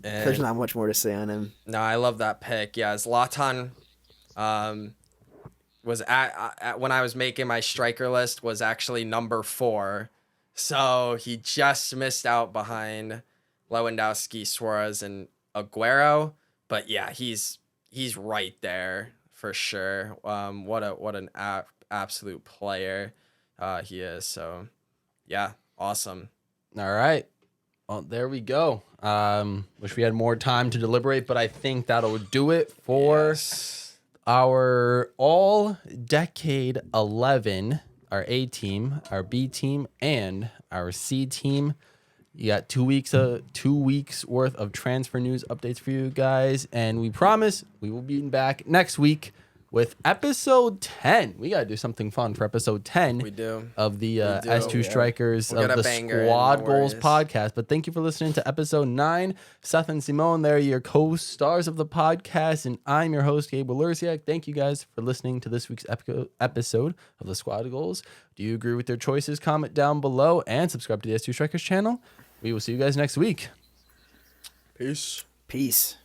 There's And not much more to say on him. no, I love that pick. Yeah, Zlatan was at when I was making my striker list was actually number 4. So he just missed out behind Lewandowski, Suarez, and Aguero. But yeah, he's right there for sure. What an absolute player he is. So yeah, awesome. All right. Well, there we go. Wish we had more time to deliberate, but I think that'll do it for our all decade 11, our A team, our B team, and our C team. You got 2 weeks worth of transfer news updates for you guys, and we promise we will be back next week with episode 10. We got to do something fun for episode 10. We do. Of the do, S2 yeah. Strikers We'll of get a the banger in, Squad no Goals worries. podcast. But thank you for listening to episode 9. Seth and Simone, they're your co-stars of the podcast, and I'm your host, Gabe Walersiak. Thank you guys for listening to this week's episode of the Squad Goals. Do you agree with their choices? Comment down below and subscribe to the S2 Strikers channel. We will see you guys next week. Peace. Peace.